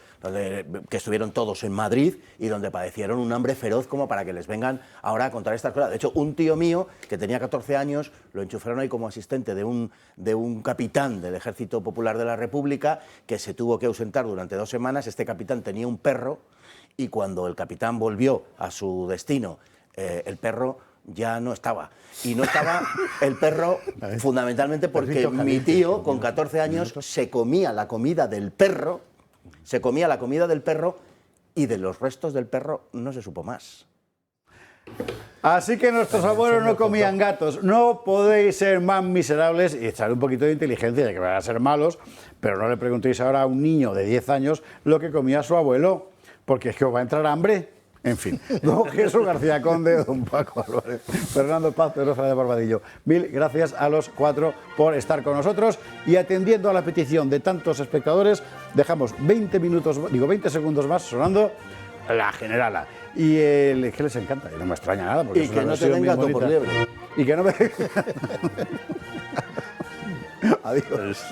que estuvieron todos en Madrid y donde padecieron un hambre feroz como para que les vengan ahora a contar estas cosas. De hecho, un tío mío que tenía 14 años lo enchufaron ahí como asistente de un capitán del Ejército Popular de la República que se tuvo que ausentar durante 2 semanas. Este capitán tenía un perro y cuando el capitán volvió a su destino, el perro ya no estaba. Y no estaba el perro fundamentalmente porque mi tío, con 14 años, se comía la comida del perro, y de los restos del perro no se supo más. Así que nuestros abuelos no comían gatos. No podéis ser más miserables y echar un poquito de inteligencia, de que van a ser malos, pero no le preguntéis ahora a un niño de 10 años lo que comía su abuelo, porque es que os va a entrar hambre. En fin, don Jesús García Conde, don Paco Álvarez, Fernando Paz, Pedro Fernández Barbadillo. Mil gracias a los 4 por estar con nosotros y atendiendo a la petición de tantos espectadores, dejamos 20 segundos más sonando La Generala. Y que les encanta, y no me extraña nada. Porque y que no te den gato por liebre. Y que no me... Adiós.